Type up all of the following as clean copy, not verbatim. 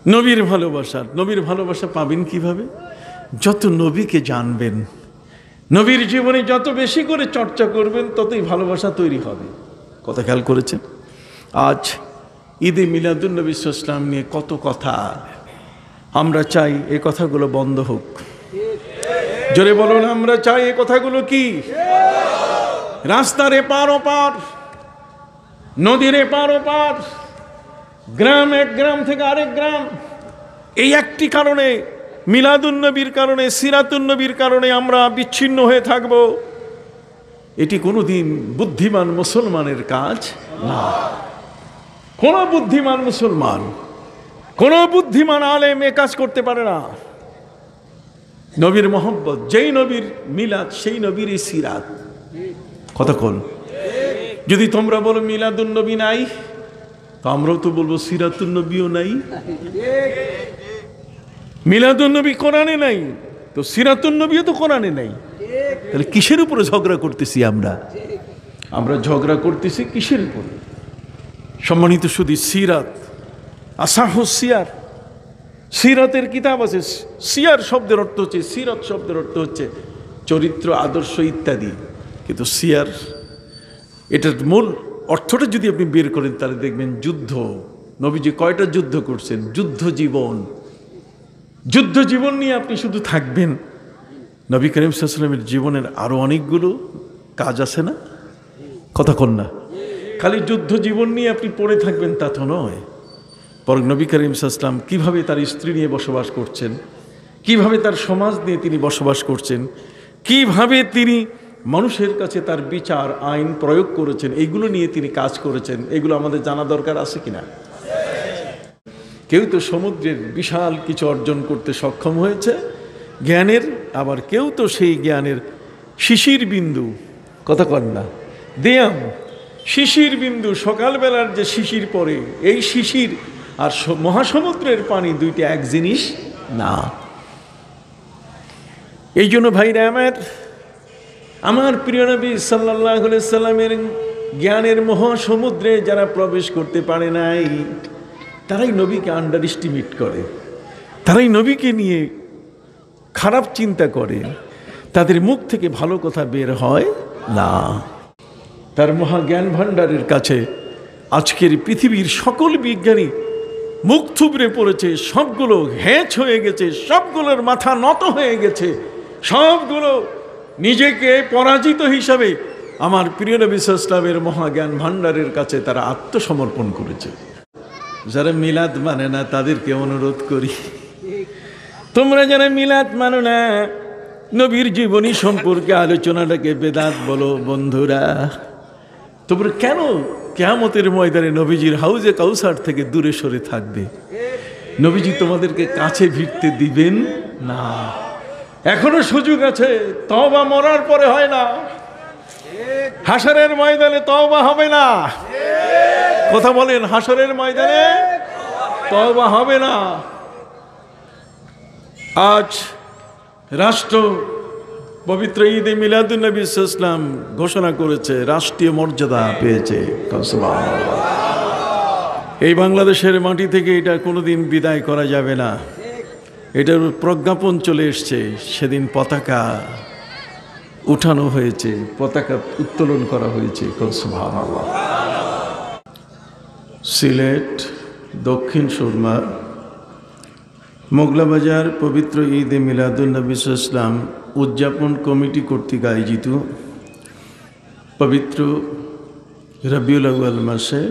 নবীর ভালোবাসা পাবেন কিভাবে? যত নবীকে জানবেন, নবীর জীবনে যত বেশি করে চর্চা করবেন, ততই ভালোবাসা তৈরি হবে। কথা খেয়াল করেছেন? আজ ঈদে মিলাদুন্নবী সাল্লাল্লাহু আলাইহি ওয়াসাল্লাম নিয়ে কত কথা, আমরা চাই এ কথাগুলো বন্ধ হোক। জোরে বলুন, আমরা চাই এ কথাগুলো কি? রাস্তার এপার ওপার, নদীর এপার ওপার, গ্রাম, এক গ্রাম থেকে আরেক গ্রাম, এই একটি কারণে, মিলাদুন্নবীর কারণে, সিরাতুন্নবীর কারণে আমরা বিচ্ছিন্ন হয়ে থাকব। এটি কোনোদিন বুদ্ধিমান মুসলমানের কাজ না। কোন বুদ্ধিমান মুসলমান, কোন বুদ্ধিমান আলেম এ কাজ করতে পারে না। নবীর মহব্বত, যেই নবীর মিলাদ সেই নবীর সিরাত। কতক্ষণ যদি তোমরা বলো মিলাদুন্নবী নাই, তো আমরাও তো বলবো সিরাতুন্নবীও নাই। মিলাদুন্নবী কোরআনে নাই, তো সিরাতুন্নবীও তো কোরআনে নাই। তাহলে কিসের উপরে ঝগড়া করতেছি আমরা? আমরা ঝগড়া করতেছি কিসের উপরে? সম্মানিত শুধু সিরাত, আসাহুস সিয়ার, সিরাতের কিতাব আছে। সিয়ার শব্দের অর্থ হচ্ছে, সিরাত শব্দের অর্থ হচ্ছে চরিত্র, আদর্শ ইত্যাদি। কিন্তু সিয়ার এটার মূল অর্থটা যদি আপনি বের করেন, তাহলে দেখবেন যুদ্ধ। নবীজি কয়টা যুদ্ধ করছেন? যুদ্ধ জীবন, যুদ্ধ জীবন নিয়ে আপনি শুধু থাকবেন। নবী করিম সাল্লাল্লাহু আলাইহি ওয়াসাল্লামের জীবনের আরো অনেকগুলো কাজ আছে না? কথা কন না। খালি যুদ্ধ জীবন নিয়ে আপনি পড়ে থাকবেন তা তো নয়। বরং নবী করিম সাল্লাল্লাহু আলাইহি ওয়াসাল্লাম কিভাবে তার স্ত্রী নিয়ে বসবাস করছেন, কিভাবে তার সমাজ নিয়ে তিনি বসবাস করছেন, কিভাবে তিনি মানুষের কাছে তার বিচার আইন প্রয়োগ করেছেন, এইগুলো নিয়ে তিনি কাজ করেছেন। এগুলো আমাদের জানা দরকার আছে কিনা? কেউ তো সমুদ্রের বিশাল কিছু অর্জন করতে সক্ষম হয়েছে জ্ঞানের, আবার কেউ তো সেই জ্ঞানের শিশির বিন্দু, কথা কন না, দেয়াম শিশির বিন্দু, সকালবেলার যে শিশির পড়ে, এই শিশির আর মহাসমুদ্রের পানি দুইটি এক জিনিস না। এই জন্য ভাইরা আমার প্রিয় নবী সাল্লাল্লাহু আলাইহি সাল্লামের জ্ঞানের মহাসমুদ্রে যারা প্রবেশ করতে পারে নাই, তারাই নবীকে আন্ডার এস্টিমেট করে, তারাই নবীকে নিয়ে খারাপ চিন্তা করে, তাদের মুখ থেকে ভালো কথা বের হয় না। তার মহাজ্ঞান ভাণ্ডারের কাছে আজকের পৃথিবীর সকল বিজ্ঞানী মুখ থুবড়ে পড়েছে, সবগুলো হ্যাঁচ হয়ে গেছে, সবগুলোর মাথা নত হয়ে গেছে, সবগুলো নিজেকে পরাজিত হিসাবে আমার প্রিয় নবী সাল্লাল্লাহু আলাইহি ওয়াসাল্লামের মহাজ্ঞান ভাণ্ডারের কাছে তারা আত্মসমর্পণ করেছে। যারা মিলাদ মানে না তাদেরকে অনুরোধ করি, তোমরা যারা মিলাদ মানো না, নবীর জীবনী সম্পর্কে আলোচনাটাকে বেদাত বলো বন্ধুরা। তোমরা কেন কিয়ামতের ময়দানে নবীজির হাউজে কাউসার থেকে দূরে সরে থাকবে? নবীজি তোমাদেরকে কাছে ভিড়তে দিবেন না। এখনো সুযোগ আছে, তওবা মরার পরে হয় না, হাসরের ময়দানে তওবা হবে না। কথা বলেন, হাসরের ময়দানে তওবা হবে না। আজ রাষ্ট্র পবিত্র ঈদে মিলাদুন্নবী সাল্লাল্লাহু আলাইহি ওয়াসাল্লাম ঘোষণা করেছে, রাষ্ট্রীয় মর্যাদা পেয়েছে। সুবহানাল্লাহ। এই বাংলাদেশের মাটি থেকে এটা কোনোদিন বিদায় করা যাবে না। এটার প্রজ্ঞাপন চলে এসছে। সেদিন পতাকা উঠানো হয়েছে, পতাকা উত্তোলন করা হয়েছে। সুবহানাল্লাহ। সিলেট দক্ষিণ সুরমা মোগলাবাজার পবিত্র ঈদে মিলাদুন্নবী সাল্লাল্লাহু আলাইহি ওয়াসাল্লাম উদযাপন কমিটি কর্তৃক আয়োজিত পবিত্র রবিউল আউয়াল মাসে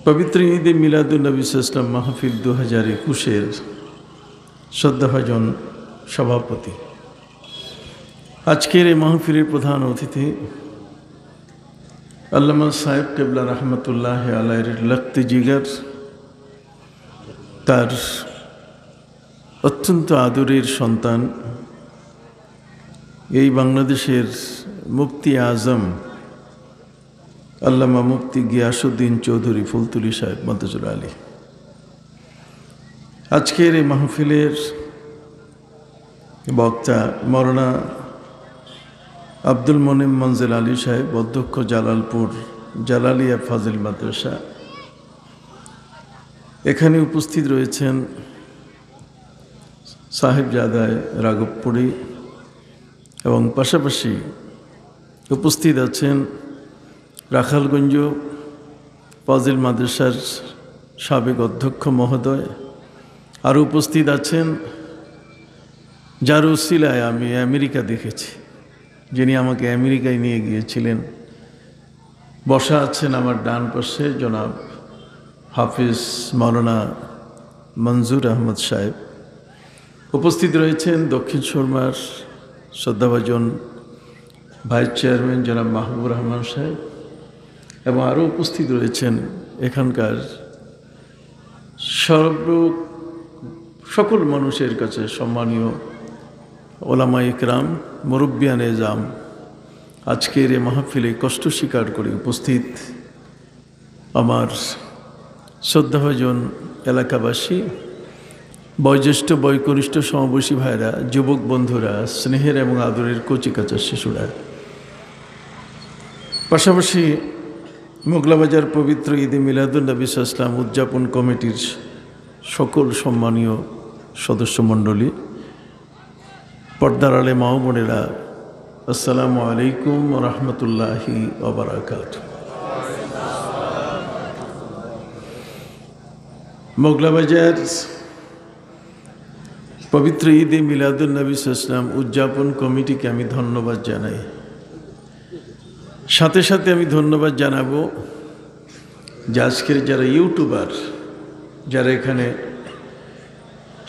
পবিত্র ঈদে মিলাদুন্নবী সাল্লাল্লাহু আলাইহি ওয়াসাল্লাম মাহফিল 2021-এর শ্রদ্ধাভাজন সভাপতি। আজকের এই মাহফিলের প্রধান অতিথি আল্লামা সাহেব কেবলা রহমতুল্লাহ আলাইহির লখত জিগর, তার অত্যন্ত আদরের সন্তান, এই বাংলাদেশের মুফতি আজম আল্লামা মুফতি গিয়াসউদ্দিন চৌধুরী ফুলতুলি সাহেব মন্তজুর আলী। আজকের এই মাহফিলের বক্তা মৌলানা আব্দুল মনিম মঞ্জেল আলী সাহেব, অধ্যক্ষ জালালপুর জালালিয়া ফাজিল মাদ্রাসা। এখানে উপস্থিত রয়েছেন সাহেবজাদায় রাঘবপুরী এবং পাশাপাশি উপস্থিত আছেন রাখালগঞ্জ ফাজিল মাদ্রাসার সাবেক অধ্যক্ষ মহোদয়। আর উপস্থিত আছেন যার উসিলায় আমি আমেরিকা দেখেছি, যিনি আমাকে আমেরিকায় নিয়ে গিয়েছিলেন। বসা আছেন আমার ডান পাশে জনাব হাফিজ মাওলানা মঞ্জুর আহমদ সাহেব। উপস্থিত রয়েছেন দক্ষিণ সুরমার শ্রদ্ধাভাজন ভাইস চেয়ারম্যান জনাব মাহবুবুর রহমান সাহেব, এবং আরও উপস্থিত রয়েছেন এখানকার সকল মানুষের কাছে সম্মানীয় ওলামা ইকরাম, মুরব্বিয়ান এজাম। আজকের এই মাহফিলে কষ্ট স্বীকার করে উপস্থিত আমার শ্রদ্ধাভাজন এলাকাবাসী, বয়োজ্যেষ্ঠ বয়কনিষ্ঠ সমাবেশী ভাইরা, যুবক বন্ধুরা, স্নেহের এবং আদরের কচিকাচার শিশুরা, পাশাপাশি মোগলাবাজার পবিত্র ঈদে মিলাদুন্নবী সাল্লাল্লাহু আলাইহি ওয়াসাল্লাম উদযাপন কমিটির সকল সম্মানীয় সদস্যমণ্ডলী, পর্দার আলে মা ও বোনেরা, আসসালামু আলাইকুম ওয়া রাহমাতুল্লাহি ওয়া বারাকাতুহু। মোগলাবাজার পবিত্র ঈদে মিলাদুন্নবী সাল্লাল্লাহু আলাইহি ওয়াসাল্লাম উদযাপন কমিটিকে আমি ধন্যবাদ জানাই। সাথে সাথে আমি ধন্যবাদ জানাবো যে আজকের যারা ইউটিউবার, যারা এখানে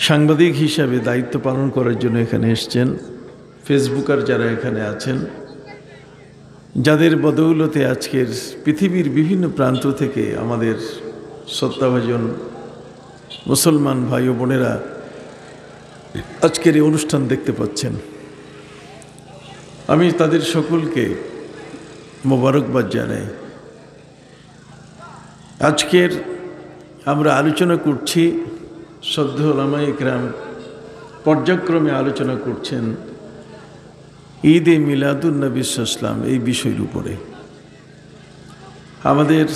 সাংবাদিক হিসাবে দায়িত্ব পালন করার জন্য এখানে এসছেন, ফেসবুকার যারা এখানে আছেন, যাদের বদৌলতে আজকের পৃথিবীর বিভিন্ন প্রান্ত থেকে আমাদের শ্রদ্ধাভাজন মুসলমান ভাই ও বোনেরা আজকের এই অনুষ্ঠান দেখতে পাচ্ছেন, আমি তাদের সকলকে মোবারকবাদ জানাই। আজকের আমরা আলোচনা করছি, শ্রদ্ধেয় ওলামা ইকরাম পর্যায়ক্রমে আলোচনা করছেন ঈদে মিলাদুন্নবী সাল্লাল্লাহু আলাইহি ওয়াসাল্লাম এই বিষয়ের উপরে। আমাদের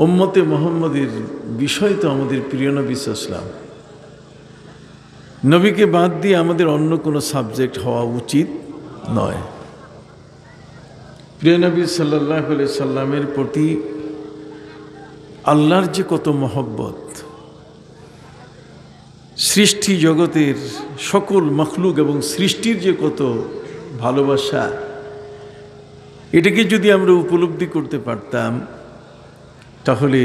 উম্মতে মুহাম্মদের বিষয় তো আমাদের প্রিয় নবী সাল্লাল্লাহু আলাইহি ওয়াসাল্লাম। নবীকে বাদ দিয়ে আমাদের অন্য কোনো সাবজেক্ট হওয়া উচিত নয়। প্রিয় নবী সাল্লাল্লাহু আলাইহি সাল্লামের প্রতি আল্লাহর যে কত মহব্বত, সৃষ্টি জগতের সকল মখলুক এবং সৃষ্টির যে কত ভালোবাসা, এটাকে যদি আমরা উপলব্ধি করতে পারতাম তাহলে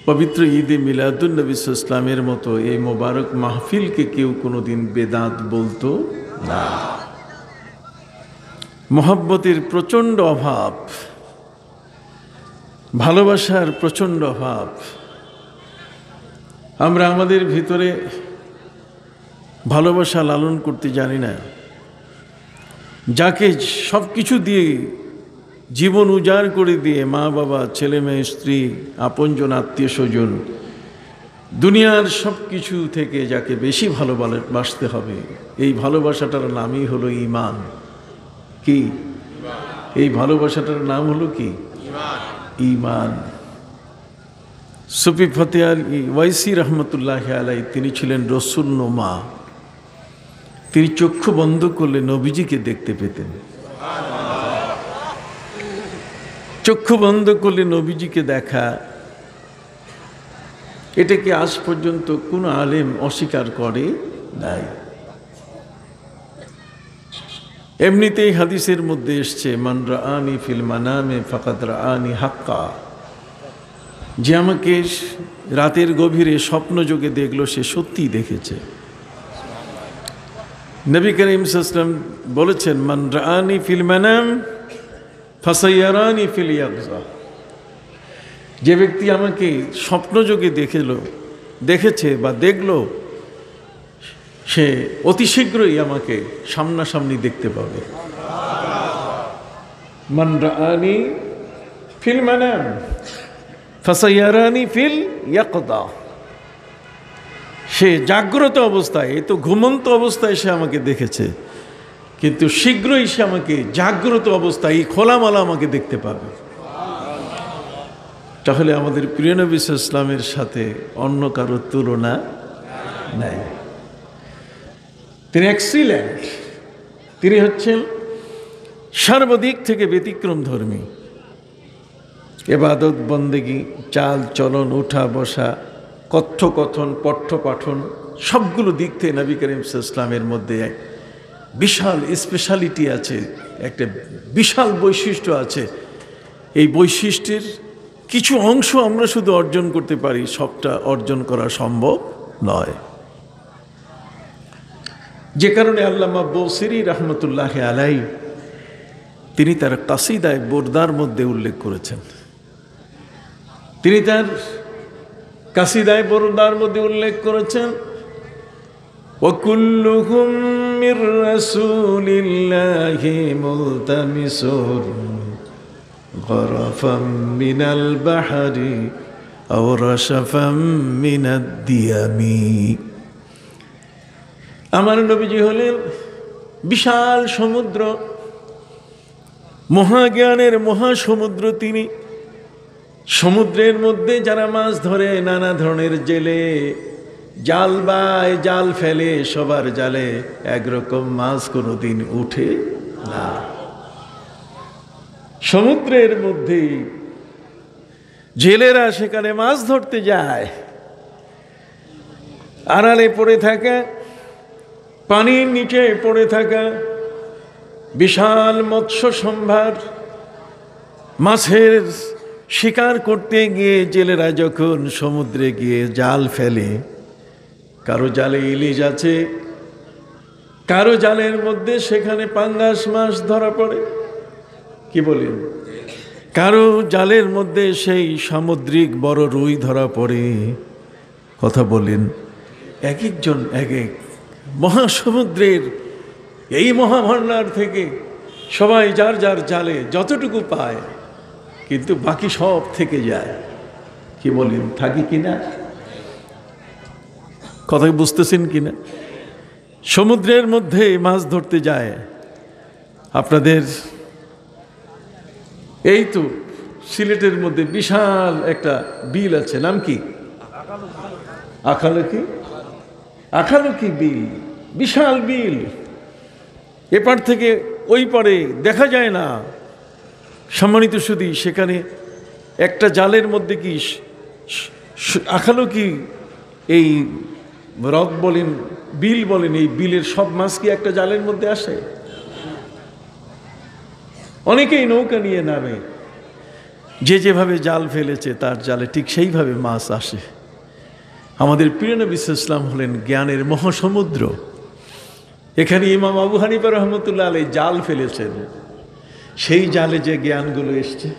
পবিত্র ঈদে মিলাদুন্নবী সাল্লাল্লাহু আলাইহি ওয়াসাল্লামের মতো এই মোবারক মাহফিলকে কেউ কোনোদিন বেদাত বলতো না। মহব্বতের প্রচণ্ড অভাব, ভালোবাসার প্রচণ্ড অভাব। আমরা আমাদের ভিতরে ভালোবাসা লালন করতে জানি না। যাকে সব কিছু দিয়ে জীবন উজাড় করে দিয়ে মা বাবা, ছেলে মেয়ে, স্ত্রী, আপনজন, আত্মীয় স্বজন, দুনিয়ার সব কিছু থেকে যাকে বেশি ভালোবাসতে হবে, এই ভালোবাসাটার নামই হলো ঈমান। কি এই ভালোবাসাটার নাম হলো কি? ঈমান। সুফি ফতে আলী ওয়াইসি রহমতুল্লাহ আলাই তিনি ছিলেন রসুল নোমা। তিনি চক্ষু বন্ধ করলে নবীজিকে দেখতে পেতেন। চক্ষু বন্ধ করলে নবীজিকে দেখা, এটাকে আজ পর্যন্ত কোনো আলেম অস্বীকার করে নাই। এমনিতেই হাদিসের মধ্যে এসছে, মান রাআনি ফিল মানামে ফাকাদ রাআনি হাক্কা, যে আমাকে রাতের গভীরে স্বপ্নযোগে দেখলো সে সত্যিই দেখেছে। নবী করিম সাল্লাল্লাহু আলাইহি ওয়াসাল্লাম বলেছেন, মান রাআনি ফিল মানাম ফাসায়ারানি ফিল ইয়াকজা, যে ব্যক্তি আমাকে স্বপ্নযোগে দেখেছে বা দেখলো, সে অতি শীঘ্রই আমাকে সামনাসামনি দেখতে পাবে। মান রাআনি ফিল মানাম ফাসায়ারানি ফিল ইয়াকজা, সে জাগ্রত অবস্থায়, এই তো ঘুমন্ত অবস্থায় সে আমাকে দেখেছে, কিন্তু শীঘ্রই সে আমাকে জাগ্রত অবস্থায় খোলামালা আমাকে দেখতে পাবে। তাহলে আমাদের প্রিয় নবী সাল্লাল্লাহু আলাইহি ওয়াসাল্লামের সাথে অন্য কারো তুলনা নাই। তিনি এক্সিলেন্ট, তিনি হচ্ছেন সর্বদিক থেকে ব্যতিক্রমধর্মী। ইবাদত বন্দেগী, চাল চলন, উঠা বসা, কথোপকথন, পঠ্যপাঠন সবগুলো দিক থেকে নবী করিম সাল্লাল্লাহু আলাইহি ওয়াসাল্লামের মধ্যে বিশাল স্পেশালিটি আছে, একটা বিশাল বৈশিষ্ট্য আছে। এই বৈশিষ্ট্যের কিছু অংশ আমরা শুধু অর্জন করতে পারি, সবটা অর্জন করা সম্ভব নয়। যে কারণে আল্লামা বসিরি রহমতুল্লাহি আলাইহি তিনি তার কাসিদায়ে বুরদার মধ্যে উল্লেখ করেছেন, তিনি তার কাসিদায়ে বুরদার মধ্যে উল্লেখ করেছেন, وَكُلُّهُمْ مِنْ رَسُولِ اللَّهِ مُلْتَمِسٌ غَرَفًا مِنَ الْبَحْرِ أَوْ رَشَفًا مِنَ الدِّيَمِ। আমার নবীজি হলেন বিশাল সমুদ্র, মহাজ্ঞানের মহাসমুদ্র। তিনি সমুদ্রের মধ্যে যারা মাছ ধরে, নানা ধরনের জেলে জাল বায়, জাল ফেলে, সবার জালে একরকম মাছ কোনোদিন উঠে না। সমুদ্রের মধ্যে জেলেরা সেখানে মাছ ধরতে যায়, আড়ালে পড়ে থাকা, পানির নিচে পড়ে থাকা বিশাল মৎস্য সম্ভার, মাছের শিকার করতে গিয়ে জেলেরা যখন সমুদ্রে গিয়ে জাল ফেলে, কারো জালে ইলিশ আছে, কারো জালের মধ্যে সেখানে পাঙ্গাস মাছ ধরা পড়ে, কি বলেন, কারো জালের মধ্যে সেই সামুদ্রিক বড় রুই ধরা পড়ে। কথা বলেন, এক একজন এক এক মহাসমুদ্রের এই মহাভান্ডার থেকে সবাই যার যার জালে যতটুকু পায়, কিন্তু বাকি সব থেকে যায়। কি বলেন, থাকি কিনা? কথা বুঝতেছেন কিনা? সমুদ্রের মধ্যে মাছ ধরতে যায়। আপনাদের এই তো সিলেটের মধ্যে বিশাল একটা বিল আছে, নাম কি? আখালকি। আখালকি বিল, বিশাল বিল, এপার থেকে ওই পারে দেখা যায় না। সম্মানিত সুধী, সেখানে একটা জালের মধ্যে কি আখালকি এই হ্রদ বলেন, বিল বলেন, এই বিলের সব মাছ কি একটা জালের মধ্যে আসে? অনেকেই নৌকা নিয়ে নামে, যে যেভাবে জাল ফেলেছে তার জালে ঠিক সেইভাবে মাছ আসে। আমাদের প্রিয় নবী সাল্লাল্লাহু আলাইহি ওয়াসাল্লাম হলেন জ্ঞানের মহাসমুদ্র। এখানে ইমাম আবু হানিফা রহমতুল্লাহ আলাইহি জাল ফেলেছেন, সেই জালে যে জ্ঞানগুলো এসছে।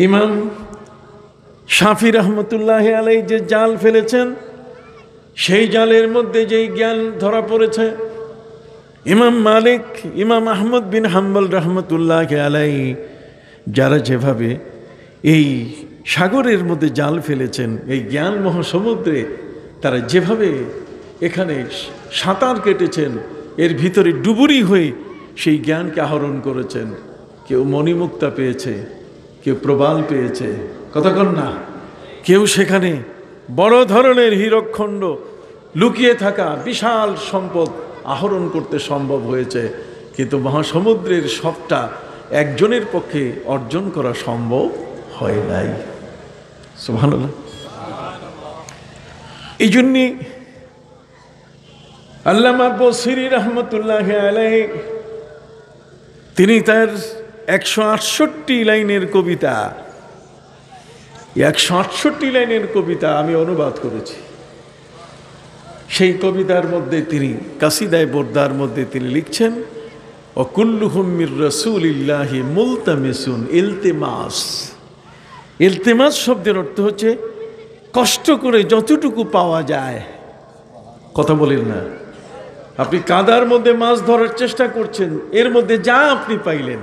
ইমাম শাফি রহমতুল্লাহ আলাইহি যে জাল ফেলেছেন, সেই জালের মধ্যে যেই জ্ঞান ধরা পড়েছে। ইমাম মালিক, ইমাম আহমদ বিন হাম্বল রহমতুল্লাহ আলাইহি যারা যেভাবে এই সাগরের মধ্যে জাল ফেলেছেন, এই জ্ঞান মহাসমুদ্রে তারা যেভাবে এখানে সাঁতার কেটেছেন, এর ভিতরে ডুবুরি হয়ে সেই জ্ঞানকে আহরণ করেছেন। কেউ মণিমুক্তা পেয়েছে, কেউ প্রবাল পেয়েছে, কতক্ষণ না, কেউ সেখানে বড় ধরনের হীরকখণ্ড লুকিয়ে থাকা বিশাল সম্পদ আহরণ করতে সম্ভব হয়েছে। কিন্তু মহাসমুদ্রের সবটা একজনের পক্ষে অর্জন করা সম্ভব হয় নাই। সুবহানাল্লাহ। এই জন্যে আল্লামা বসিরি রহমতুল্লাহ আলাইহি তিনি তার 168 লাইনের কবিতা, 168 লাইনের কবিতা আমি অনুবাদ করেছি। সেই কবিতার মধ্যে তিনি কাসিদায়ে বুরদার মধ্যে তিনি লিখছেন, ও কুল্লুহুম মির রাসূলিল্লাহি মুলতামিসুন। ইলতিমাস, ইলতিমাস শব্দের অর্থ হচ্ছে কষ্ট করে যতটুকু পাওয়া যায়। কথা বলেন না, আপনি কাদার মধ্যে মাছ ধরার চেষ্টা করছেন, এর মধ্যে যা আপনি পাইলেন।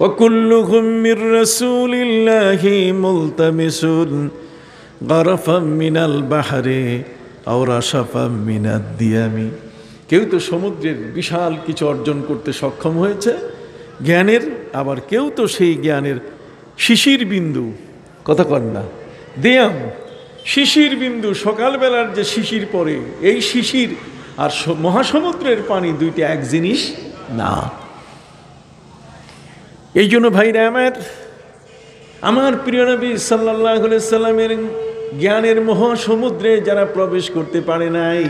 ও কুল্লুহুম মির রাসূলিল্লাহি মুলতামিসুন গারফাম মিনাল বাহরি আও রাশাফাম মিনাদ দিয়ামি। কেউ তো সমুদ্রের বিশাল কিছু অর্জন করতে সক্ষম হয়েছে জ্ঞানের, আবার কেউ তো সেই জ্ঞানের শিশির বিন্দু, কথা কন না, দেয়াম শিশির বিন্দু, সকালবেলার যে শিশির পড়ে, এই শিশির আর মহাসমুদ্রের পানি দুইটা এক জিনিস না। এই জন্য ভাইরা আমার প্রিয় নবী সাল্লাল্লাহু আলাইহি সাল্লামের জ্ঞানের মহাসমুদ্রে যারা প্রবেশ করতে পারে নাই,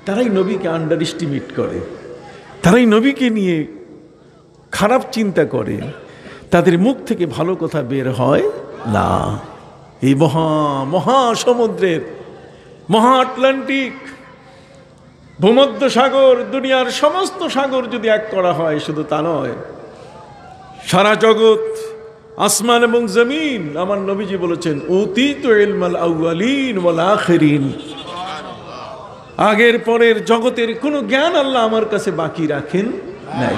তারাই নবীকে আন্ডার এস্টিমেট করে, তারাই নবীকে নিয়ে খারাপ চিন্তা করে, তাদের মুখ থেকে ভালো কথা বের হয় না। এই মহাসমুদ্রের, মহা আটলান্টিক, ভূমধ্য সাগর, দুনিয়ার সমস্ত সাগর যদি এক করা হয়, শুধু তা নয়, সারা জগৎ, আসমান এবং জমিন, আমার নবীজি বলেছেন উতীতু ইলমাল আউয়ালিন ওয়াল আখিরিন, আগের পরের জগতের কোনো জ্ঞান আল্লাহ আমার কাছে বাকি রাখেন নাই।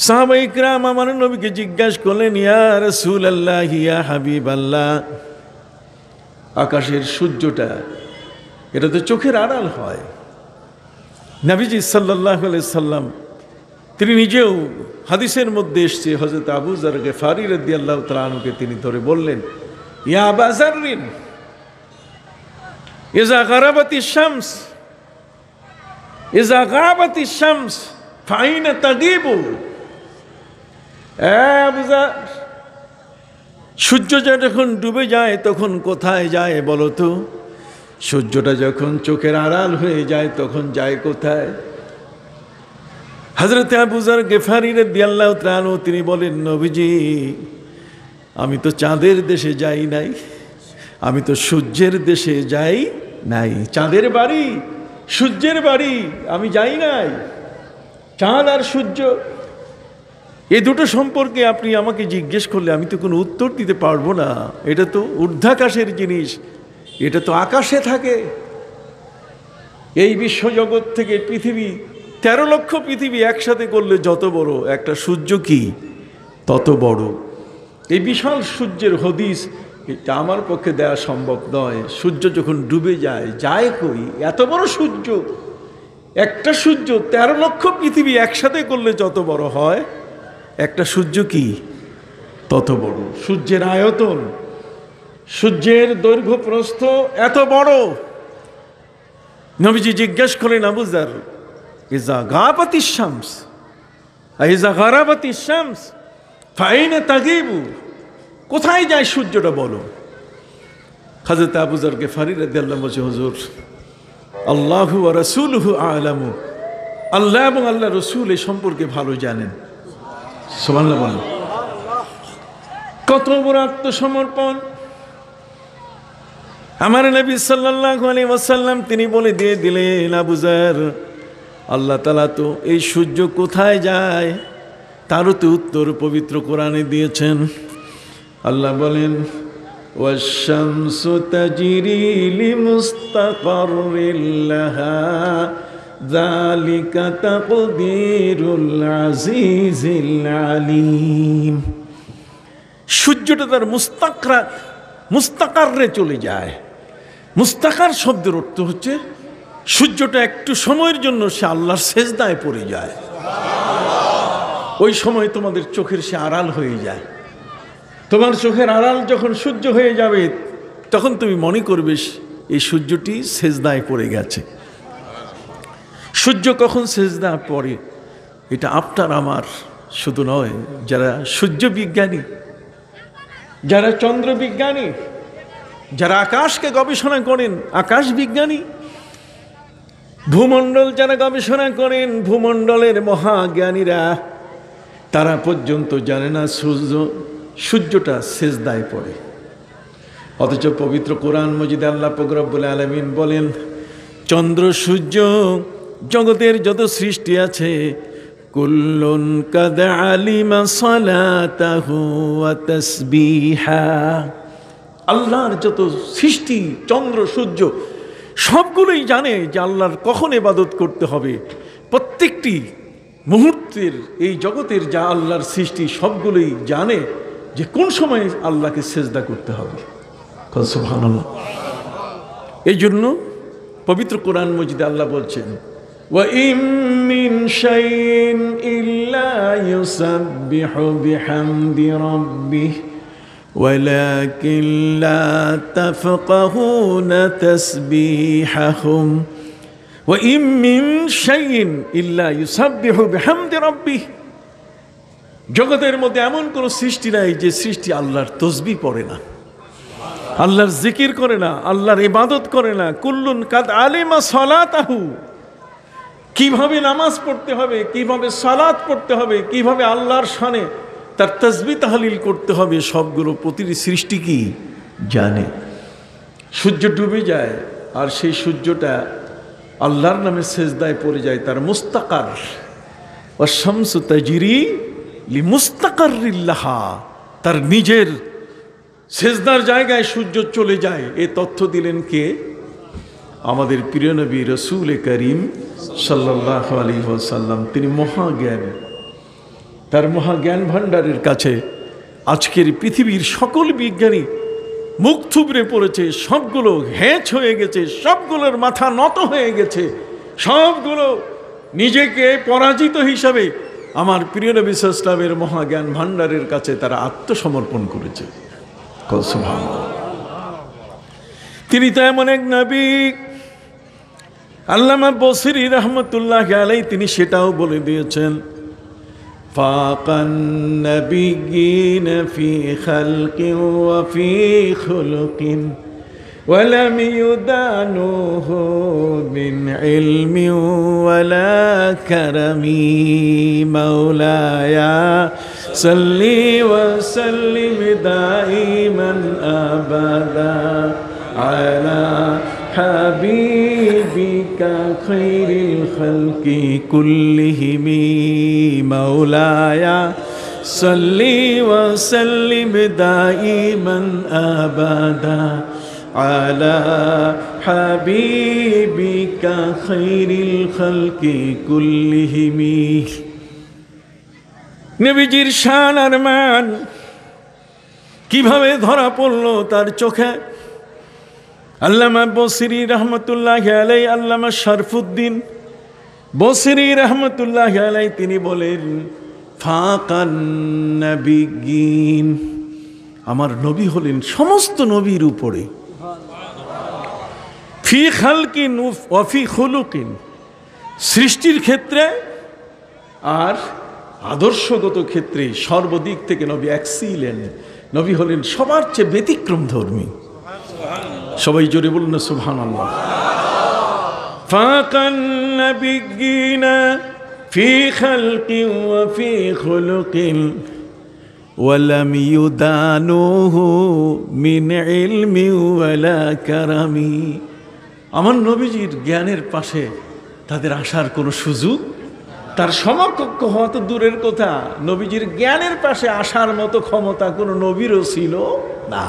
সাহাবায়ে কিরাম আমার নবীকে জিজ্ঞাসা করলেন, ইয়া রাসূলুল্লাহ, ইয়া হাবিবাল্লাহ, আকাশের সূর্যটা এটা তো চোখের আড়াল হয়। নবীজি সাল্লাল্লাহু আলাইহি সাল্লাম তিনি নিজেও হাদিসের মধ্যে এসছে, হযরত আবু যর গিফারি রাদিয়াল্লাহু তাআলা আনহুকে তিনি ধরে বললেন, ইয়া আবা যাররিন, ইযা গারাবাতিশ শামস, ইযা গারাবাতিশ শামস ফাইনা তাগিবু। আবু যর, সূর্যটা যখন ডুবে যায় তখন কোথায় যায় বলো তো? সূর্যটা যখন চোখের আড়াল হয়ে যায় তখন যায় কোথায়? হযরত আবু যর গিফারি রাদিয়াল্লাহু তাআলা আনহু তিনি বলেন, নবীজি, আমি তো চাঁদের দেশে যাই নাই, আমি তো সূর্যের দেশে যাই নাই। চাঁদের বাড়ি, সূর্যের বাড়ি আমি যাই নাই। চাঁদ আর সূর্য এই দুটো সম্পর্কে আপনি আমাকে জিজ্ঞেস করলে আমি তো কোনো উত্তর দিতে পারবো না। এটা তো ঊর্ধ্বাকাশের জিনিস, এটা তো আকাশে থাকে। এই বিশ্বজগৎ থেকে পৃথিবী, 13 লক্ষ পৃথিবী একসাথে করলে যত বড়, একটা সূর্য কি তত বড়। এই বিশাল সূর্যের হদিস এটা আমার পক্ষে দেওয়া সম্ভব নয়। সূর্য যখন ডুবে যায়, যায় কই? এত বড় সূর্য, একটা সূর্য 13 লক্ষ পৃথিবী একসাথে করলে যত বড় হয়, একটা সূর্য কি তত বড়। সূর্যের আয়তন, সূর্যের দৈর্ঘ্য প্রস্থ এত বড়। নবীজি জিজ্ঞেস করেন, আবু যর, ইযা গাবাতিশ শামস ইযা গারাবাতিশ শামস ফাইনা তাগিবু, কোথায় যায় সূর্যটা বলো? হযরত আবু যর গিফারি রাদিয়াল্লাহু আনহু, হুজুর, আল্লাহু ওয়া রাসূলুহু আ'লামু, আল্লাহ এবং আল্লাহর রাসূল এই সম্পর্কে ভালো জানেন। সুবহানাল্লাহ বলেন। কত বড় আত্মসমর্পণ! আমার নবী সাল্লাল্লাহু আলাইহি ওয়াসাল্লাম তিনি বলে দিয়ে দিলেন, আবু যর, আল্লাহ তাআলা তো এই সূর্য কোথায় যায় তারও তো উত্তর পবিত্র কোরআনে দিয়েছেন। আল্লাহ বলেন, ওয়াশ-শামসু তাজরি লিমুস্তাকাররিন লাহা যালিকা তাকদীরুল আজিজিল আলীম। সূর্যটা তার মুস্তাকারে চলে যায়। মুস্তাকার শব্দের অর্থ হচ্ছে সূর্যটা একটু সময়ের জন্য সে আল্লাহর সেজদায় পড়ে যায়। ওই সময় তোমাদের চোখের সে আড়াল হয়ে যায়। তোমার চোখের আড়াল যখন সূর্য হয়ে যাবে, তখন তুমি মনে করবে এই সূর্যটি সেজদায় পড়ে গেছে। সূর্য কখন সেজদা পড়ে এটা আপনার আমার শুধু নয়, যারা সূর্য বিজ্ঞানী, যারা চন্দ্র বিজ্ঞানী, যারা আকাশকে গবেষণা করেন, আকাশ বিজ্ঞানী, ভূমণ্ডল যারা গবেষণা করেন, ভূমণ্ডলের মহাজ্ঞানীরা, তারা পর্যন্ত জানে না সূর্যটা সেজদায় পড়ে। অথচ পবিত্র কোরআন মজিদে আল্লাহ পাক রব্বুল আলামিন বলেন, চন্দ্র সূর্য জগতের যত সৃষ্টি আছে, কুল্লুন কাদ আলিমা সালাতাহু ওয়া তাসবিহা, আল্লাহর যত সৃষ্টি চন্দ্র সূর্য সবগুলোই জানে যে আল্লাহর কখন ইবাদত করতে হবে। প্রত্যেকটি মুহূর্তের এই জগতের যা আল্লাহর সৃষ্টি সবগুলোই জানে যে কোন সময় আল্লাহকে সেজদা করতে হবে। সুবহানাল্লাহ। এই জন্য পবিত্র কোরআন মজিদে আল্লাহ বলছেন, وإن من شيء إلا يسبح بحمد ربه ولكن لا تفقهون تسبيحهم وإن من شيء إلا يسبح بحمد ربه। জগতের মধ্যে এমন কোন সৃষ্টি নাই যে সৃষ্টি আল্লাহর তসবিহ পড়ে না, আল্লাহর জিকির করে না, আল্লাহর ইবাদত করে না। কুল্লুন কাদ আলিমা সালাতাহু, কিভাবে নামাজ পড়তে হবে, কিভাবে সালাত পড়তে হবে, কিভাবে আল্লাহর শানে তার তাসবিহ তাহলিল করতে হবে, সবগুলো প্রতিটি সৃষ্টি কি জানে। সূর্য ডুবে যায় আর সেই সূর্যটা আল্লাহর নামে সেজদায় পড়ে যায়, তার মুস্তাকার ওয়া শামসু তাজরি লিমুস্তাকাররিল্লাহা, তার নিজের সেজদার জায়গায় সূর্য চলে যায়। এ তথ্য দিলেন কে? আমাদের প্রিয় নবী রাসূল করিম সাল্লাল্লাহু আলাইহি ওয়াসাল্লাম। তিনি মহাজ্ঞানী, তার মহাজ্ঞান ভাণ্ডারের কাছে আজকের পৃথিবীর সকল বিজ্ঞানী মুখ থুবড়ে পড়েছে, সবগুলো হ্যাঁচ হয়ে গেছে, সবগুলোর মাথা নত হয়ে গেছে, সবগুলো নিজেকে পরাজিত হিসাবে আমার প্রিয় নবী সাল্লাল্লাহু আলাইহি ওয়াসাল্লামের মহাজ্ঞান ভাণ্ডারের কাছে তারা আত্মসমর্পণ করেছে। সুবহানাল্লাহ। তিনি তো এমন এক নবী, আল্লামা বসরি রহমতুল্লাহ আলাইহি তিনি সেটাও বলে দিয়েছেন, ফাকান নবিয়্যিন ফি খালকিন ওয়া ফি খুলুকিন ওয়া লাম ইউদানুহু মিন ইলমিন ওয়া লা কারামি মাওলায়া সাল্লি ওয়া সাল্লিম দাইমান আবাদা আলা হাবিবিকা খাইরিল খালকি কুল্লিহিমি মাওলায়া সাল্লি ওয়া সাল্লিম দাইমান আবাদা আলা হাবিবিকা খাইরিল খালকি কুল্লিহিমি। নবীজির শান আর মান কিভাবে ধরা পড়ল তার চোখে? আল্লামা বসরি রহমতুল্লাহ আলাইহি, আল্লামা শরফুদ্দিন বসরি রহমতুল্লাহ আলাইহি তিনি বলেন, ফাকান নবিয়্যিন, আমার নবী হলেন সমস্ত নবীর উপরে, ফি খালকিন ওয়া ফি খুলুকিন, সৃষ্টির ক্ষেত্রে আর আদর্শগত ক্ষেত্রে সর্বদিক থেকে নবী এক্সিলেন্ট। নবী হলেন সবার চেয়ে ব্যতিক্রম ধর্মী। সবাই জোরে বলুন না সুবহানাল্লাহ। ফাকান নবিয়্যিনা ফি খালকিন ওয়া ফি খুলুকিন ওয়া লাম ইউদানুহু মিন ইলমিন ওয়া লা কারামি। আমার নবীজির জ্ঞানের পাশে তাদের আসার কোনো সুযোগ, তার সমকক্ষ হওয়া তো দূরের কথা, নবীজির জ্ঞানের পাশে আসার মতো ক্ষমতা কোনো নবীরও ছিল না।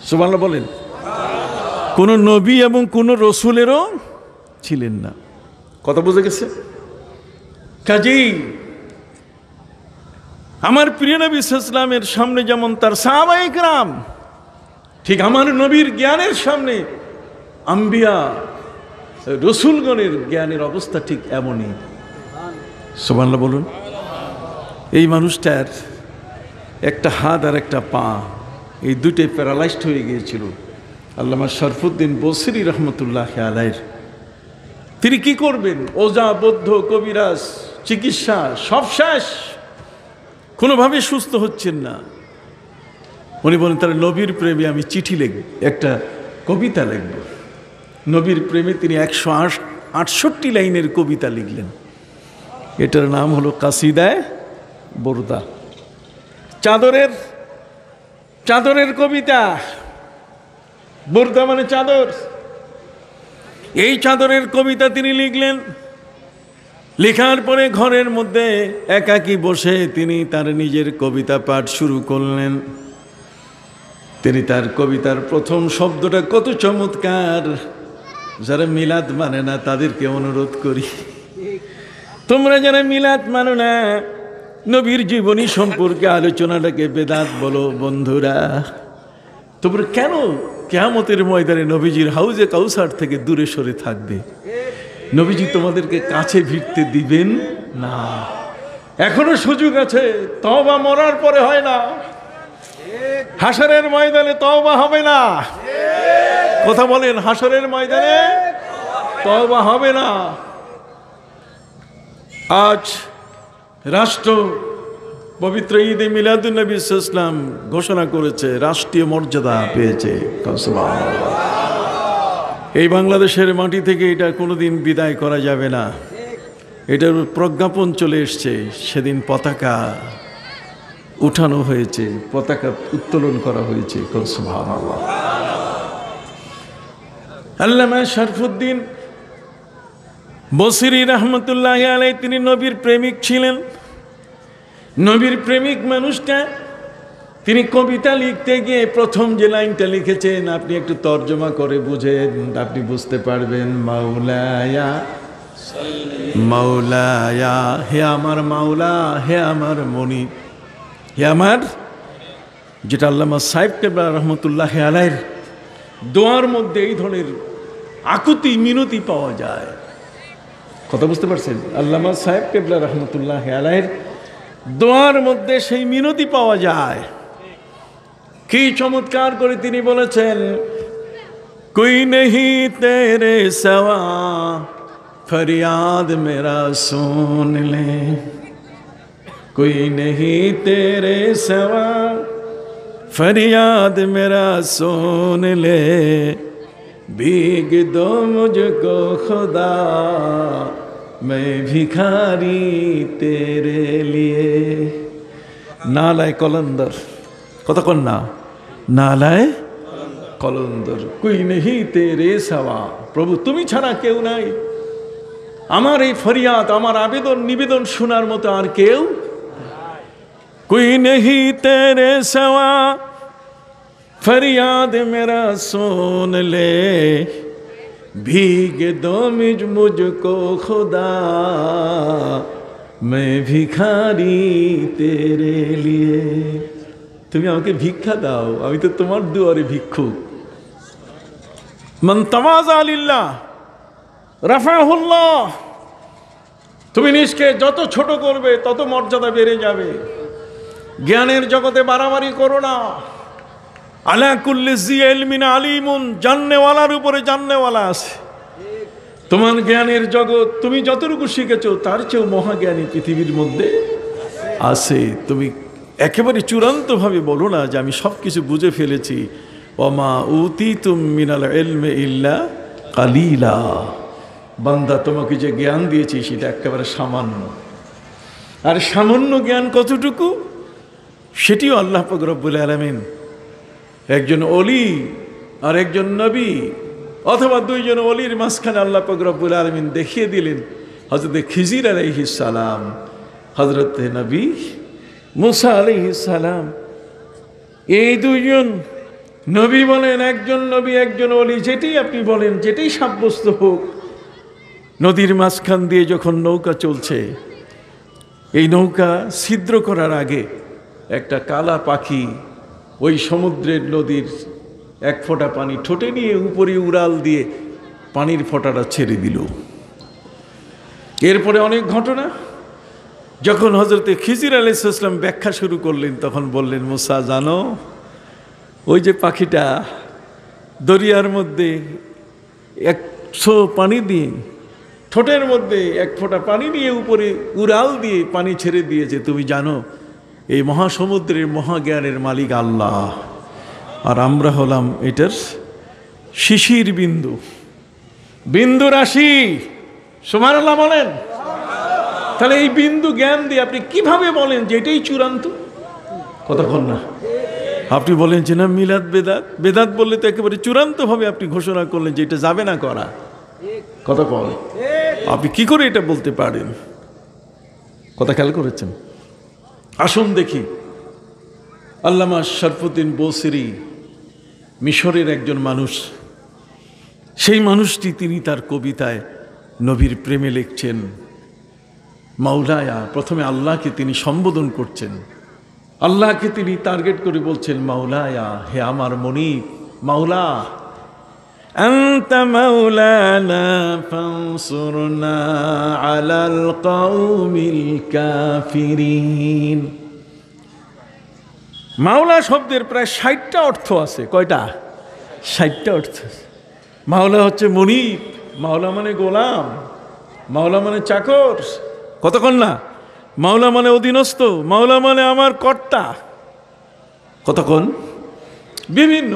সুবহানাল্লাহ বলেন। কোন নবী এবং কোন রসুলেরও ছিলেন না। কথা বুঝে গেছে? কাজেই আমার প্রিয় নবী সাল্লাল্লাহু আলাইহি ওয়াসাল্লামের সামনে যেমন তার সাহাবায়ে কেরাম, ঠিক আমার নবীর জ্ঞানের সামনে আম্বিয়া রসুলগণের জ্ঞানের অবস্থা ঠিক এমনই। সুবহানাল্লাহ বলুন। এই মানুষটার একটা হাত আর একটা পা, এই দুটোই প্যারালাইজড হয়ে গিয়েছিল। আল্লামা শরফুদ্দিন বসরি রহমতুল্লাহ আলাইহি তিনি কি করবেন? ওজা, বৌদ্ধ, কবিরাজ, চিকিৎসা সব শেষ, কোনোভাবে সুস্থ হচ্ছেন না। উনি বলেন, তার নবীর প্রেমে আমি চিঠি লিখব, একটা কবিতা লিখব। নবীর প্রেমে তিনি 168 লাইনের কবিতা লিখলেন। এটার নাম হলো কাসিদায়ে বুরদা। চাদরের কবিতা। বুরদা মানে চাদর। এই চাদরের কবিতা তিনি লিখলেন। লেখার পরে ঘরের মধ্যে একাকী বসে তিনি তার নিজের কবিতা পাঠ শুরু করলেন। তিনি তার কবিতার প্রথম শব্দটা কত চমৎকার! যারা মিলাদ মানে না তাদেরকে অনুরোধ করি, তোমরা যারা মিলাদ মানো না, নবীর জীবনী সম্পর্কে আলোচনাটাকে বেদাত বলো বন্ধুরা। তোমরা কেন কিয়ামতের ময়দানে নবীজির হাউজে কাউসার থেকে দূরে সরে থাকবে? নবীজি তোমাদেরকে কাছে ভিড়তে দিবেন না। এখনো সুযোগ আছে, তওবা মরার পরে হয় না, হাসরের ময়দানে তওবা হবে না। কথা বলেন, হাসরের ময়দানে তওবা হবে না। আজ রাষ্ট্র পবিত্র ঈদে মিলাদুন্নবী সাল্লাল্লাহু আলাইহি ওয়াসাল্লাম ঘোষণা করেছে, রাষ্ট্রীয় মর্যাদা পেয়েছে। এই বাংলাদেশের মাটি থেকে এটা কোনোদিন বিদায় করা যাবে না। এটার প্রজ্ঞাপন চলে এসছে। সেদিন পতাকা উঠানো হয়েছে, পতাকা উত্তোলন করা হয়েছে। সুবহানাল্লাহ। আল্লামা শরফুদ্দীন বসরি রহমতুল্লাহ আলাইহি তিনি নবীর প্রেমিক ছিলেন। নবীর প্রেমিক মানুষটা তিনি কবিতা লিখতে গিয়ে প্রথম যে লাইনটা লিখেছেন, আপনি একটু তর্জমা করে বুঝেন, আপনি বুঝতে পারবেন। মাওলায়া মাওলায়া, হে আমার মাওলা, হে আমার মনি, হে আমার, যেটা আল্লামা সাহেব কেবলা রহমতুল্লাহ আলাইহির দোয়ার মধ্যে এই ধরনের আকুতি মিনতি পাওয়া যায়। কথা বুঝতে পারছেন? আল্লামা সাহেব কেবলা রহমতুল্লাহ আলাইহির দোয়ার মধ্যে সেই মিনতি পাওয়া যায়। কি চমৎকার করে তিনি বলেছেন, কোই নেহি তেরে সওয়া ফরিয়াদ মেরা সুন লে, কোই নেহি তেরে সওয়া ফরিয়াদ মেরা সুন লে, भीग दो मुझको खुदा मैं भिखारी तेरे लिए। नालाय कलंदर, কতক্ষণ না, নালায় কলন্দর, কুই নেহি তেরে সওয়া, প্রভু তুমি ছাড়া কেউ নাই। আমার এই ফরিয়াদ, আমার আবেদন নিবেদন শোনার মতো আর কেউ, কুই নেহি তেরে সওয়া फरियाद मेरा सुन ले, भीग दो मुझको खुदा मैं भिखारी तेरे लिए। তুমি আমাকে ভিক্ষা দাও, আমি তো তোমার দুয়ারে ভিক্ষুক। মান তাওয়াযা লিল্লাহ রাফাহুল্লাহ, তুমি নিজকে যত ছোট করবে তত মর্যাদা বেড়ে যাবে। জ্ঞানের জগতে বাড়াবাড়ি করো না। আলা কুল্লি জি ইলমিন আলিমুন, জাননেওয়ালার উপরে জাননেওয়ালা আছে। তোমার জ্ঞানের জগৎ তুমি যতটুকু শিখেছো তার চেয়েও মহাজ্ঞানী পৃথিবীর মধ্যে আছে। তুমি একেবারে চূড়ান্তভাবে বলো না যে আমি সব কিছু বুঝে ফেলেছি। ওমা উতিতুম মিনাল ইলমি ইল্লা কালিলা, বান্দা তোমাকে যে জ্ঞান দিয়েছি সেটা একেবারে সামান্য। আর সামান্য জ্ঞান কতটুকু, সেটিও আল্লাহ পাক রব্বুল আলামিন একজন অলি আর একজন নবী, অথবা দুইজন অলির মাঝখানে আল্লাহ পাক রব্বুল আলামিন দেখিয়ে দিলেন। হযরত খিজির আলাইহিস সালাম, হযরত নবী মুসা আলাইহিস সালাম, এই দুইজন নবী বলেন, একজন নবী একজন অলি, যেটাই আপনি বলেন, যেটাই সাব্যস্ত হোক, নদীর মাঝখান দিয়ে যখন নৌকা চলছে, এই নৌকা ছিদ্র করার আগে একটা কালা পাখি ওই সমুদ্রের নদীর এক ফোঁটা পানি ঠোঁটে নিয়ে উপরে উড়াল দিয়ে পানির ফোঁটাটা ছেড়ে দিল। এরপরে অনেক ঘটনা। যখন হযরতে খিজির আলাইহিস সালাম ব্যাখ্যা শুরু করলেন, তখন বললেন, মুসা জানো, ওই যে পাখিটা দরিয়ার মধ্যে 100 পানি দিয়ে ঠোঁটের মধ্যে এক ফোঁটা পানি নিয়ে উপরে উড়াল দিয়ে পানি ছেড়ে দিয়েছে, তুমি জানো এই মহাসমুদ্রের মহাজ্ঞানের মালিক আল্লাহ, আর আমরা হলাম এটার শিশির বিন্দু, বিন্দু রাশি। সুবহানাল্লাহ বলেন। তাহলে এই বিন্দু জ্ঞান দিয়ে আপনি কিভাবে বলেন যে এটাই চূড়ান্ত? কতক্ষণ না আপনি বলেন যে না মিলাদ বেদাত, বেদাত বললে তো একেবারে চূড়ান্তভাবে আপনি ঘোষণা করলেন যে এটা যাবে না করা। কতক্ষণ আপনি কি করে এটা বলতে পারেন? কথা খেয়াল করেছেন? আসুন দেখি, আল্লামা শরফুদ্দীন বসরি মিশরের একজন মানুষ। সেই মানুষটি তিনি তার কবিতায় নবীর প্রেমে লিখছেন মাওলায়া। প্রথমে আল্লাহকে তিনি সম্বোধন করছেন, আল্লাহকে তিনি টার্গেট করে বলছেন মাওলায়া, হে আমার মনিব, মাওলা। আনতা মাওলানা ফানসুরনা আলাল কওমিল কাফিরিন। মাওলা শব্দের প্রায় 60টা অর্থ আছে। কয়টা? 60টা অর্থ। মাওলা হচ্ছে মুনিব, মাওলা মানে গোলাম, মাওলা মানে চাকর, কতক্ষণ না, মাওলা মানে অধীনস্থ, মাওলা মানে আমার কর্তা, কতক্ষণ বিভিন্ন।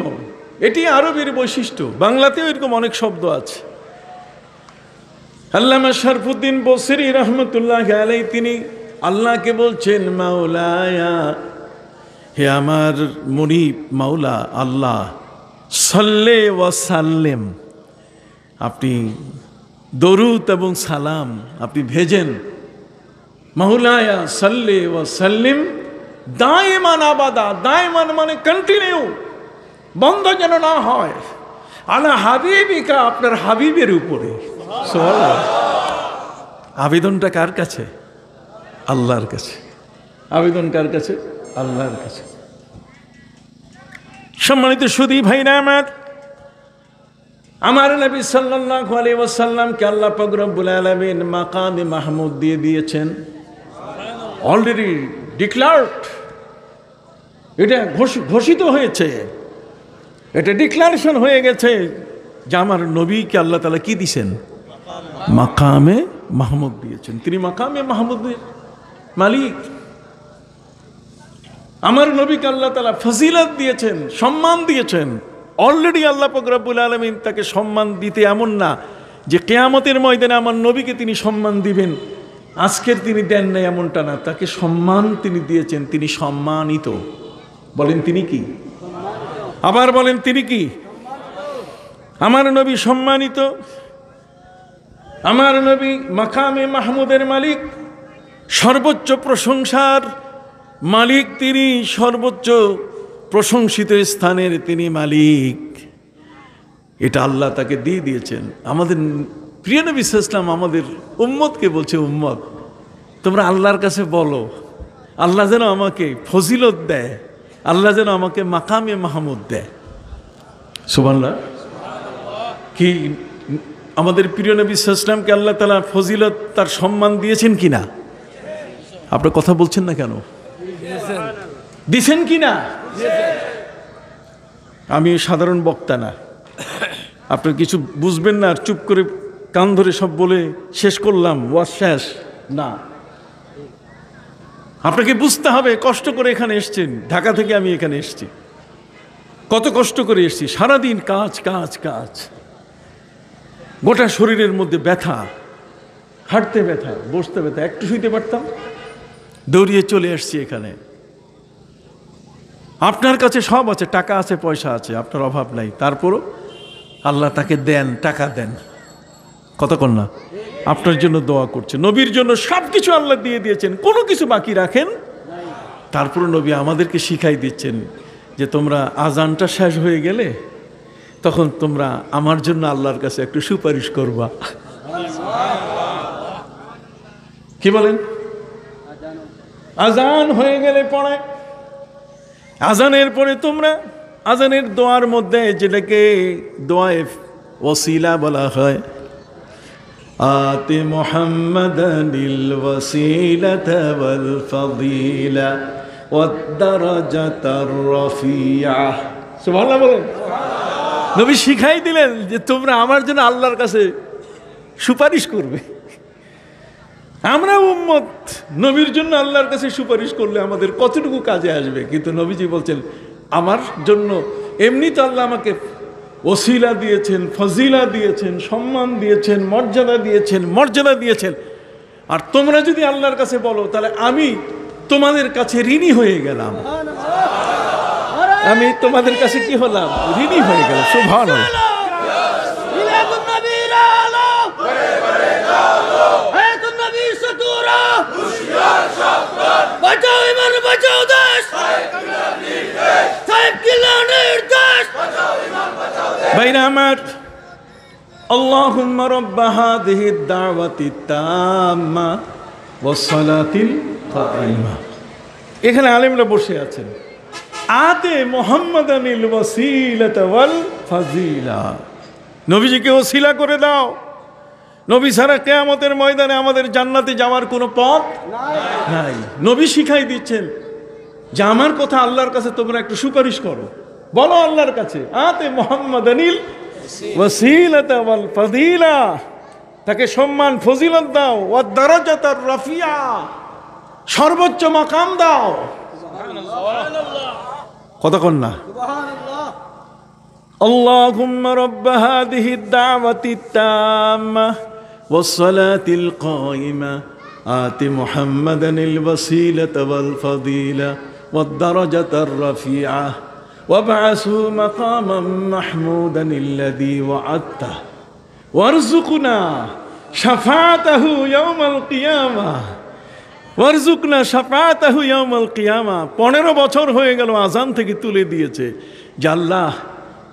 এটি আরবের বৈশিষ্ট্য, বাংলাতেও এরকম অনেক শব্দ আছে। আল্লামা শরফুদ্দীন বসরি রহমতুল্লাহ আলাইহি তিনি আল্লাহকে বলছেন মাওলায়া, হে আমার মুনিব মাওলা আল্লাহ, সাল্লে ওয়া সাল্লেম, আপনি দরুদ এবং সালাম আপনি ভেজেন, মাওলায়া সাল্লে ওয়া সাল্লিম দায়মান আবাদা, দায়মান মানে কন্টিনিউ, বন্ধ যেন না হয়, আলা হাবিবিকা, আপনার হাবিবের উপরে। সুবহানাল্লাহ। আবেদনটা কার কাছে? আল্লাহর কাছে। আবেদন কার কাছে? আল্লাহর কাছে। সম্মানিত সুধী ভাইরা আমার নবী সাল্লাল্লাহু আলাইহি ওয়াসাল্লামকে আল্লাহ পাক রব্বুল আলামিন মাকামে মাহমুদ দিয়ে দিয়েছেন, অলরেডি ডিক্লারড, এটা ঘোষিত হয়েছে, এটা ডিক্লারেশন হয়ে গেছে যে আমার নবীকে আল্লাহ তাআলা কি দিয়েছেন? মাকামে মাহমুদ দিয়েছেন। তিনি মাকামে মাহমুদের মালিক। আমার নবীকে আল্লাহ তাআলা ফজিলত দিয়েছেন, সম্মান দিয়েছেন। অলরেডি আল্লাহ পাক রব্বুল আলামিন তাকে সম্মান দিতে এমন না যে কিয়ামতের ময়দানে আমার নবীকে তিনি সম্মান দিবেন, আজকের তিনি দেন না এমনটা না, তাকে সম্মান তিনি দিয়েছেন, তিনি সম্মানিত। বলেন তিনি কি? আবার বলেন তিনি কি? আমার নবী সম্মানিত, আমার নবী মাকামে মাহমুদের মালিক, সর্বোচ্চ প্রশংসার মালিক তিনি, সর্বোচ্চ প্রশংসিত স্থানের তিনি মালিক। এটা আল্লাহ তাকে দিয়ে দিয়েছেন। আমাদের প্রিয় নবী সাল্লাল্লাহু আলাইহি ওয়াসাল্লাম আমাদের উম্মতকে বলছে, উম্মত তোমরা আল্লাহর কাছে বলো আল্লাহ যেন আমাকে ফজিলত দেয়, আল্লাহ যেন আমাকে মাকামে মাহমুদ দেয়। সুবহানাল্লাহ। কি আমাদের প্রিয় নবী সাল্লাল্লাহু আলাইহি ওয়াসাল্লামকে আল্লাহ তাআলা ফজিলত, তার সম্মান দিয়েছেন কিনা? আপনারা কথা বলছেন না কেন? দিছেন কিনা? আমি সাধারণ বক্তা না, আপনার কিছু বুঝবেন না আর চুপ করে কান ধরে সব বলে শেষ করলাম, ওয়াজ শেষ না। আপনাকে বুঝতে হবে, কষ্ট করে এখানে এসেছেন, ঢাকা থেকে আমি এখানে এসেছি, কত কষ্ট করে এসেছি, সারাদিন কাজ কাজ কাজ, গোটা শরীরের মধ্যে ব্যথা, হাঁটতে ব্যথা, বসতে ব্যথা, একটু শুইতে পারতাম, দৌড়িয়ে চলে এসেছি এখানে। আপনার কাছে সব আছে, টাকা আছে, পয়সা আছে, আপনার অভাব নাই, তারপরও আল্লাহ তাকে দেন, টাকা দেন, কতক্ষণ না আপনার জন্য দোয়া করছে, নবীর জন্য সব কিছু আল্লাহ দিয়ে দিয়েছেন, কোনো কিছু বাকি রাখেন। তারপর নবী আমাদেরকে শিখাই দিচ্ছেন যে তোমরা আজানটা শেষ হয়ে গেলে তখন তোমরা আমার জন্য আল্লাহর কাছে একটু সুপারিশ করবা। কি বলেন? আজান হয়ে গেলে পড়ে, আজানের পরে তোমরা আজানের দোয়ার মধ্যে যেটাকে দোয়ায়ে ওসিলা বলা হয়, আতি মুহাম্মাদানিল ওয়াসিলাতা ওয়াল ফাদিলা ওয়াদ দারাজাতার রাফিয়া। সুবহানাল্লাহ বলেন। নবী শিখাই দিলেন যে তোমরা আমার জন্য আল্লাহর কাছে সুপারিশ করবে। আমরা উম্মত, নবীর জন্য আল্লাহর কাছে সুপারিশ করলে আমাদের কতটুকু কাজে আসবে, কিন্তু নবীজি বলছেন আমার জন্য এমনি তো আল্লাহ আমাকে ওসিলা দিয়েছেন, ফজিলা দিয়েছেন, সম্মান দিয়েছেন, মর্যাদা দিয়েছেন, আর তোমরা যদি আল্লাহর কাছে বলো তাহলে আমি তোমাদের কাছে ঋণী হয়ে গেলাম, আমি তোমাদের কাছে কি হলাম? ঋণী হয়ে গেলাম। সুবহানাল্লাহ। ভাইরা আমার, আল্লাহুম্মা রাব্বা হাযিহিদ দাওয়াতিত তাম্মা ওয়াস সালাতিল কায়িমা। এখানে আলেমরা বসে আছেন, আতে মুহাম্মাদানিল ওয়াসিলাতা ওয়াল ফাজিলা, নবীজিকে ওসিলা করে দাও। নবী ছাড়া কিয়ামতের ময়দানে আমাদের জান্নাতে যাওয়ার কোনো পথ নাই। নবী শিখাই দিচ্ছেন যে আমার কথা আল্লাহর কাছে তোমরা একটু সুপারিশ করো, বলো আল্লাহর কাছে আতে মুহাম্মাদানিল ওয়াসিলাতা ওয়াল ফাদিলা, তাকে সম্মান ফজিলত দাও, ওয়াদ দারাজাতার রাফিয়া, সর্বোচ্চ মাকাম দাও। কতক্ষণ না আল্লাহুম্মা রাব্ব হাযিহিদ দাওয়াতিত তাম্মা ওয়াস সালাতিল কায়িমা আতি মুহাম্মাদানিল ওয়াসিলাতা ওয়াল ফাদিলা ওয়াদ দারাজাতার রাফিয়া ওয়াবআসহু মাকামান মাহমুদান আল্লাযী ওয়া'আদতা ওয়ারযুকনা শাফাআতাহু ইয়াওমাল কিয়ামাহ ওয়ারযুকনা শাফাআতাহু ইয়াওমাল কিয়ামা। 15 বছর হয়ে গেল আজান থেকে তুলে দিয়েছে যে আল্লাহ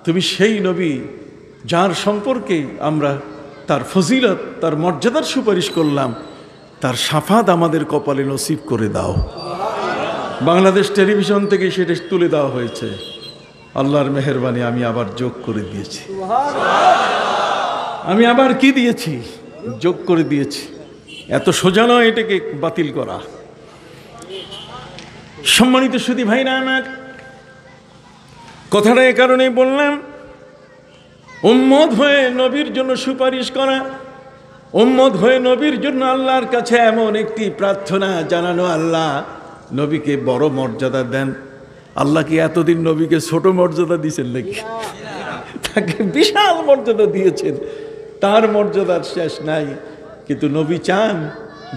তুমি সেই নবী যার সম্পর্কে আমরা তার ফজিলত তার মর্যাদার সুপারিশ করলাম, তার শাফাত আমাদের কপালে নসিব করে দাও। বাংলাদেশ টেলিভিশন থেকে সেটা তুলে দেওয়া হয়েছে। আল্লাহর মেহেরবানি আমি আবার যোগ করে দিয়েছি। আমি আবার কি দিয়েছি? যোগ করে দিয়েছি। এত সোজা নয় এটাকে বাতিল করা। সম্মানিত সুধী ভাইরা আমার, কথাটা এ কারণেই বললাম, উম্মত হয়ে নবীর জন্য সুপারিশ করা, উম্মত হয়ে নবীর জন্য আল্লাহর কাছে এমন একটি প্রার্থনা জানানো, আল্লাহ নবীকে বড় মর্যাদা দেন। আল্লাহ কি এতদিন নবীকে ছোট মর্যাদা দিয়েছেন নাকি? তাকে বিশাল মর্যাদা দিয়েছেন, তার মর্যাদার শেষ নাই। কিন্তু নবী চান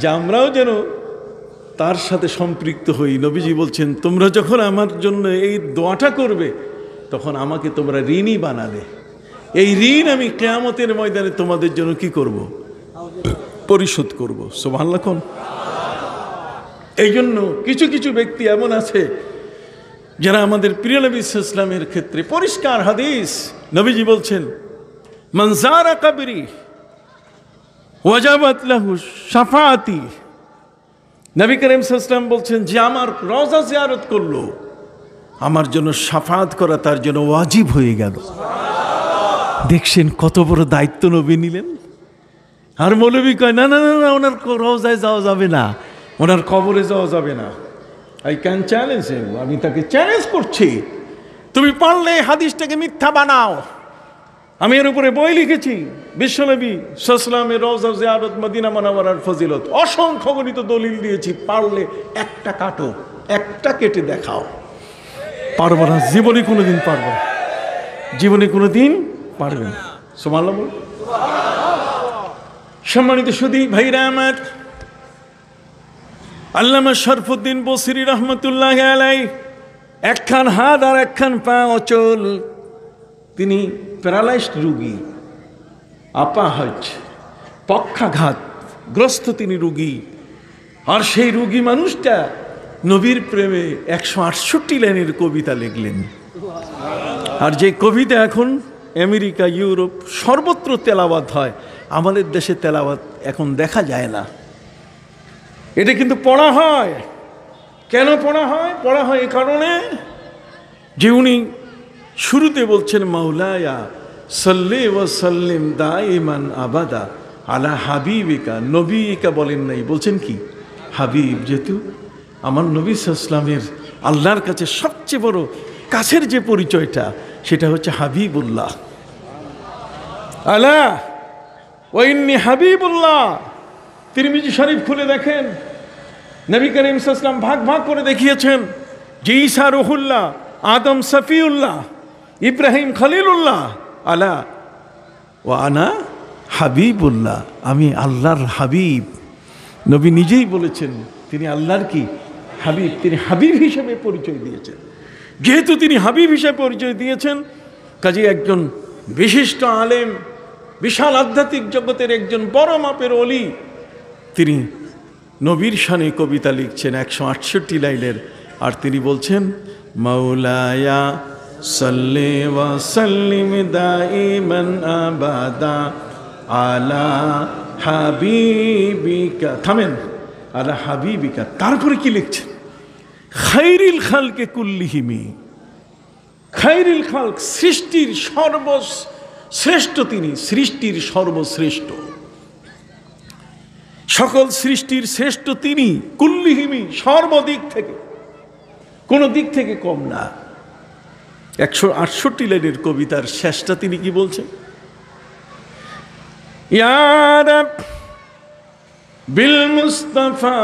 যে আমরাও যেন তার সাথে সম্পৃক্ত হই। নবীজি বলছেন তোমরা যখন আমার জন্য এই দোয়াটা করবে তখন আমাকে তোমরা ঋণী বানালে, এই ঋণ আমি কিয়ামতের ময়দানে তোমাদের জন্য কি করব? পরিশোধ করব। সুবহানাল্লাহ। এই জন্য কিছু কিছু ব্যক্তি এমন আছে যারা আমাদের প্রিয় নবী সাল্লাল্লাহু আলাইহি ওয়াসাল্লামের ক্ষেত্রে পরিষ্কার হাদিস, নবীজি বলছেন মান যারা কবরি ওয়াজাবাত লাহু শাফাআতি। নবী করিম সাল্লাল্লাহু আলাইহি ওয়াসাল্লাম বলছেন যে আমার রওজা জিয়ারত করলো, আমার জন্য শাফাআত করা তার জন্য ওয়াজিব হয়ে গেল। দেখছেন কত বড় দায়িত্ব নবী নিলেন। আর মৌলবী কয় না না না, ওনার রওজায় যাওয়া যাবে না, ওনার কবরে যাওয়া যাবে না। আই ক্যান চ্যালেঞ্জ হিম, আমি তাকে চ্যালেঞ্জ করছি, তুমি পারলে হাদিসটাকে মিথ্যা বানাও। আমি এর উপরে বই লিখেছি, বিশ্বনবী সাল্লাল্লাহু আলাইহি ওয়াসাল্লামের রওজা জিয়ারত মদিনা মুনাওয়ারার ফজিলত, অসংখ্য গণিত দলিল দিয়েছি। পারলে একটা কাটো, একটা কেটে দেখাও। পারবো না, জীবনে কোনোদিন পারবো না, জীবনে কোনোদিন পারবে না। সুবহানাল্লাহ বল। সম্মানিত সুধী ভাইরা আমার, আল্লামা শরফুদ্দীন বসরি রহমতুল্লাহি আলাইহি, একখান হাত আর একখান পা অচল, তিনি প্যারালাইজড রুগী, আপাহজ, পক্ষাঘাত গ্রস্ত তিনি রুগী। আর সেই রুগী মানুষটা নবীর প্রেমে 168 লাইনের কবিতা লিখলেন। আর যে কবিতা এখন আমেরিকা, ইউরোপ সর্বত্র তেলাওয়াত হয়, আমাদের দেশে তেলাওয়াত এখন দেখা যায় না। এটা কিন্তু পড়া হয়। কেন পড়া হয়? পড়া হয় এই কারণে যে উনি শুরুতে বলছেন মাওলায়া সাল্লি ওয়া সাল্লিম দাইমান আবাদা আলা হাবিবিকা। নবীকা বলেন নাই, বলছেন কি হাবিব। যেহেতু আমার নবী সাল্লাল্লাহু আলাইহি ওয়াসাল্লামের আল্লাহর কাছে সবচেয়ে বড় কাছের যে পরিচয়টা সেটা হচ্ছে হাবিবুল্লাহ। আলা ওয়া ইন্নী হাবিবুল্লাহ। তিরমিজি শরীফ খুলে দেখেন, নবী করিম সাল্লাল্লাহু আলাইহি ওয়াসাল্লাম ভাগ ভাগ করে দেখিয়েছেন যে ঈসা রুহুল্লাহ, আদম সফিউল্লাহ, ইব্রাহিম খলিলুল্লাহ, আলা ওয়া আনা হাবিবুল্লাহ, আমি আল্লাহর হাবিব। নবী নিজেই বলেছেন তিনি আল্লাহর কি হাবিব, তিনি হাবিব হিসেবে পরিচয় দিয়েছেন। যেহেতু তিনি হাবিব হিসেবে পরিচয় দিয়েছেন, কাজে একজন বিশিষ্ট আলেম, বিশাল আধ্যাত্মিক জগতের একজন বড় মাপের অলি, তিনি নবীর শানে কবিতা লিখছেন 168 লাইনের। আর তিনি বলছেন মাওলায়া সাল্লি ওয়া সাল্লিম দাইমান আবাদা আলা হাবিবিকা। থামেন, আলা হাবিবিকা। তারপরে কি লিখছেন? খাইরিল খালকে কুল্লিহিমি, খাইরিল খালক, সৃষ্টির শ্রেষ্ঠ তিনি, সৃষ্টির সর্বশ্রেষ্ঠ, সকল সৃষ্টির শ্রেষ্ঠ তিনি, কুল্লিহিমি, সর্বদিক থেকে, কোন দিক থেকে কম না। 168 লাইনের কবিতার শেষটা তিনি কি বলছেন? ইয়া রাব বিল মুস্তাফা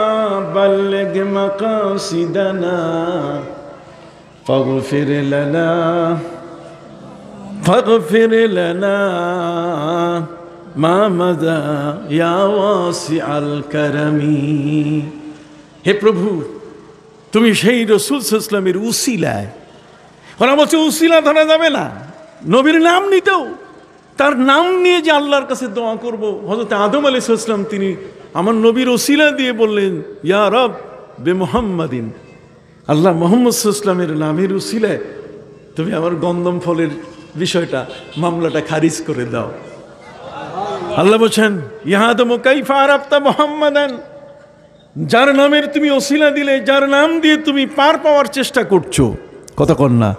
বাল্লিগ মাকাসিদানা ফাগফির লানা মা মাযা ইয়া ওয়াসিআল কারামি। হে প্রভু, তুমি সেই রাসূল সাল্লাল্লাহু আলাইহি ওয়াসাল্লামের উসিলায়, ওরা বলছে উসিলা ধরা যাবে না, নবীর নাম নিতেও, তার নাম নিয়ে যে আল্লাহর কাছে দোয়া করব। হযরত আদম আলাইহিস সালাম তিনি আমার নবীর উসিলা দিয়ে বললেন, ইয়া রব বে মুহাম্মাদিন, আল্লাহ মুহাম্মদ সাল্লাল্লাহু আলাইহি ওয়াসাল্লামের নামের উসিলায় তুমি আমার গন্ধম ফলের বিষয়টা, মামলাটা খারিজ করে দাও। আল্লাহ বলছেন, ইয়া আদম কাইফা আরাফতা মুহাম্মাদান, যার নামের তুমি ওসিলা দিলে, যার নাম দিয়ে তুমি পার পাওয়ার চেষ্টা করছো, কথা কন না,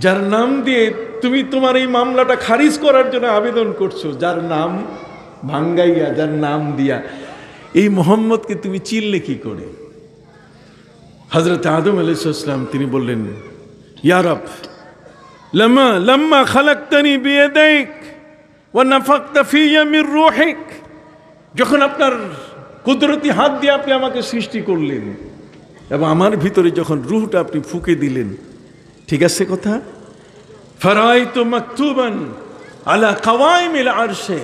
যার নাম দিয়ে তুমি তোমার এই মামলাটা খারিজ করার জন্য আবেদন করছো, যার নাম ভাঙ্গাইয়া, যার নাম দিয়া, এই মোহাম্মদকে তুমি চিনলে কি করে? হযরত আদম আলাইহিস সালাম তিনি বললেন, ইয়া রব লাম্মা খালাকতানি বিয়াদাইক ওয়া নাফাকতা ফিয়া মির রূহিক, যখন আপনার কুদরতি হাত দিয়ে আপনি আমাকে সৃষ্টি করলেন এবং আমার ভিতরে যখন রূহটা আপনি ফুঁকে দিলেন, ঠিক আছে কথা, ফারাইতু মাকতুবান আলা কাওয়াইমিল আরশে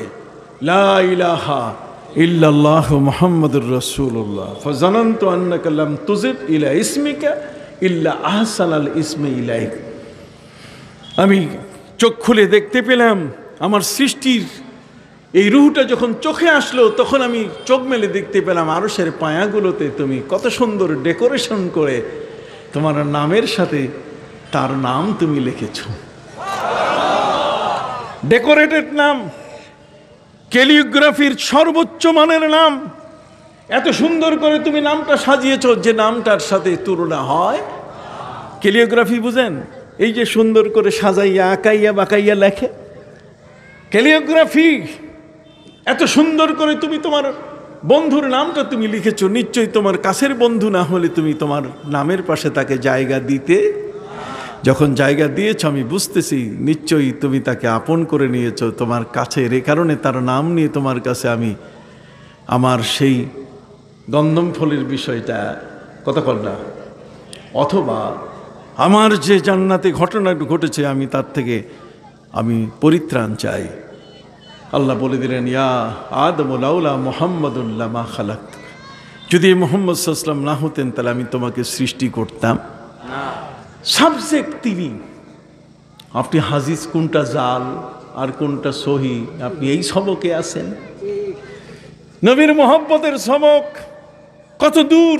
লা ইলাহা ইল্লাল্লাহু মুহাম্মাদুর রাসূলুল্লাহ ফাযানানতু আন্নাকা লাম তুযিব ইলা ইসমিকা ইল্লা আহসানাল ইসমি ইলাইক। আমি চোখ খুলে দেখতে পেলাম আমার সৃষ্টির এই রূহটা যখন চোখে আসলো, তখন আমি চোখ মেলে দেখতে পেলাম আরশের পায়াগুলোতে তুমি কত সুন্দর ডেকোরেশন করে তোমার নামের সাথে তার নাম তুমি লিখেছ, ডেকোরেটেড নাম, ক্যালিগ্রাফির সর্বোচ্চ মানের নাম, এত সুন্দর করে তুমি নামটা সাজিয়েছ যে নামটার সাথে তুলনা হয়। ক্যালিগ্রাফি বুঝেন? এই যে সুন্দর করে সাজাইয়া আঁকাইয়া বাঁকাইয়া লেখে, ক্যালিগ্রাফি। এত সুন্দর করে তুমি তোমার বন্ধুর নামটা তুমি লিখেছো, নিশ্চয়ই তোমার কাছের বন্ধু না হলে তুমি তোমার নামের পাশে তাকে জায়গা দিতে। যখন জায়গা দিয়েছ আমি বুঝতেছি নিশ্চয়ই তুমি তাকে আপন করে নিয়েছো তোমার কাছের, এ কারণে তার নাম নিয়ে তোমার কাছে আমি আমার সেই গন্ধম ফলের বিষয়টা কথা কর না, অথবা আমার যে জান্নাতে ঘটনা ঘটেছে আমি তার থেকে আমি পরিত্রাণ চাই। আল্লাহ বলে দিলেন, ইয়া আদম লাউলা মুহাম্মাদুল্লাহ মা খালাকতু, যদি মুহাম্মদ সাল্লাল্লাহু আলাইহি ওয়াসাল্লাম না হতেন তাহলে আমি তোমাকে সৃষ্টি করতাম না। সাবজেক্ট তিনি, আপনি হাদিস কোনটা জাল আর কোনটা সহি, আপনি এই সবকে আছেন। নবীর মোহাব্বতের সবক কত দূর,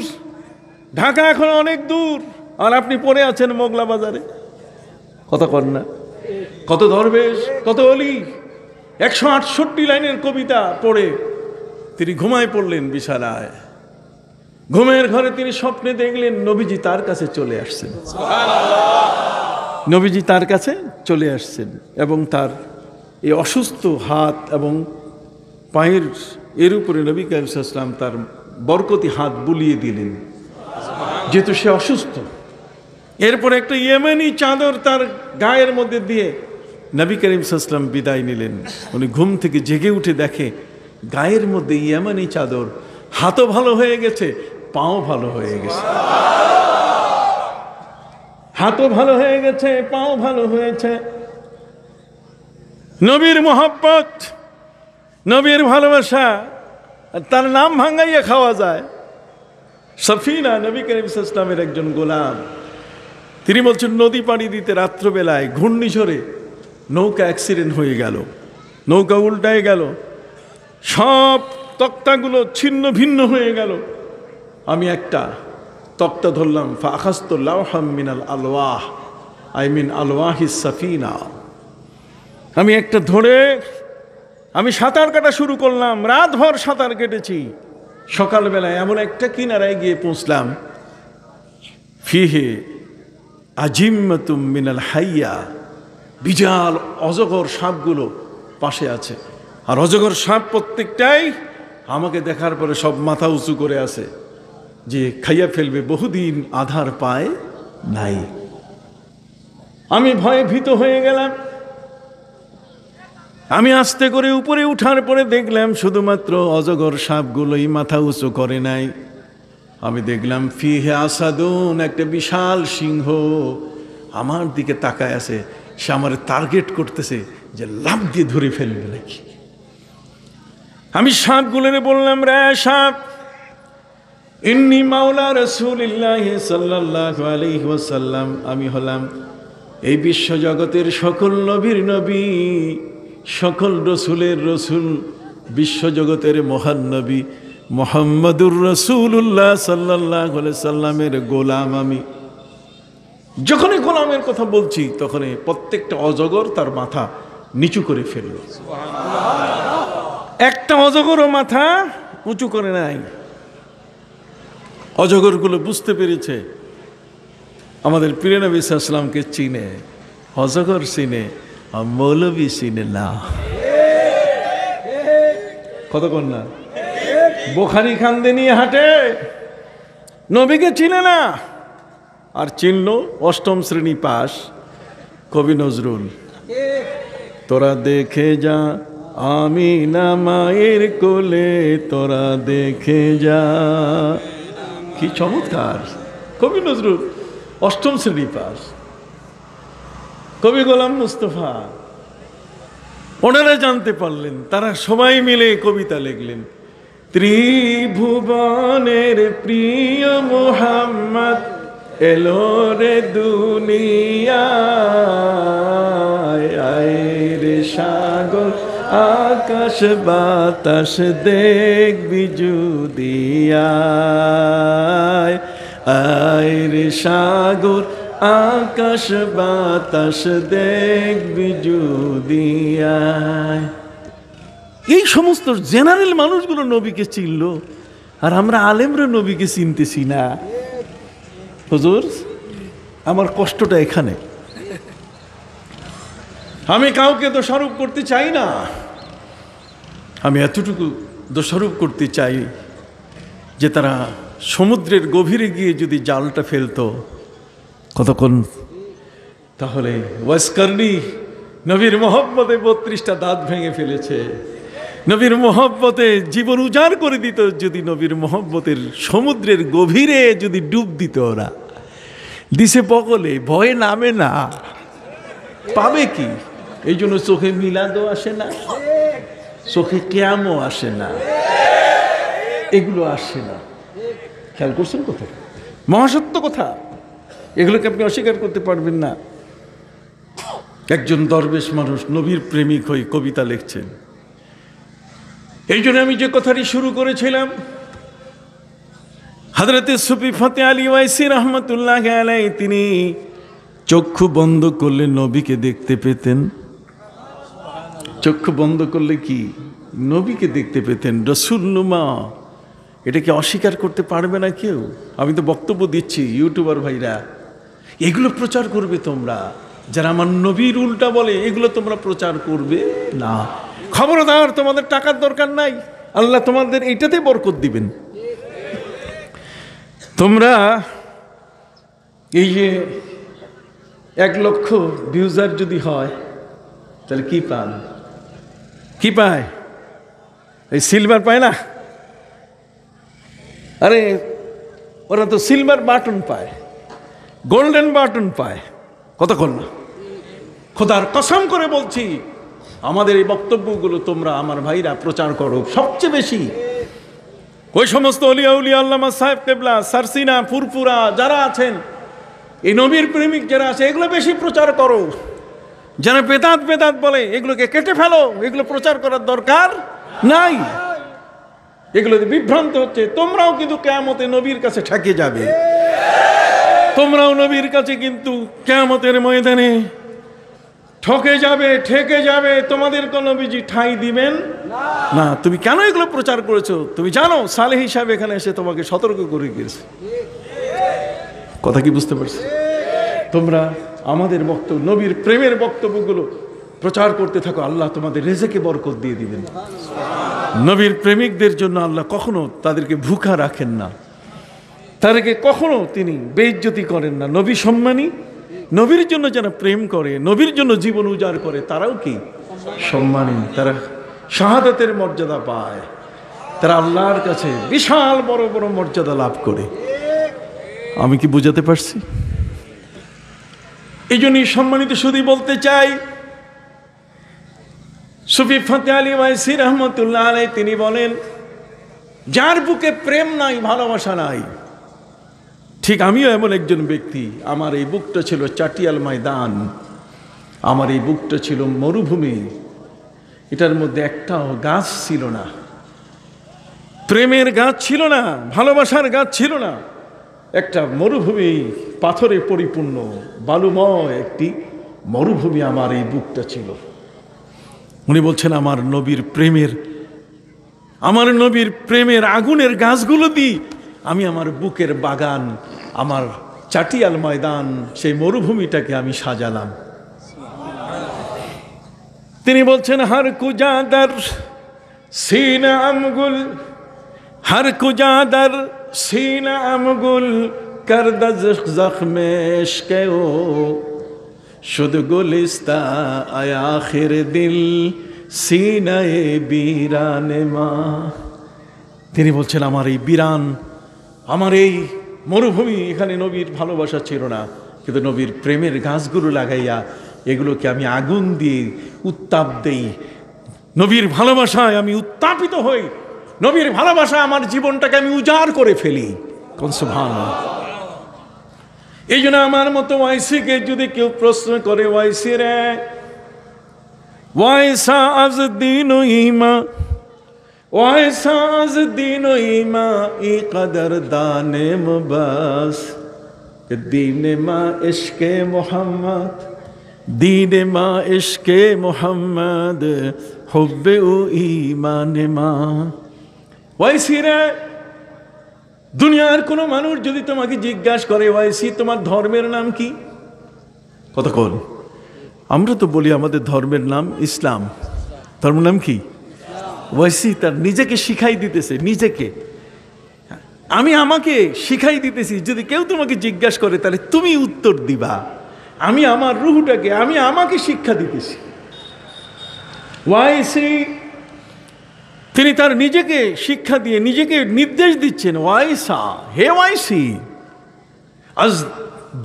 ঢাকা এখন অনেক দূর, আর আপনি পড়ে আছেন মোগলা বাজারে, কথা কর না, কত দরবেশ, কত অলি, 168 লাইনের কবিতা পড়ে তিনি ঘুমায় পড়লেন বিছানায়। ঘুমের ঘরে তিনি স্বপ্নে দেখলেন নবীজি তার কাছে চলে আসছেন, নবীজি তার কাছে চলে আসছেন এবং তার এই অসুস্থ হাত এবং পায়ের এর উপরে নবী কারীম সাল্লাল্লাহু আলাইহি ওয়াসাল্লাম তার বরকতি হাত বুলিয়ে দিলেন, যেহেতু সে অসুস্থ। এরপরে একটা ইয়েমেনি চাদর তার গায়ের মধ্যে দিয়ে নবী করিম সাল্লাল্লাহু আলাইহি ওয়াসাল্লাম বিদায় নিলেন। উনি ঘুম থেকে জেগে উঠে দেখে গায়ের মধ্যে ইয়েমেনি চাদর, হাতও ভালো হয়ে গেছে, পাও ভালো হয়ে গেছে, হাতও ভালো হয়ে গেছে, পাও ভালো হয়েছে। নবীর মোহাব্বত, নবীর ভালোবাসা, তার নাম ভাঙ্গাইয়া খাওয়া যায়। সফিনা নবী করিম সাল্লাল্লাহু আলাইহি ওয়াসাল্লামের একজন গোলাম, তিনি বলছেন নদী পাড়ি দিতে রাত্রবেলায় ঘূর্ণিঝড়ে নৌকা অ্যাক্সিডেন্ট হয়ে গেল, নৌকা উল্টায় গেল, সব তক্তাগুলো ছিন্ন ভিন্ন হয়ে গেল। আমি একটা তক্তা ধরলাম, ফাখাস্তু লাওহাম মিনাল আলওয়াহ, আই মিন আলওয়াহিস সাফিনা, আমি একটা ধরে আমি সাঁতার কাটা শুরু করলাম, রাতভর সাঁতার কেটেছি। সকালবেলায় এমন একটা কিনারায় গিয়ে পৌঁছলাম, ফিহে আজিম্মাতুম মিনাল হাইয়া, বিশাল অজগর সাপগুলো পাশে আছে, আর অজগর সাপ প্রত্যেকটাই আমাকে দেখার পরে সব মাথা উঁচু করে আছে যে খাইয়া ফেলবে, বহুদিন আধার পায় নাই। আমি ভয়ে ভীত হয়ে গেলাম। আমি আস্তে করে উপরে উঠার পরে দেখলাম শুধুমাত্র অজগর সাপগুলোই মাথা উঁচু করে নাই। আমি দেখলাম ফিহে আসাদুন, একটা বিশাল সিংহ আমার দিকে তাকায় আছে, সে আমার টার্গেট করতেছে যে লাফ দিয়ে ধরে ফেলবে নাকি। আমি সাপগুলোরে বললাম, রে সাপ, ইন্নী মাওলা রাসূলুল্লাহ সাল্লাল্লাহু আলাইহি ওয়াসাল্লাম, আমি হলাম এই বিশ্ব জগতের সকল নবীর নবী, সকল রসুলের রসুল, বিশ্বজগতের মহান নবী মুহাম্মদুর রাসূলুল্লাহ সাল্লাল্লাহু আলাইহি সাল্লামের গোলাম আমি। যখনই গোলামের কথা বলছি তখনই প্রত্যেকটা অজগর তার মাথা নিচু করে ফেলল। একটা অজগরও মাথা উঁচু করে নাই। অজগরগুলো বুঝতে পেরেছে আমাদের প্রিয় নবী সাল্লাল্লাহু আলাইহি ওয়াসাল্লামকে চিনে, অজগর চিনে, আর মৌলবী চিনে না। কতক্ষণ না বোখারি খান্দে নিয়ে হাঁটে, নবীকে চিনে না, আর চিনল অষ্টম শ্রেণী পাস কবি নজরুল। তোরা দেখে যা আমি না মায়ের কোলে, তোরা দেখে যা। কি চমৎকার! কবি নজরুল অষ্টম শ্রেণী পাস। কবি গোলাম মুস্তফা, ওনারা জানতে পারলেন, তারা সবাই মিলে কবিতা লিখলেন। ত্রিভুবনের প্রিয় মুহাম্মদ এলো রে দুনিয়ায়, আয় রে সাগর আকাশ বাতাস দেখবি যুদিয়ায়, আয় রে সাগর আকাশ বাতাস দেখবি যুদিয়ায়। এই সমস্ত জেনারেল মানুষগুলো নবীকে চিনল, আর আমরা আলেমরা নবীকে চিনতেছি না। হুজুর, আমার কষ্টটা এখানে। আমি কাউকে দোষারোপ করতে চাই না, আমি এতটুকু দোষারোপ করতে চাই যে তারা সমুদ্রের গভীরে গিয়ে যদি জালটা ফেলতো কতক্ষণ, তাহলে ওয়াসকারনি নবীর মহব্বতে 32টা দাঁত ভেঙে ফেলেছে, নবীর মহব্বতে জীবন উজাড় করে দিত। যদি নবীর মহব্বতের সমুদ্রের গভীরে যদি ডুব দিত, ওরা দিছে পকলে, ভয়ে নামে না, পাবে কি? এই জন্য চোখে মিলাদও আসে না, চোখে কিয়ামও আসে না, এগুলো আসে না। খেয়াল করছেন কথা? মহাসত্য কথা, এগুলোকে আপনি অস্বীকার করতে পারবেন না। একজন দরবেশ মানুষ নবীর প্রেমিক হয়ে কবিতা লিখছেন। এই জন্য আমি যে কথাটি শুরু করেছিলাম, হযরতে সুফি ফতে আলী ওয়াইসি রহমতুল্লাহ আলাইহি, তিনি চক্ষু বন্ধ করলে নবীকে দেখতে পেতেন। চক্ষু বন্ধ করলে কি নবীকে দেখতে পেতেন। রসুল্লুমা, এটাকে অস্বীকার করতে পারবে না কেউ। আমি তো বক্তব্য দিচ্ছি, ইউটিউবার ভাইরা এগুলো প্রচার করবে তোমরা। যারা আমার নবীর উল্টা বলে এগুলো তোমরা প্রচার করবে না। খবরদার, তোমাদের টাকার দরকার নাই, আল্লাহ তোমাদের এইটাতে বরকত দিবেন। তোমরা এই যে 1 লক্ষ ভিউজার যদি হয় তাহলে কি পান? কি পায়? এই সিলভার পায় না? আরে ওরা তো সিলভার বাটন পায়, গোল্ডেন বাটন পায়। কতক্ষণ না, খোদার কসম করে বলছি, আমাদের এই বক্তব্যগুলো তোমরা আমার ভাইরা প্রচার করো সবচেয়ে বেশি। ওই সমস্ত অলিয়া উলিয়া আল্লামা সাহেব কেবলা, সারসিনা, ফুরফুরা যারা আছেন, এই নবীর প্রেমিক যারা আছে, এগুলো বেশি প্রচার করো। যারা বেদাত বেদাত বলে এগুলোকে কেটে ফেলো, এগুলো প্রচার করার দরকার নাই। এগুলোতে বিভ্রান্ত হচ্ছে। তোমরাও কিন্তু কিয়ামতে নবীর কাছে ঠকে যাবে, তোমরাও নবীর কাছে কিন্তু কিয়ামতের ময়দানে ঠকে যাবে, ঠেকে যাবে। তোমাদের কোন নবীজি ঠাঁই দিবেন না। তুমি কেন এগুলো প্রচার করেছো? তুমি জানো সালেহ হিসাবে এখানে এসে তোমাকে সতর্ক করে গিয়েছে। কথা কি বুঝতে পারছো? তোমরা আমাদের বক্তব্য, নবীর প্রেমের বক্তব্যগুলো প্রচার করতে থাকো, আল্লাহ তোমাদের রেজেকে বরকত দিয়ে দিবেন। নবীর প্রেমিকদের জন্য আল্লাহ কখনো তাদেরকে ভুখা রাখেন না, তাদেরকে কখনো তিনি বেইজ্জতি করেন না। নবী সম্মানী, নবীর জন্য যারা প্রেম করে, নবীর জন্য জীবন উজাড় করে, তারাও কি সম্মানী, তারা শাহাদাতের মর্যাদা পায়, তারা আল্লাহর কাছে বিশাল বড় বড় মর্যাদা লাভ করে। আমি কি বুঝাতে পারছি? এই জন্যই সম্মানিত শুধু বলতে চাই, সুফি ফতে আলী ওয়াইসি রহমতুল্লাহ আলাইহি তিনি বলেন, যার বুকে প্রেম নাই, ভালোবাসা নাই, ঠিক আমিও এমন একজন ব্যক্তি। আমার এই বুকটা ছিল চাটিয়াল ময়দান, আমার এই বুকটা ছিল মরুভূমি, এটার মধ্যে একটাও গাছ ছিল না, প্রেমের গাছ ছিল না, ভালোবাসার গাছ ছিল না। একটা মরুভূমি, পাথরে পরিপূর্ণ বালুময় একটি মরুভূমি আমার এই বুকটা ছিল। উনি বলছেন, আমার নবীর প্রেমের আগুনের গাছগুলো দিই আমি আমার বুকের বাগান, আমার চাটিয়াল ময়দান, সেই মরুভূমিটাকে আমি সাজালাম। তিনি বলছেন, হর কুজাদার সিনা আমগুল, হর কুজাদার সিনা আমগুল করদা জখমে ইশকে ও শুদ গুলিস্তা আয়া আখির দিল সিনায়ে বীরানে মা। তিনি বলছেন, আমার এই বীরান, আমার এই মরুভূমি, এখানে নবীর ভালোবাসা ছিল না, কিন্তু নবীর প্রেমের গাছগুলো লাগাইয়া এগুলোকে আমি আগুন দিয়ে উত্তাপ দেই। নবীর ভালোবাসায় আমি উত্তাপিত হই, নবীর ভালোবাসা আমার জীবনটাকে আমি উজাড় করে ফেলি। কোন সুবহানাল্লাহ। এই জন্য আমার মতো ওয়াইসিকে যদি কেউ প্রশ্ন করে, ওয়াইসি রে, ওয়াইসা আজ দিন ইমা, ওয়াইসা আজ দিন ইমা ই কদর দানে মুবাস, দীনে মা ইশকে মোহাম্মদ, দীনে মা ইশকে মোহাম্মদ, হুব্বে ও ঈমানে মা। ওয়াইসি রে, দুনিয়ার কোনো মানুষ যদি তোমাকে জিজ্ঞাসা করে, ওয়াইসি তোমার ধর্মের নাম কি? কতক্ষণ আমরা তো বলি আমাদের ধর্মের নাম ইসলাম। ধর্মের নাম কি? ওয়াইসি তার নিজেকে শিখাই দিতেছে, নিজেকে আমি আমাকে শিখাই দিতেছি। যদি কেউ তোমাকে জিজ্ঞাসা করে তাহলে তুমি উত্তর দিবা, আমি আমার রুহটাকে, আমি আমাকে শিক্ষা দিতেছি। ওয়াইসি তিনি তার নিজেকে শিক্ষা দিয়ে নিজেকে নির্দেশ দিচ্ছেন, ওয়াইসা, হে ওয়াইসি, আজ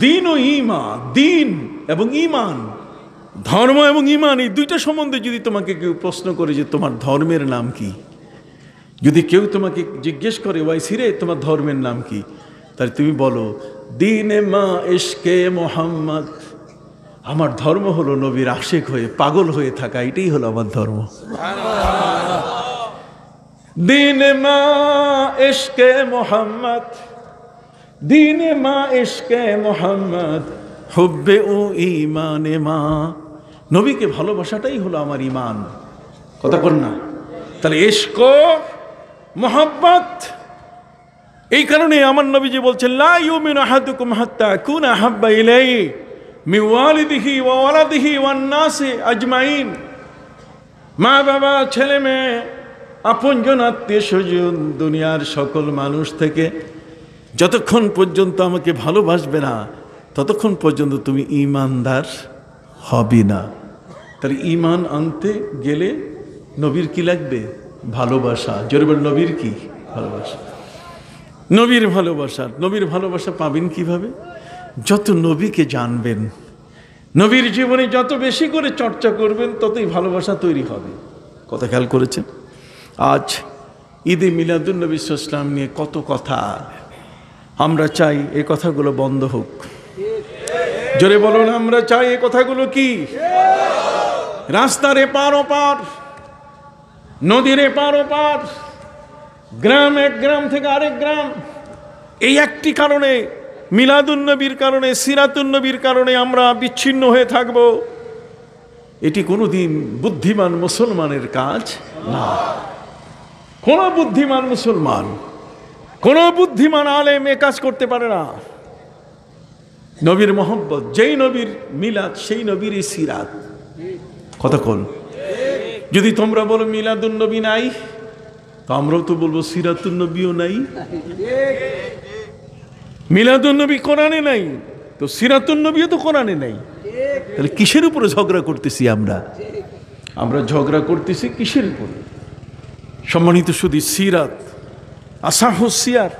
দিন ও ইমা, দিন এবং ইমান, ধর্ম এবং ইমান, এই দুইটা সম্বন্ধে যদি তোমাকে কেউ প্রশ্ন করে যে তোমার ধর্মের নাম কি, যদি কেউ তোমাকে জিজ্ঞেস করে, ওয়াইসি রে তোমার ধর্মের নাম কি, তাহলে তুমি বলো, দিনে মা ইশকে মোহাম্মদ, আমার ধর্ম হলো নবীর আশিক হয়ে, পাগল হয়ে থাকা, এটাই হলো আমার ধর্ম। দীনে মা ইশকে মোহাম্মদ, দীনে মা ইশকে মোহাম্মদ, হুব্বে ও ঈমানে মা। নবীকে ভালোবাসাটাই হলো আমার ঈমান। কথা কর না? তাহলে ইশক, মোহাব্বত, এই কারণে আমার নবীজি বলছেন, লা ইউমিনু আহাদুকুম হাত্তা আকুনা আহাব্বা ইলাইহি মিন ওয়ালিদিহি ওয়া ওয়ালাদিহি ওয়ান নাসি আজমাইন। মা বাবা, ছেলে মেয়ে, আপনজন, আত্মীয় স্বজন, দুনিয়ার সকল মানুষ থেকে যতক্ষণ পর্যন্ত আমাকে ভালোবাসবে না, ততক্ষণ পর্যন্ত তুমি ঈমানদার হবে না। তাহলে ঈমান আনতে গেলে নবীর কি লাগবে? ভালোবাসা। জোরে বল, নবীর কি? ভালোবাসা। নবীর ভালোবাসা। নবীর ভালোবাসা পাবেন কিভাবে? যত নবীকে জানবেন, নবীর জীবনে যত বেশি করে চর্চা করবেন, ততই ভালোবাসা তৈরি হবে। কথা খেয়াল করেছেন? আজ ঈদে মিলাদুন নবী সাল্লাল্লাহু আলাইহি ওয়াসাল্লাম নিয়ে কত কথা, আমরা চাই এই কথাগুলো বন্ধ হোক। জোরে বলুন, আমরা চাই এই কথাগুলো কি? রাস্তার এপার ওপার, নদীর এপার ওপার, গ্রাম, এক গ্রাম থেকে আরেক গ্রাম, এই একটি কারণে, মিলাদুন নবীর কারণে, সিরাতুন নবীর কারণে আমরা বিচ্ছিন্ন হয়ে থাকব। এটি কোনোদিন বুদ্ধিমান মুসলমানের কাজ না। কোন বুদ্ধিমান মুসলমান, কোন বুদ্ধিমান আলেম এ কাজ করতে পারে না। নবীর মোহাব্বত, যেই নবীর মিলাদ সেই নবীর সিরাত। কতক্ষণ? যদি তোমরা বলো মিলাদুন নবী নাই, তো আমরাও তো বলবো সিরাতুন নবীও নাই। মিলাদুন নবী কোরআনে নাই, তো সিরাতুন নবীও তো কোরআনে নাই। তাহলে কিসের উপরে ঝগড়া করতেছি আমরা? আমরা ঝগড়া করতেছি কিসের উপরে? সম্মানিত শুধু সিরাত, আসাহু সিয়ার,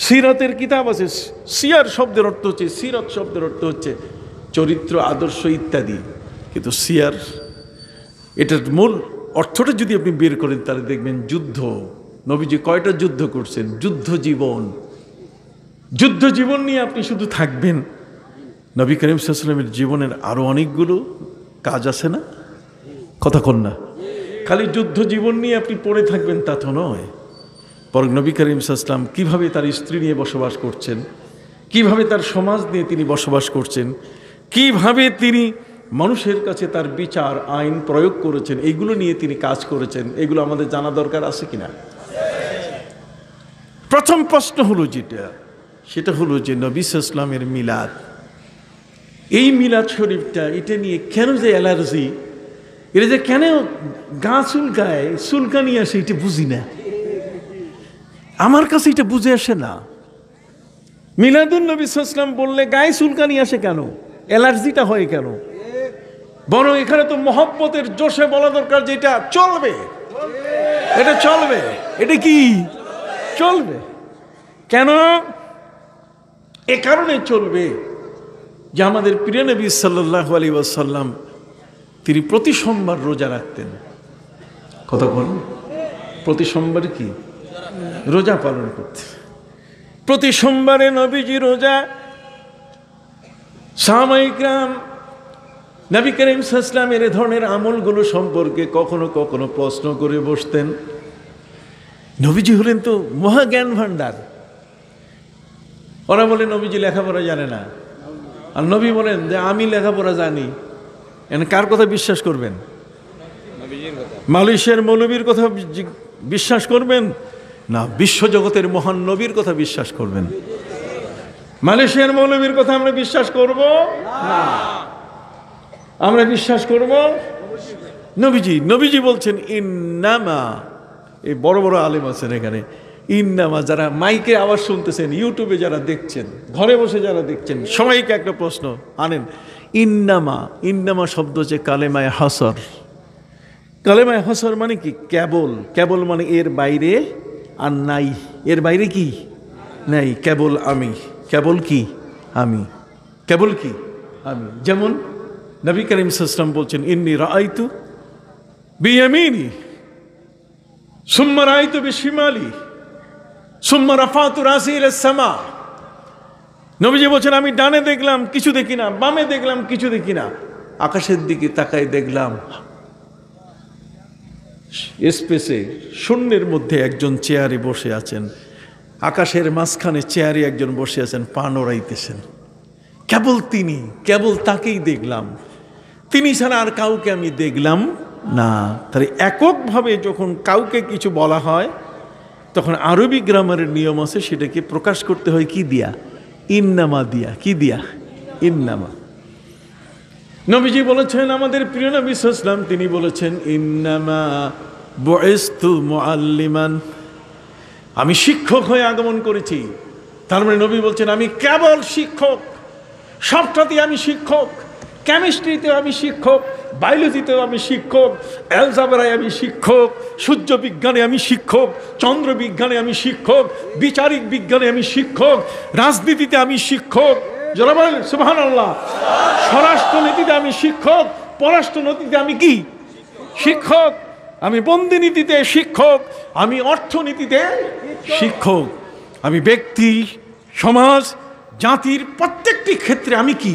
সিরাতের কিতাব আছে। সিয়ার শব্দের অর্থ হচ্ছে, সিরাত শব্দের অর্থ হচ্ছে চরিত্র, আদর্শ ইত্যাদি। কিন্তু সিয়ার এটার মূল অর্থটা যদি আপনি বের করেন তাহলে দেখবেন যুদ্ধ। নবীজি কয়টা যুদ্ধ করছেন? যুদ্ধ জীবন, যুদ্ধ জীবন নিয়ে আপনি শুধু থাকবেন। নবী করিম সাল্লাল্লাহু আলাইহি ওয়াসাল্লামের জীবনের আরো অনেকগুলো কাজ আছে না? কথা কন না। খালি যুদ্ধ জীবন নিয়ে আপনি পড়ে থাকবেন তা তো নয়। বরং নবী করিম সাল্লাল্লাহু আলাইহি ওয়াসাল্লাম কিভাবে তার স্ত্রী নিয়ে বসবাস করছেন, কিভাবে তার সমাজ নিয়ে তিনি বসবাস করছেন, কিভাবে তিনি মানুষের কাছে তার বিচার আইন প্রয়োগ করেছেন, এইগুলো নিয়ে তিনি কাজ করেছেন, এগুলো আমাদের জানা দরকার আছে কিনা? প্রথম প্রশ্ন হলো সেটা হলো যে নবী সাল্লাল্লাহু আলাইহি ওয়াসাল্লামের মিলাদ, এই মিলাদ শরীফটা, এটা নিয়ে কেন যে অ্যালার্জি, এটা যে কেন গা চুলকায়, চুলকানি আসে, এটা বুঝি না। আমার কাছে এটা বুঝে আসে না। মিলাদুন নবী সাল্লাল্লাহু আলাইহি ওয়াসাল্লাম বললে গায়ে চুলকানি আসে কেন, অ্যালার্জিটা হয় কেন? বরং এখানে তো মহব্বতের জোশে বলা দরকার যে এটা চলবে, এটা চলবে। এটা কি চলবে? কেন? এ কারণে চলবে যে আমাদের প্রিয় নবী সাল্লাল্লাহু আলাইহি ওয়াসাল্লাম তিনি প্রতি সোমবার রোজা রাখতেন। কথা বলুন, প্রতি সোমবার কি রোজা পালন করতেন। প্রতি সোমবারে নবীজি রোজা। সাহাবায়ে কিরাম নবী করিম সাল্লাল্লাহু আলাইহি ওয়াসাল্লামের এ ধরনের আমলগুলো সম্পর্কে কখনো কখনো প্রশ্ন করে বসতেন। নবীজি হলেন তো মহাজ্ঞান ভান্ডার। ওরা বলে নবীজি লেখাপড়া জানে না, আর নবী বলেন যে আমি লেখাপড়া জানি। এখানে কার কথা বিশ্বাস করবেন? মালয়েশিয়ার মৌলবীর কথা বিশ্বাস করবেন না বিশ্বজগতের মহান নবীর কথা বিশ্বাস করবেন? মালয়েশিয়ার মৌলবীর কথা আমরা বিশ্বাস করব না, আমরা বিশ্বাস করব নবীজি বলছেন ইন্নামা। এই বড় বড় আলেম আছেন এখানে, ইন্নামা। যারা মাইকে আওয়াজ শুনতেছেন, ইউটিউবে যারা দেখছেন, ঘরে বসে যারা দেখছেন, সবাইকে একটা প্রশ্ন আনেন। ইন্নামা শব্দ হচ্ছে কালেমায়ে হাসর। কালেমায়ে হাসর মানে কি? কেবল মানে এর বাইরে আর নাই। এর বাইরে কি নাই? কেবল আমি। কেবল কি আমি? কেবল কি আমি। যেমন নবী করিম সাল্লাল্লাহু আলাইহি ওয়াসাল্লাম বলছেন ইন্নী রাআইতু বিয়ামিনি সুম্মা রাআইতু বিশিমালি সুম্মা রাফাতু রাসি ইলাস সামা। নবীজি বলছেন আমি ডানে দেখলাম কিছু দেখি না, বামে দেখলাম কিছু দেখি না, আকাশের দিকে তাকাই দেখলাম স্পেসে শূন্যের মধ্যে একজন চেয়ারে বসে আছেন, আকাশের মাঝখানে চেয়ারে একজন বসে আছেন, পা নড়াইতেছেন। কেবল তাকেই দেখলাম, তিনি ছাড়া আর কাউকে আমি দেখলাম না। তাহলে এককভাবে যখন কাউকে কিছু বলা হয় তখন আরবি গ্রামারের নিয়ম আছে, সেটাকে প্রকাশ করতে হয় কি দিয়া? ইন্নামা দিয়া। কি দিয়া? ইন্নামা। নবীজি বলেছেন, আমাদের প্রিয় নবী সাল্লাল্লাহু আলাইহি ওয়াসাল্লাম তিনি বলেছেন ইন্নামা বুইসতু মুআল্লিমান, আমি শিক্ষক হয়ে আগমন করেছি। তার মানে নবী বলছেন আমি কেবল শিক্ষক, সবটাতে আমি শিক্ষক। কেমিস্ট্রিতেও আমি শিক্ষক, বায়োলজিতেও আমি শিক্ষক, অ্যালজাবেরায় আমি শিক্ষক, সূর্য বিজ্ঞানে আমি শিক্ষক, চন্দ্র বিজ্ঞানে আমি শিক্ষক, বিচারিক বিজ্ঞানে আমি শিক্ষক, রাজনীতিতে আমি শিক্ষক। যারা বলেন সুবহানাল্লাহ। স্বরাষ্ট্রনীতিতে আমি শিক্ষক, পররাষ্ট্রনীতিতে আমি কি শিক্ষক, আমি বন্দিনীতিতে শিক্ষক, আমি অর্থনীতিতে শিক্ষক, আমি ব্যক্তি, সমাজ, জাতির প্রত্যেকটি ক্ষেত্রে আমি কি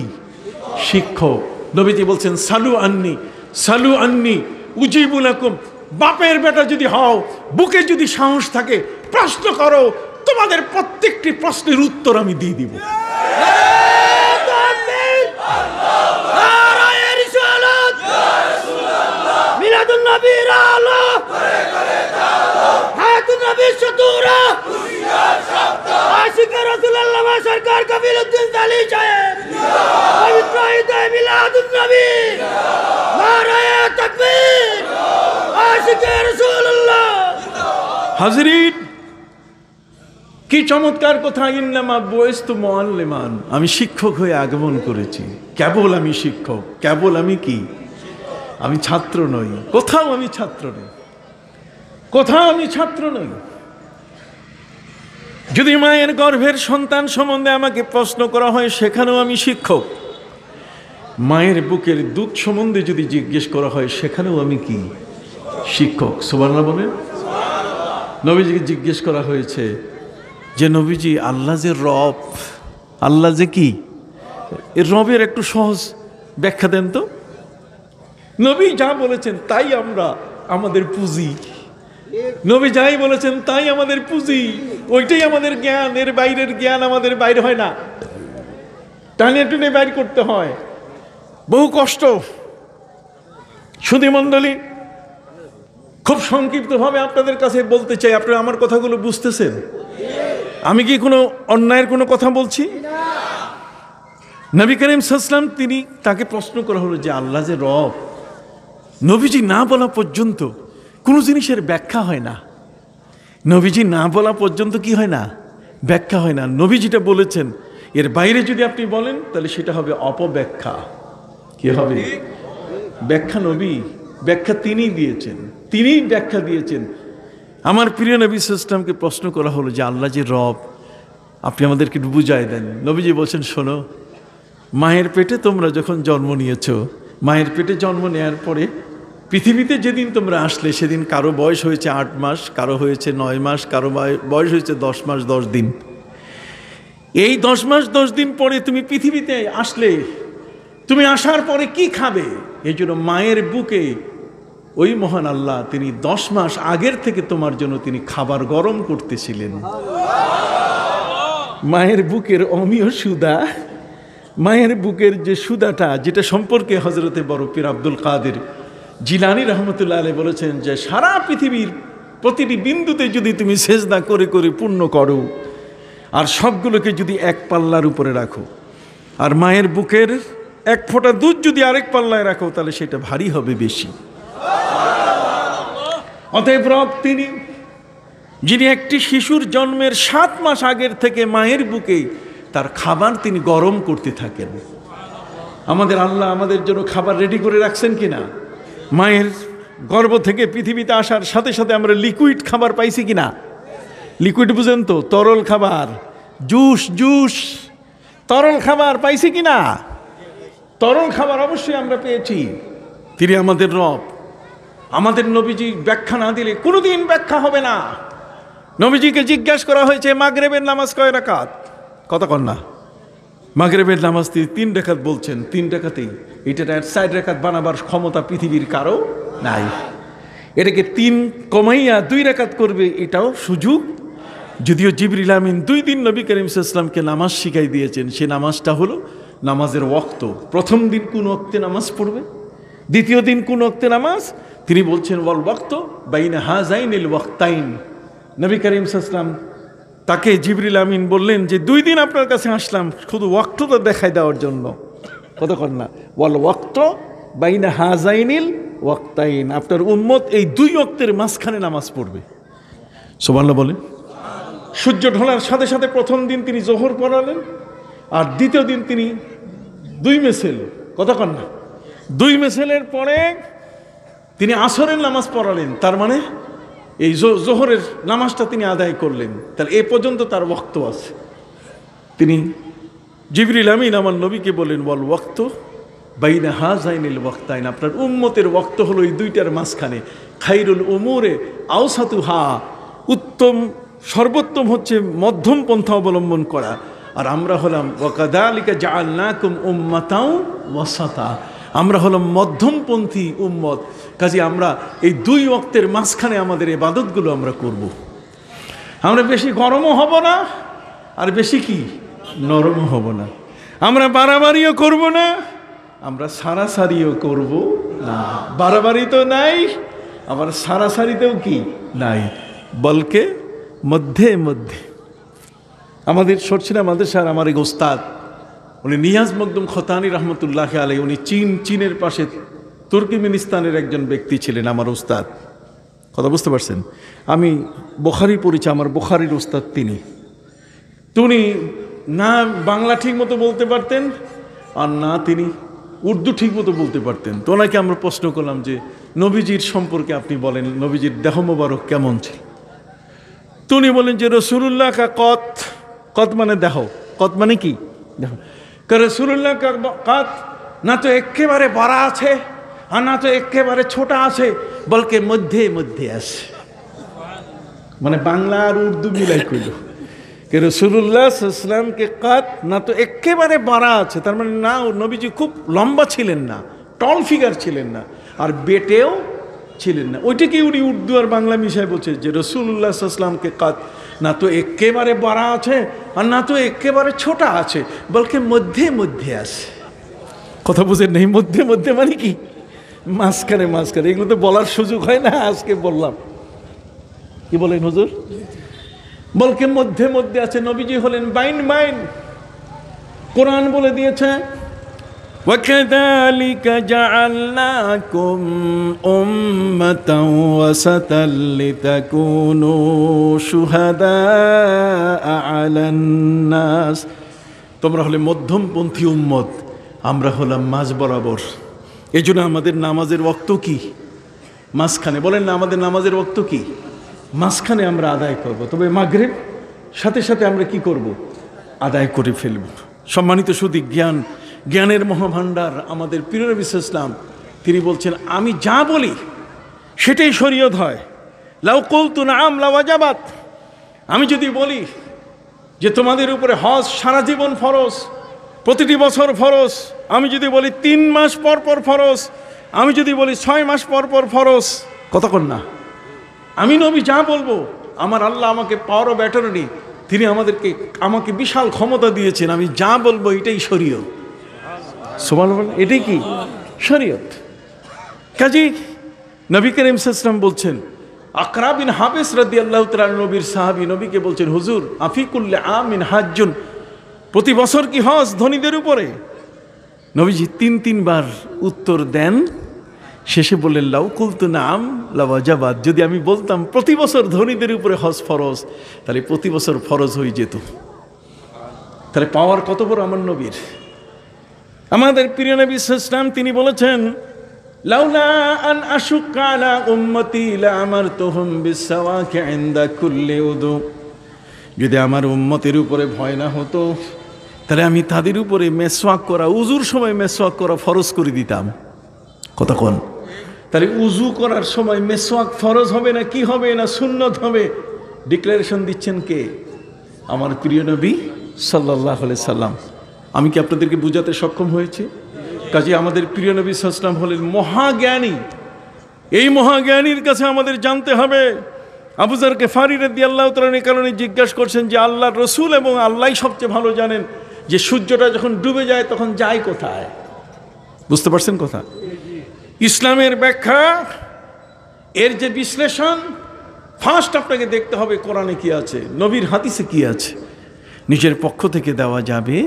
শিক্ষক। নবীজি বলছেন সালু আন্নি উজিবু লাকুম। বাপের বেটা যদি হও, বুকে যদি সাহস থাকে, প্রশ্ন করো, তোমাদের প্রত্যেকটি প্রশ্নের উত্তর আমি দিয়ে দিব। মিলাদুন নবীর আলো হায়াতুন নবীর সতুরা আশিক রাসূলুল্লাহ সরকার কবিরউদ্দিন আলী সাহেব পবিত্র ঈদে মিলাদুন নবী নারায়ে হাজরিন, কি চমৎকার কথা! ইন্নামা বুইস্তু মুআল্লিমান, আমি শিক্ষক হয়ে আগমন করেছি। কেবল আমি শিক্ষক, কেবল আমি কি? আমি ছাত্র নই। কোথাও আমি ছাত্র নই, কোথাও আমি ছাত্র নই। যদি মায়ের গর্ভের সন্তান সম্বন্ধে আমাকে প্রশ্ন করা হয়, সেখানেও আমি শিক্ষক। মায়ের বুকের দুধ সম্বন্ধে যদি জিজ্ঞেস করা হয়, সেখানেও আমি কি? শিক্ষক। সুবহানাল্লাহ বলেন। নবীজিকে জিজ্ঞেস করা হয়েছে যে নবীজি, আল্লাহ যে রব, আল্লাহ যে কি? এর রবের একটু সহজ ব্যাখ্যা দেন তো। নবী যা বলেছেন তাই আমরা আমাদের পুঁজি। নবী যাই বলেছেন তাই আমাদের পুঁজি, ওইটাই আমাদের জ্ঞান। এর বাইরের জ্ঞান আমাদের বাইরে হয় না, টানে টুনে বাইর করতে হয়, বহু কষ্ট। সুধী মণ্ডলী, খুব সংক্ষিপ্তভাবে আপনাদের কাছে বলতে চাই, আপনারা আমার কথাগুলো বুঝতেছেন? আমি কি কোনো অন্যায়ের কোনো কথা বলছি? নবী করিম সাল্লাল্লাহু আলাইহি ওয়াসাল্লাম, তিনি, তাকে প্রশ্ন করা হলো যে আল্লাহ যে রব, নবীজি না বলা পর্যন্ত কোনো জিনিসের ব্যাখ্যা হয় না। নবীজি না বলা পর্যন্ত কি হয় না? ব্যাখ্যা হয় না। নবী যেটা বলেছেন এর বাইরে যদি আপনি বলেন, তাহলে সেটা হবে অপব্যাখ্যা। কি হবে? ব্যাখ্যা নবী, ব্যাখ্যা তিনি দিয়েছেন, তিনিই ব্যাখ্যা দিয়েছেন। আমার প্রিয় নবী সাল্লাল্লাহু আলাইহি ওয়াসাল্লামকে প্রশ্ন করা হলো যে আল্লাহ যে রব, আপনি আমাদেরকে একটু বুঝাই দেন। নবীজি বলছেন, শোনো, মায়ের পেটে তোমরা যখন জন্ম নিয়েছো, মায়ের পেটে জন্ম নেওয়ার পরে পৃথিবীতে যেদিন তোমরা আসলে, সেদিন কারো বয়স হয়েছে 8 মাস, কারো হয়েছে 9 মাস, কারো বয়স হয়েছে 10 মাস 10 দিন। এই 10 মাস 10 দিন পরে তুমি পৃথিবীতে আসলে, তুমি আসার পরে কি খাবে? এই জন্য মায়ের বুকে ওই মহান আল্লাহ, তিনি 10 মাস আগের থেকে তোমার জন্য তিনি খাবার গরম করতেছিলেন। মায়ের বুকের অমীয় সুদা, মায়ের বুকের যে সুদাটা, যেটা সম্পর্কে হযরতে বড় পীর আব্দুল কাদের জিলানী রহমতুল্লাহ আলাইহি বলেছেন যে সারা পৃথিবীর প্রতিটি বিন্দুতে যদি তুমি সেজদা করে করে পূর্ণ করো, আর সবগুলোকে যদি এক পাল্লার উপরে রাখো, আর মায়ের বুকের এক ফোঁটা দুধ যদি আরেক পাল্লায় রাখো, তাহলে সেটা ভারী হবে বেশি। অতএব রব তিনি, যিনি একটি শিশুর জন্মের 7 মাস আগের থেকে মায়ের বুকে তার খাবার তিনি গরম করতে থাকেন। আমাদের আল্লাহ আমাদের জন্য খাবার রেডি করে রাখছেন কিনা? মায়ের গর্ভ থেকে পৃথিবীতে আসার সাথে সাথে আমরা লিকুইড খাবার পাইছি কিনা? লিকুইড বুঝেন তো, তরল খাবার, জুস তরল খাবার পাইছি কিনা? তরল খাবার অবশ্যই আমরা পেয়েছি। তিনি আমাদের রব। আমাদের নবীজি ব্যাখ্যা না দিলে কোনোদিন ব্যাখ্যা হবে না। নবীজিকে জিজ্ঞাসা করা হয়েছে, মাগরিবের নামাজ কয় রাকাত? কতক্ষণ না? মাগরিবের নামাজ তিনি 3 রাকাত বলছেন। 3 রাকাতেই, এটার 4 রাকাত বানাবার ক্ষমতা পৃথিবীর কারো নাই। এটাকে 3 কমাইয়া 2 রাকাত করবে, এটাও সুযোগ। যদিও জিবরিল আমিন 2 দিন নবী করিম সাল্লাল্লাহু আলাইহি ওয়াসাল্লামকে নামাজ শিখাই দিয়েছেন। সে নামাজটা হলো নামাজের ওয়াক্ত। প্রথম দিন কোন ওয়াক্তে নামাজ পড়বে, দ্বিতীয় দিন কোন ওয়াক্তে নামাজ, তিনি বলছেন ওয়াল ওয়াক্ত বাইনা হাযাইনিল ওয়াক্তাইন। নবী করিম সাল্লাল্লাহু আলাইহি ওয়াসাল্লাম তাকে জিবরিল আমিন বললেন যে 2 দিন আপনার কাছে আসলাম শুধু ওয়াক্তটা দেখাই দেওয়ার জন্য। কতক্ষণ না? ওয়াল ওয়াক্ত বাইনা হাযাইনিল ওয়াক্তাইন, আপনার উম্মত এই 2 ওয়াক্তের মাঝখানে নামাজ পড়বে। সুবহানাল্লাহ বলেন। সূর্য ঢলার সাথে সাথে প্রথম দিন তিনি জোহর পড়ালেন, আর দ্বিতীয় দিন তিনি 2 মেসেল, কতক্ষণ না? 2 মেসেলের পরে তিনি আসরের নামাজ পড়ালেন। তার মানে এই জোহরের নামাজটা তিনি আদায় করলেন। তাহলে এ পর্যন্ত তার ওয়াক্ত আছে। তিনি জিবরিল আমিন আমার নবীকে বলেন ওয়াল ওয়াক্ত বাইনা হাযাইনিল ওয়াক্তাইন, আপনার উম্মতের ওয়াক্ত হলো এই 2টার মাঝখানে। খাইরুল উমুরে আওসাতুহা, উত্তম সর্বোত্তম হচ্ছে মধ্যম পন্থা অবলম্বন করা। আর আমরা হলাম ওয়াকাযালিকা জাআলনাকুম উম্মাতাও ওয়াসাতা, আমরা হলাম মধ্যমপন্থী উম্মত। কাজে আমরা এই 2 ওয়াক্তের মাঝখানে আমাদের ইবাদতগুলো আমরা করব। আমরা বেশি গরমও হব না, আর বেশি কি নরমও হব না। আমরা বাড়াবাড়িও করব না, আমরা সারাসারিও করব না। বাড়াবাড়ি তো নাই, আবার সারাসারিতেও কি নাই, বলকে মধ্যে মধ্যে। আমাদের সরছিনা মাদ্রাসার আমার এক ওস্তাদ, উনি নিয়াজ মকদুম খতানি রহমতুল্লাহ আলাইহি, উনি চীনের পাশে তুর্কমেনিস্তানের একজন ব্যক্তি ছিলেন, আমার ওস্তাদ। কথা বুঝতে পারছেন? আমি বুখারী পড়েছি, আমার বুখারীর উস্তাদ তিনি না বাংলা ঠিক মতো বলতে পারতেন আর না তিনি উর্দু ঠিক মতো বলতে পারতেন। তো ওনাকে আমরা প্রশ্ন করলাম যে নবীজির সম্পর্কে আপনি বলেন, নবীজির দেহ মোবারক কেমন ছিল? তো উনি বলেন যে রসুলুল্লাহ কা কত মানে দেহ, কত মানে কি দেহ। রসুলুল্লাহ কা কত না তো একেবারে বড় আছে আর না তো একেবারে ছোট আছে, বলকে মধ্যে মধ্যে আছে। মানে বাংলা আর উর্দু মিলাই কইল রসুল্লাহ সাল্লামকে কাত না তো একেবারে বাড়া আছে, তার মানে না নবীজি খুব লম্বা ছিলেন না, টল ফিগার ছিলেন না, আর বেটেও ছিলেন না। ওইটাকে উনি উর্দু আর বাংলা মিশায় বলছে যে রসুল্লাহ সাল্লামকে কাত না তো একেবারে বাড়া আছে আর না তো একেবারে ছোট আছে, বলকে মধ্যে মধ্যে আছে। কথা বুঝেন নেই? মধ্যে মধ্যে মানে কি? মাঝখানে মাঝখানে। এগুলো তো বলার সুযোগ হয় না, আজকে বললাম। কি বলেন হুজুর? বলকে মধ্যে মধ্যে আছে। নবীজি হলেন বাইন বাইন। কোরআন বলে দিয়েছে وَكَذَلِكَ جَعَلْنَاكُمْ أُمَّةً وَسَطًا لِتَكُونُوا شُهَدَاءَ عَلَى النَّاسِ। তোমরা হলে মধ্যমপন্থী উম্মত, আমরা হলাম মাঝ বরাবর। এই জন্য আমাদের নামাজের ওয়াক্ত কি? মাঝখানে। বলেন না, আমাদের নামাজের ওয়াক্ত কি? মাঝখানে আমরা আদায় করব। তবে মাগরিব সাথে সাথে আমরা কি করব? আদায় করে ফেলব। সম্মানিত সুধী, জ্ঞানের মহাভাণ্ডার আমাদের প্রিয় নবী সাল্লাল্লাহু আলাইহি ওয়াসাল্লাম তিনি বলছেন, আমি যা বলি সেটাই শরীয়ত হয়। লাউ কুলতু নাআম লাওয়াজাবাত। আমি যদি বলি যে তোমাদের উপরে হজ সারা জীবন ফরজ, প্রতিটি বছর ফরজ, আমি যদি বলি 3 মাস পর পর ফরজ, আমি যদি বলি 6 মাস পর পর ফরজ, কতক্ষণ না আমি নবী যা বলবো, আমার আল্লাহ আমাকে পাওয়ার অফ অ্যাটর্নি, তিনি আমাকে বিশাল ক্ষমতা দিয়েছেন, আমি যা বলবো এটাই শরীয়ত। সুবহানাল্লাহ, এটাই কি শরীয়ত। কাজী নবী করিম সাল্লাল্লাহু আলাইহি ওয়াসাল্লাম বলছেন, আকরা বিন হাবিস রাদিয়াল্লাহু তাআলা নবীর সাহাবী নবীকে বলছেন, হুজুর আফিকুল্লি আমিন হাজ্জুন, প্রতি বছর কি হজ ধনীদের উপরে? নবীজি 3 বার উত্তর দেন। শেষে বললেন, লাউ কুলতু নাআম লাওয়াজাবাত, যদি আমি বলতাম প্রতি বছর ধনীদের উপরে হজ ফরজ, তাহলে প্রতি বছর ফরজ হয়ে যেত। তাহলে পাওয়ার কত বড় আমার নবীর। আমাদের প্রিয় নবী সাল্লাল্লাহু আলাইহি ওয়াসাল্লাম তিনি বলেছেন, লাউলা আন আশুক্কা আলা উম্মতি লাআমারতুহুম বিসওয়াকি ইনদা কুল্লি উযু, যদি আমার উম্মতের উপরে ভয় না হতো তাহলে আমি তাদের উপরে মেসওয়াক করা, উজুর সময় মেসওয়াক করা ফরজ করে দিতাম। কতক্ষণ? তাহলে উজু করার সময় মেসওয়াক ফরজ হবে না কি হবে না সুন্নত হবে? ডিক্লারেশন দিচ্ছেন কে? আমার প্রিয় নবী সাল্লাল্লাহু আলাইহি সাল্লাম। আমি কি আপনাদেরকে বুঝাতে সক্ষম হয়েছি? কাজে আমাদের প্রিয় নবী সাল্লাল্লাহু আলাইহি সাল্লাম হলেন মহাজ্ঞানী। এই মহাজ্ঞানীর কাছে আমাদের জানতে হবে। আবু যর গিফারী রাদিয়াল্লাহু তাআলা এই কারণে জিজ্ঞাসা করছেন যে আল্লাহর রাসূল এবং আল্লাহই সবচেয়ে ভালো জানেন যে সূর্যটা যখন ডুবে যায় তখন যায় কোথায়। বুঝতে পারছেন কথা? ইসলামের ব্যাখ্যা, এর যে বিশ্লেষণ, ফার্স্ট আপনাকে দেখতে হবে কোরআনে কি আছে, নবীর হাদিসে কি আছে। নিজের পক্ষ থেকে দেওয়া যাবে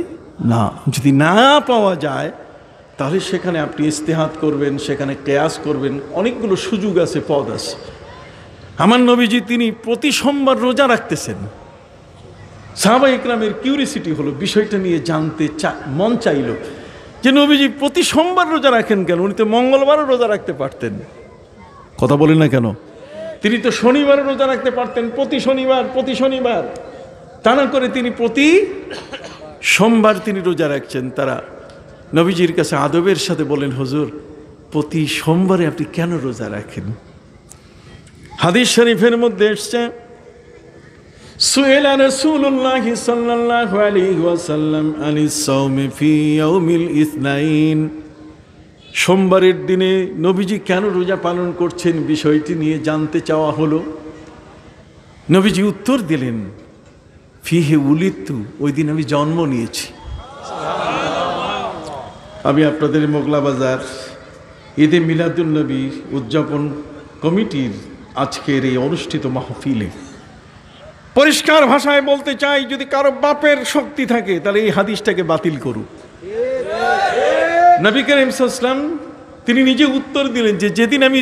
না। যদি না পাওয়া যায় তাহলে সেখানে আপনি ইস্তেহাদ করবেন, সেখানে কিয়াস করবেন, অনেকগুলো সুযোগ আছে, পদ আছে। আমার নবীজি তিনি প্রতি সোমবার রোজা রাখতেছেন। সাহাবা ইকরামের কিউরিসিটি হলো, বিষয়টা নিয়ে জানতে মন চাইল যে নবীজি প্রতি সোমবার রোজা রাখেন কেন? উনি তো মঙ্গলবারও রোজা রাখতে পারতেন। কথা বলেন না কেন? তিনি তো শনিবারও রোজা রাখতে পারতেন, প্রতি শনিবার তা না করে তিনি প্রতি সোমবার তিনি রোজা রাখছেন। তারা নবীজির কাছে আদবের সাথে বলেন, হুজুর প্রতি সোমবারে আপনি কেন রোজা রাখেন? হাদিস শরীফের মধ্যে এসছে, সুইলা রাসূলুল্লাহ সাল্লাল্লাহু আলাইহি ওয়াসাল্লাম আনিস সাওমি ফি ইয়াউমিল ইসনাইন, সোমবারের দিনে নবীজি কেন রোজা পালন করছেন বিষয়টি নিয়ে জানতে চাওয়া হলো। নবীজি উত্তর দিলেন, ফিহি উলিদতু, ওই দিন আমি জন্ম নিয়েছি। আমি আপনাদের মোগলা বাজার ঈদে মিলাদুন নবী উদযাপন কমিটির আজকের এই অনুষ্ঠিত মাহফিলে পরিষ্কার ভাষায় বলতে চাই, যদি কারো বাপের শক্তি থাকে তাহলে এই হাদিসটাকে বাতিল করুক। নবী করিম সাল্লাল্লাহু আলাইহি ওয়াসাল্লাম তিনি নিজে উত্তর দিলেন যে যেদিন আমি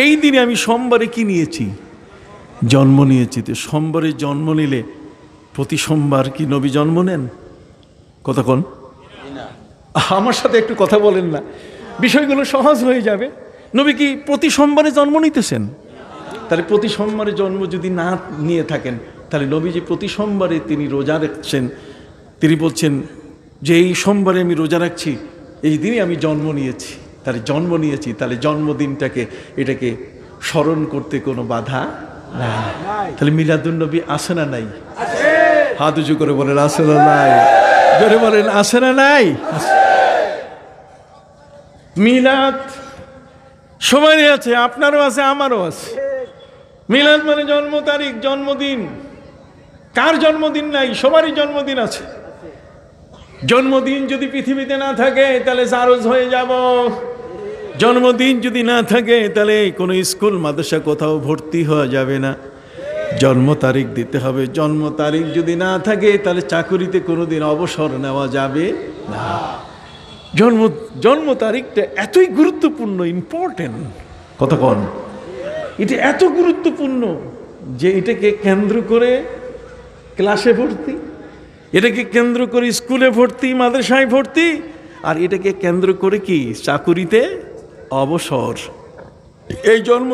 এই দিনে আমি সোমবারে কি নিয়েছি? জন্ম নিয়েছি। তো সোমবারে জন্ম নিলে প্রতি সোমবার কি নবী জন্ম নেন? কতক্ষণ আমার সাথে একটু কথা বলেন না, বিষয়গুলো সহজ হয়ে যাবে। নবী কি প্রতি সোমবারে জন্ম নিতেছেন? তাহলে প্রতি সোমবারে জন্ম যদি না নিয়ে থাকেন, তাহলে নবীজি প্রতি সোমবারে তিনি রোজা রাখছেন। তিনি বলছেন যে এই সোমবারে আমি রোজা রাখছি, এই দিনই আমি জন্ম নিয়েছি। তাহলে জন্ম নিয়েছি, তাহলে জন্মদিনটাকে এটাকে স্মরণ করতে কোনো বাধা নাই। তাহলে মিলাদুন নবী আসে না নাই? হাত উঁচু করে বলেন আসে না নাই? জোরে বলেন আসে না নাই? মিলাদ সবারই আছে, আপনারও আছে, আমারও আছে। মিলাদ মানে জন্ম তারিখ, জন্মদিন। কার জন্মদিন নাই? সবারই জন্মদিন আছে। জন্মদিন যদি পৃথিবীতে না থাকে তাহলে জারজ হয়ে যাব। জন্মদিন যদি না থাকে তাহলে কোনো স্কুল মাদ্রাসা কোথাও ভর্তি হওয়া যাবে না। জন্ম তারিখ দিতে হবে। জন্ম তারিখ যদি না থাকে তাহলে চাকুরিতে কোনোদিন অবসর নেওয়া যাবে না। জন্ম তারিখটা এতই গুরুত্বপূর্ণ, ইম্পর্টেন্ট। কতক্ষণ এটা এত গুরুত্বপূর্ণ যে এটাকে কেন্দ্র করে ক্লাসে ভর্তি, এটাকে কেন্দ্র করে স্কুলে ভর্তি, মাদ্রাসায় ভর্তি, আর এটাকে কেন্দ্র করে কি চাকুরিতে অবসর। এই জন্ম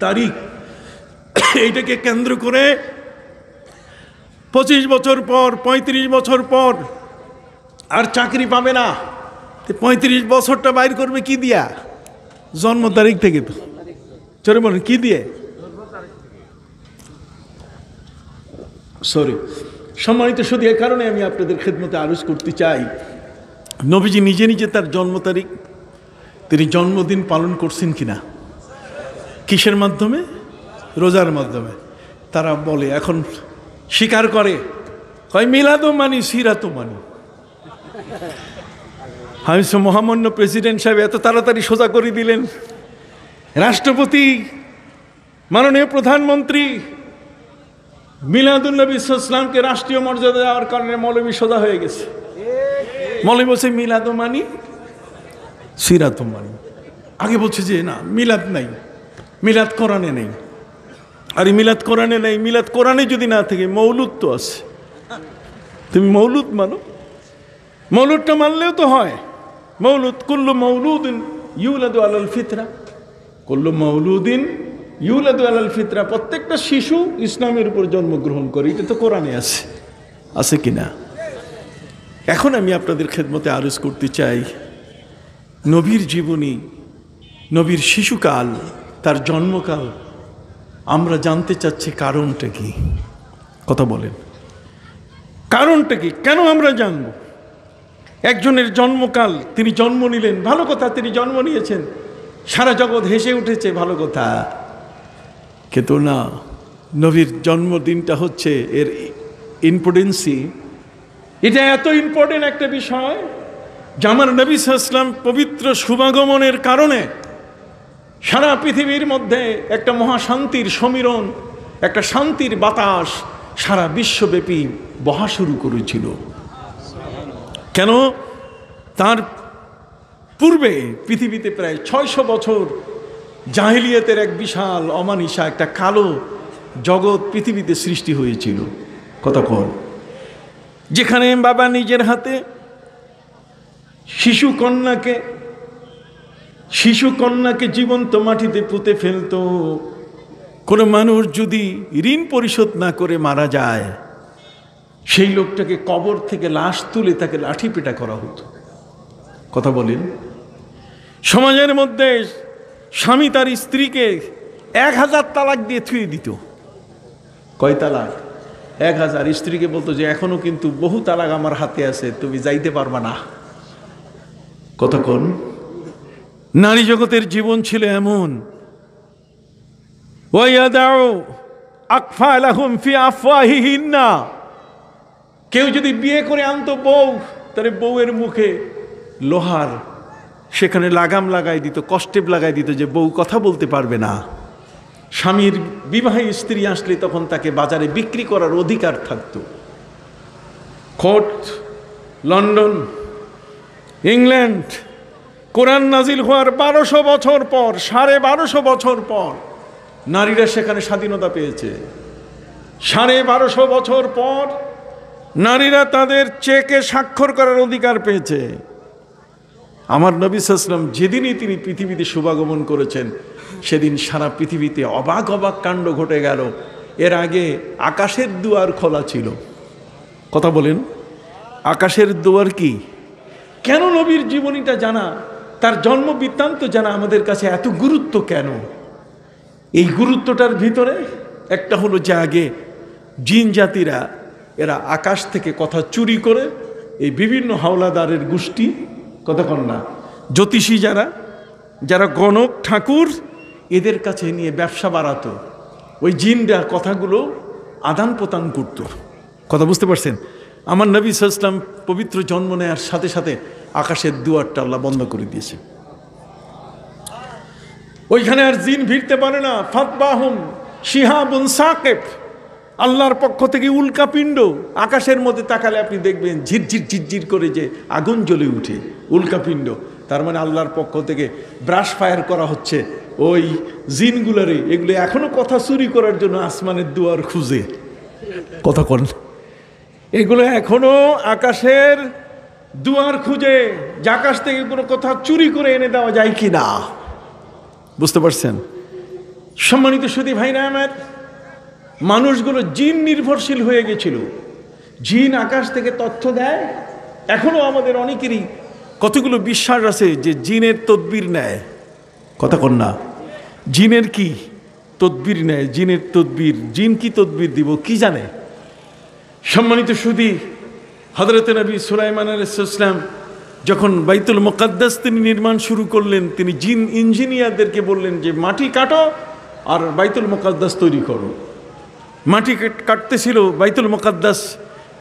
তারিখ এইটাকে কেন্দ্র করে 25 বছর পর, 35 বছর পর আর চাকরি পাবে না। 35 বছরটা বাইর করবে কি দিয়া? জন্ম তারিখ থেকে। তো চলে বলেন কি দিয়ে? সরি, সম্মানিত শুধু এ কারণে আমি আপনাদের খেদমতে আরজ করতে চাই, নবীজি নিজে নিজে তার জন্ম তারিখ, তিনি জন্মদিন পালন করছেন কিনা? কিসের মাধ্যমে? রোজার মাধ্যমে। তারা বলে, এখন স্বীকার করে, কয় মিলাদও মানি, সিরাতও মানি। আমি মহামান্য প্রেসিডেন্ট সাহেব এত তাড়াতাড়ি সোজা করে দিলেন। রাষ্ট্রপতি, মাননীয় প্রধানমন্ত্রী মিলাদুন নবী ইসলামকে রাষ্ট্রীয় মর্যাদা দেওয়ার কারণে মৌলবী সোজা হয়ে গেছে। মৌলবী বলছে মিলাদও মানি, সিরাতও মানি। আগে বলছে যে না, মিলাদ নাই, মিলাদ কোরআনে নেই। আর মিলাদ কোরআনে নেই, মিলাদ কোরআনে যদি না থাকে মৌলুদ তো আছে, তুমি মৌলুদ মানো। মৌলুদটা মানলেও তো হয়। মৌলুদ কুল্লু মৌলুদিন ইউলাদু আলাল ফিতরা, কুল্লু মৌলুদিন ইউলাদু আলাল ফিতরা। প্রত্যেকটা শিশু ইসলামের উপর জন্মগ্রহণ করে, এটা তো কোরআনে আছে, আছে কিনা? এখন আমি আপনাদের খেদমতে আরজ করতে চাই, নবীর জীবনী, নবীর শিশুকাল, তার জন্মকাল আমরা জানতে চাচ্ছি কারণটা কি? কথা বলেন, কারণটা কি? কেন আমরা জানব? একজনের জন্মকাল, তিনি জন্ম নিলেন, ভালো কথা, তিনি জন্ম নিয়েছেন, সারা জগৎ হেসে উঠেছে, ভালো কথা। কিন্তু না, নবীর জন্মদিনটা হচ্ছে এর ইম্পর্টেন্সি, এটা এত ইম্পর্টেন্ট একটা বিষয় যে আমার নবী সাল্লাল্লাহু আলাইহি ওয়াসাল্লাম পবিত্র শুভাগমনের কারণে সারা পৃথিবীর মধ্যে একটা মহাশান্তির সমীরণ, একটা শান্তির বাতাস সারা বিশ্বব্যাপী বহা শুরু করেছিল। কেন? তার পূর্বে পৃথিবীতে প্রায় 600 বছর জাহেলিয়াতের এক বিশাল অমানিসা, একটা কালো জগৎ পৃথিবীতে সৃষ্টি হয়েছিল। কথা কর, যেখানে বাবা নিজের হাতে শিশু কন্যাকে জীবন্ত মাটিতে পুঁতে ফেলত। কোনো মানুষ যদি ঋণ পরিশোধ না করে মারা যায়, সেই লোকটাকে কবর থেকে লাশ তুলে তাকে লাঠি পেটা করা হতো। কথা বলেন, সমাজের মধ্যে স্বামী তার স্ত্রীকে 1000 তালাক দিয়ে থুয়ে দিত। কয় তালাক? 1000। স্ত্রীকে বলতো যে এখনো কিন্তু বহু তালাক আমার হাতে আছে, তুমি যাইতে পারবা না। কতক্ষণ নারী জগতের জীবন ছিল এমন। ওয়ায়াদাউ আকফালাহুম ফি আফওয়াহিহিন্না, কেউ যদি বিয়ে করে আনতো বউ, তাহলে বউয়ের মুখে লোহার সেখানে লাগাম লাগাই দিত, কষ্টেপ লাগাই দিত, যে বউ কথা বলতে পারবে না। স্বামীর বিবাহী স্ত্রী আসলে তখন তাকে বাজারে বিক্রি করার অধিকার থাকত। কোর্ট, লন্ডন, ইংল্যান্ড, কোরআন নাজিল হওয়ার 1200 বছর পর, 1250 বছর পর নারীরা সেখানে স্বাধীনতা পেয়েছে। 1250 বছর পর নারীরা তাদের চেকে স্বাক্ষর করার অধিকার পেয়েছে। আমার নবী সাল্লাল্লাহু আলাইহি ওয়াসাল্লাম যেদিনই তিনি পৃথিবীতে শুভাগমন করেছেন, সেদিন সারা পৃথিবীতে অবাক অবাক কাণ্ড ঘটে গেল। এর আগে আকাশের দুয়ার খোলা ছিল। কথা বলেন, আকাশের দুয়ার কি? কেন নবীর জীবনীটা জানা, তার জন্ম বৃত্তান্ত জানা আমাদের কাছে এত গুরুত্ব কেন? এই গুরুত্বটার ভিতরে একটা হলো যে আগে জিন জাতিরা এরা আকাশ থেকে কথা চুরি করে এই বিভিন্ন হাওলাদারের গোষ্ঠী, কথা কন না, জ্যোতিষী যারা গণক ঠাকুর, এদের কাছে নিয়ে ব্যবসা বাড়াতো। ওই জিনরা কথাগুলো আদান প্রদান করত। কথা বুঝতে পারছেন? আমার নবী সাল্লাল্লাহু আলাইহি ওয়াসাল্লাম পবিত্র জন্ম নেওয়ার সাথে সাথে আকাশের দুয়ারটা আল্লাহ বন্ধ করে দিয়েছে। ওইখানে আর জিন ভিড়তে পারে না। ফাতবাহুম শিহাবুন সাকিব, আল্লাহর পক্ষ থেকে উল্কাপিণ্ড। আকাশের মধ্যে তাকালে আপনি দেখবেন ঝিরঝির ঝিরঝির করে যে আগুন জ্বলে উঠে, উল্কাপিণ্ড। তার মানে আল্লাহর পক্ষ থেকে ব্রাশ ফায়ার করা হচ্ছে ওই জিনগুলারে। এগুলো এখনো কথা চুরি করার জন্য আসমানের দুয়ার খুঁজে। কথা কন, এগুলো এখনো আকাশের দুয়ার খুঁজে যে আকাশ থেকে কোনো কথা চুরি করে এনে দেওয়া যায় কি না। বুঝতে পারছেন? সম্মানিত সুধী ভাইরা আমার, মানুষগুলো জিন নির্ভরশীল হয়ে গেছিল। জিন আকাশ থেকে তথ্য দেয়। এখনো আমাদের অনেকেরই কতগুলো বিশ্বাস আছে যে জিনের তদবির নেয়। কথা কন না, জিনের কি তদবির নেয়? জিনের তদবির, জিন কি তদবির দিব কি জানে? সম্মানিত সুধী, হযরত নবী সুলাইমান আলাইহিস সালাম যখন বাইতুল মুকাদ্দাস তিনি নির্মাণ শুরু করলেন, তিনি জিন ইঞ্জিনিয়ারদেরকে বললেন যে মাটি কাটো আর বাইতুল মুকাদ্দাস তৈরি করো। মাটি কাটতেছিল, বাইতুল মুকাদ্দাস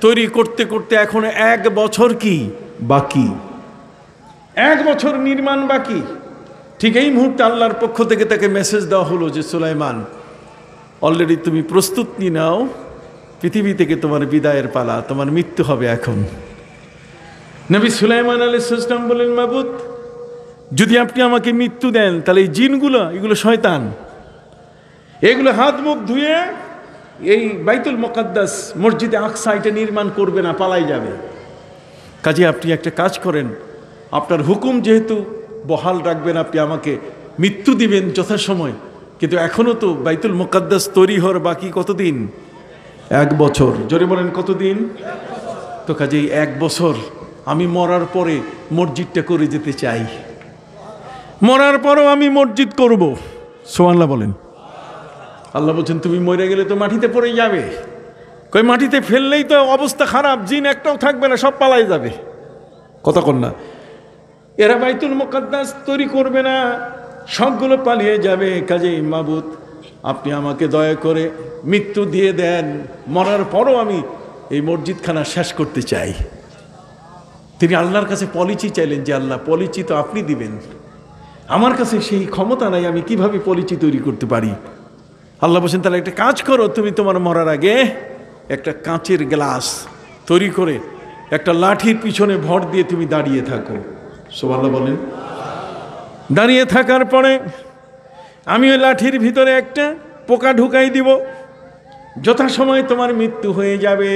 তৈরি করতে করতে এখন 1 বছর কি বাকি, 1 বছর নির্মাণ বাকি। ঠিক এই মুহূর্তে আল্লাহর পক্ষ থেকে তাকে মেসেজ দেওয়া হলো যে সুলাইমান, অলরেডি তুমি প্রস্তুত নিয়ে নাও, পৃথিবী থেকে তোমার বিদায়ের পালা, তোমার মৃত্যু হবে এখন। নবী সুলাইমান আলাইহিস সালাম বলেন, মাবুদ, যদি আপনি আমাকে মৃত্যু দেন তাহলে এই জিনগুলো, এগুলো শয়তান, এগুলো হাত মুখ ধুয়ে এই বাইতুল মুকাদ্দাস মসজিদে আকসা এটা নির্মাণ করবে না, পালাই যাবে। কাজে আপনি একটা কাজ করেন, আপনার হুকুম যেহেতু বহাল রাখবেন, আপনি আমাকে মৃত্যু দিবেন যথাসময়, কিন্তু এখনো তো বাইতুল মুকাদ্দাস তৈরি হওয়ার বাকি কতদিন? 1 বছর। জোরে বলেন কতদিন? তো কাজেই 1 বছর আমি মরার পরে মসজিদটা করে যেতে চাই। মরার পরও আমি মসজিদ করব। সুবহানাল্লাহ বলেন। আল্লাহ বলছেন তুমি মরে গেলে তো মাটিতে পড়ে যাবে। কই মাটিতে ফেললেই তো অবস্থা খারাপ, জিন একটাও থাকবে না, সব পালাই যাবে। কথা কন না, এরা বাইতুল মুকাদ্দাস তৈরি করবে না, সবগুলো পালিয়ে যাবে। কাজেই মাবুদ, আপনি আমাকে দয়া করে মৃত্যু দিয়ে দেন, মরার পরও আমি এই মসজিদখানা শেষ করতে চাই। তিনি আল্লাহর কাছে পলিচি চাইলেন যে আল্লাহ, পলিচি তো আপনি দিবেন, আমার কাছে সেই ক্ষমতা নাই, আমি কিভাবে পলিচি তৈরি করতে পারি? আল্লাহ বলছেন তাহলে একটা কাজ করো, তুমি তোমার মরার আগে একটা কাঁচের গ্লাস তৈরি করে একটা লাঠির পিছনে ভর দিয়ে তুমি দাঁড়িয়ে থাকো। সুবহানাল্লাহ বলেন। দাঁড়িয়ে থাকার পরে আমি ওই লাঠির ভিতরে একটা পোকা ঢুকাই দিব, যথাসময় তোমার মৃত্যু হয়ে যাবে।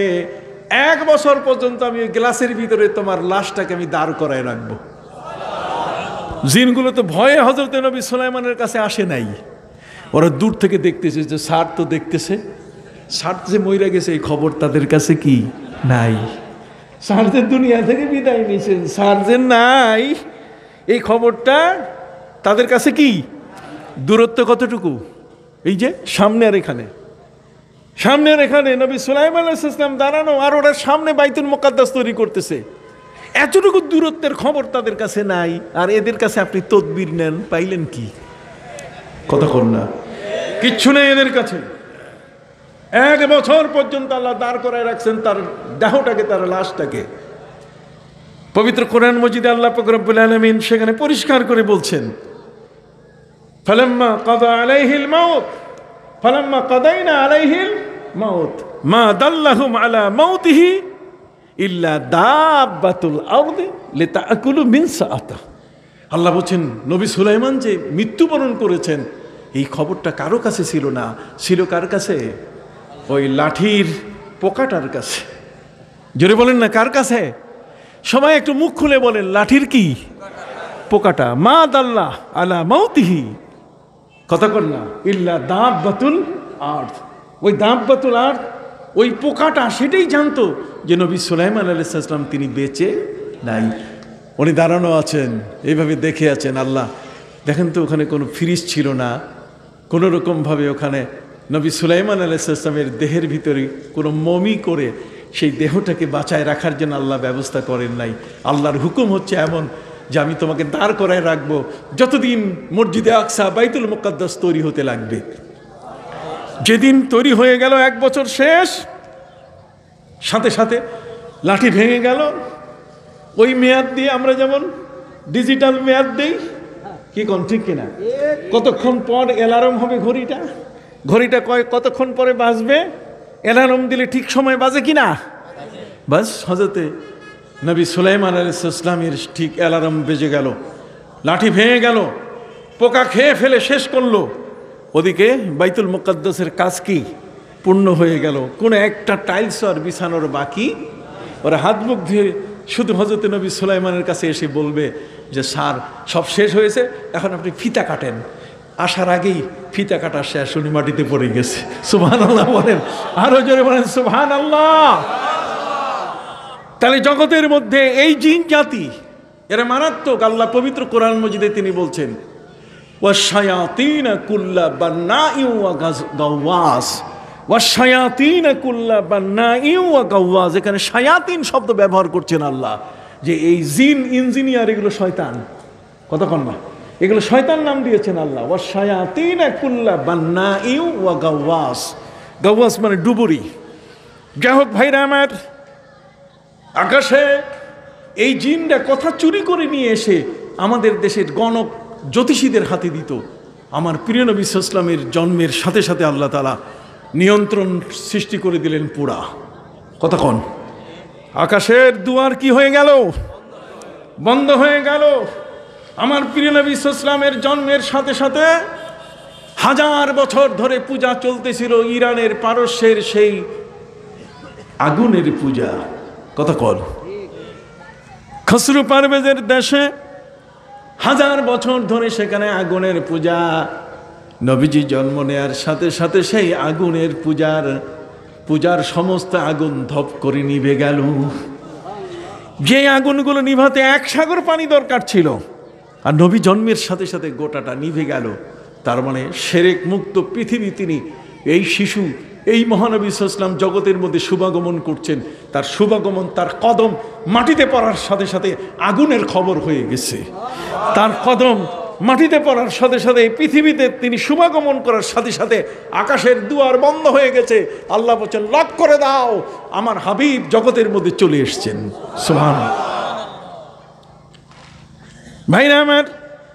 1 বছর পর্যন্ত আমি ওই গ্লাসের ভিতরে তোমার লাশটাকে আমি দাঁড় করায় রাখবো। জিনগুলো তো ভয়ে হযরত নবী সুলাইমানের কাছে আসে নাই, ওরা দূর থেকে দেখতেছে যে ষাট তো দেখতেছে, ষাট যে মইরা গেছে এই খবর তাদের কাছে কি নাই। সার্জের দুনিয়া থেকে বিদায় নিয়েছেন, সার্জের নাই এই খবরটা তাদের কাছে কি? দূরত্ব কতটুকু? এই যে সামনে আর এখানে, সামনে আর এখানে নবী সুলাইমান আলাইহিস সালাম দাঁড়ানো, আর ওরা সামনে বাইতুল মুকাদ্দাস তৈরি করতেছে। এতটুকু দূরত্বের খবর তাদের কাছে নাই, আর এদের কাছে আপনি তদবির নেন, পাইলেন কি? কথা কর না, কিচ্ছু নেই এদের কাছে। 1 বছর পর্যন্ত আল্লাহ দাঁড় করায় রাখছেন তার দেহটাকে, তার লাশটাকে। পবিত্র কোরআন মজিদে আল্লাহ পাক রব্বুল আলামিন সেখানে পরিষ্কার করে বলছেন, ফালাম্মা কাদা আলাইহিল মাউত ফালাম্মা কাদাইনা আলাইহিল মাউত মা দাল্লাহুম আলা মাউতিহি ইল্লা দাব্বাতুল আরদি লিতাকুলু মিন সাআতা। আল্লাহ বলছেন নবী সুলাইমান যে মৃত্যুবরণ করেছেন এই খবরটা কারো কাছে ছিল না, ছিল কার কাছে? ওই লাঠির পোকাটার কাছে। জোরে বলেন না, কার কাছে? সবাই একটু মুখ খুলে বলেন, লাঠির কি? পোকাটা। মা দাল্লাহ আলা মাউতিহি, কথা কর না, ইল্লা দাব্বাতুল আরদ। ওই দাব্বাতুল আরদ, ওই পোকাটা সেটাই জানতো যে নবী সুলাইমান আলাইহিস সালাম তিনি বেঁচে নাই। উনি দাঁড়ানো আছেন, এইভাবে দেখে আছেন। আল্লাহ দেখেন তো ওখানে কোনো ফ্রিজ ছিল না, কোনো রকমভাবে ওখানে নবী সুলাইমান আলাইহিস সালামের দেহের ভিতরে কোনো মমি করে সেই দেহটাকে বাঁচায় রাখার জন্য আল্লাহ ব্যবস্থা করেন নাই। আল্লাহর হুকুম হচ্ছে এমন যে আমি তোমাকে দাঁড় করায় রাখবো যতদিন মসজিদে আকসা বাইতুল মুকাদ্দাস তৈরি হতে লাগবে। যেদিন তৈরি হয়ে গেল 1 বছর শেষ, সাথে সাথে লাঠি ভেঙে গেল। ওই মেয়াদ দিয়ে আমরা যেমন ডিজিটাল মেয়াদ দেই, কি কোন ঠিক কিনা? কতক্ষণ পর অ্যালার্ম হবে ঘড়িটা, ঘড়িটা কতক্ষণ পরে বাজবে, অ্যালার্ম দিলে ঠিক সময় বাজে কিনা? বাস হযরতে নবী সুলাইমান আলাইহিস সালামের ঠিক অ্যালার্ম বেজে গেল, লাঠি ভেঙে গেল, পোকা খেয়ে ফেলে শেষ করলো। ওদিকে বাইতুল মুকাদ্দাসের কাজ কি পূর্ণ হয়ে গেল, কোনো একটা টাইলস আর বিছানোর বাকি। ওরা হাত মুখ ধুয়ে শুধু হযরতে নবী সুলাইমানের কাছে এসে বলবে যে স্যার সব শেষ হয়েছে, এখন আপনি ফিতা কাটেন। আসার আগেই ফিতা কাটা শেষ, উনি মাটিতে পড়ে গেছে। সুবহানাল্লাহ বলেন, আরো জোরে বলেন সুবহানাল্লাহ। তাহলে জগতের মধ্যে এই জিন জাতি এরা মারাত্মক। আল্লাহ পবিত্র কোরআন মজিদে তিনি বলছেন ওয়াশায়াতিন কুল্লা বান্নাইউ ওয়া গাওয়াস, ওয়াশায়াতিন কুল্লা বান্নাইউ ওয়া গাওয়াস। এখানে শায়াতিন শব্দ ব্যবহার করছেন আল্লাহ, যে এই জিন ইঞ্জিনিয়ার এগুলো শয়তান। কতক্ষণ না, এগুলো শয়তান নাম দিয়েছেন আল্লাহ। ওয়াশায়াতিন কুল্লা বান্নাইউ ওয়া গাওয়াস, গাওয়াস মানে ডুবুরি। যাই হোক ভাইরা আমার, আকাশে এই জিনটা কথা চুরি করে নিয়ে এসে আমাদের দেশের গণক জ্যোতিষীদের হাতে দিত। আমার প্রিয় নবী সাল্লাল্লাহু আলাইহি ওয়াসাল্লামের জন্মের সাথে সাথে আল্লাহ তাআলা নিয়ন্ত্রণ সৃষ্টি করে দিলেন পুরা। কতক্ষণ আকাশের দুয়ার কি হয়ে গেল? বন্ধ হয়ে গেল। আমার প্রিয় নবী সাল্লাল্লাহু আলাইহি ওয়াসাল্লামের জন্মের সাথে সাথে 1000 বছর ধরে পূজা চলতেছিল ইরানের পারস্যের সেই আগুনের পূজা। কতক্ষণ খসরু পারভেজের দেশে 1000 বছর ধরে সেখানে আগুনের পূজা। নবীজি জন্ম নেয়ার সাথে সাথে সেই আগুনের পূজার সমস্ত আগুন ধপ করে নিভে গেল। যে আগুনগুলো নিভাতে 1 সাগর পানি দরকার ছিল, আর নবী জন্মের সাথে সাথে গোটাটা নিভে গেল। তার মানে শিরক মুক্ত পৃথিবী তিনি, এই শিশু, এই মহানবী সাল্লাল্লাহু আলাইহি ওয়াসাল্লাম জগতের মধ্যে শুভাগমন করছেন। তার শুভাগমন, তার কদম মাটিতে পড়ার সাথে সাথে আগুনের খবর হয়ে গেছে। তার কদম মাটিতে পড়ার সাথে সাথে পৃথিবীতে তিনি শুভাগমন করার সাথে সাথে আকাশের দুয়ার বন্ধ হয়ে গেছে। আল্লাহ বলছেন লক করে দাও, আমার হাবিব জগতের মধ্যে চলে এসেছেন। সুবহানাল্লাহ। ভাইরা আমার,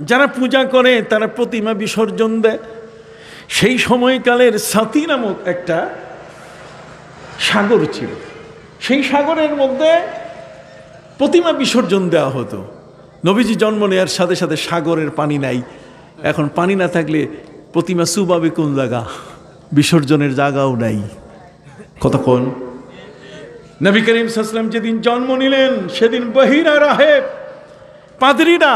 যারা পূজা করে তারা প্রতিমা বিসর্জন দেয়। সেই সময়কালের সাথী নামক একটা সাগর ছিল, সেই সাগরের মধ্যে প্রতিমা বিসর্জন দেওয়া হতো। নবীজি জন্ম নেওয়ার সাথে সাথে সাগরের পানি নাই। এখন পানি না থাকলে প্রতিমা চুবাবে কোন জায়গা? বিসর্জনের জায়গাও নাই। কতক্ষণ নবী করিম সাল্লাল্লাহু আলাইহি ওয়াসাল্লাম যেদিন জন্ম নিলেন সেদিন বহিরা রাহেব পাদ্রীরা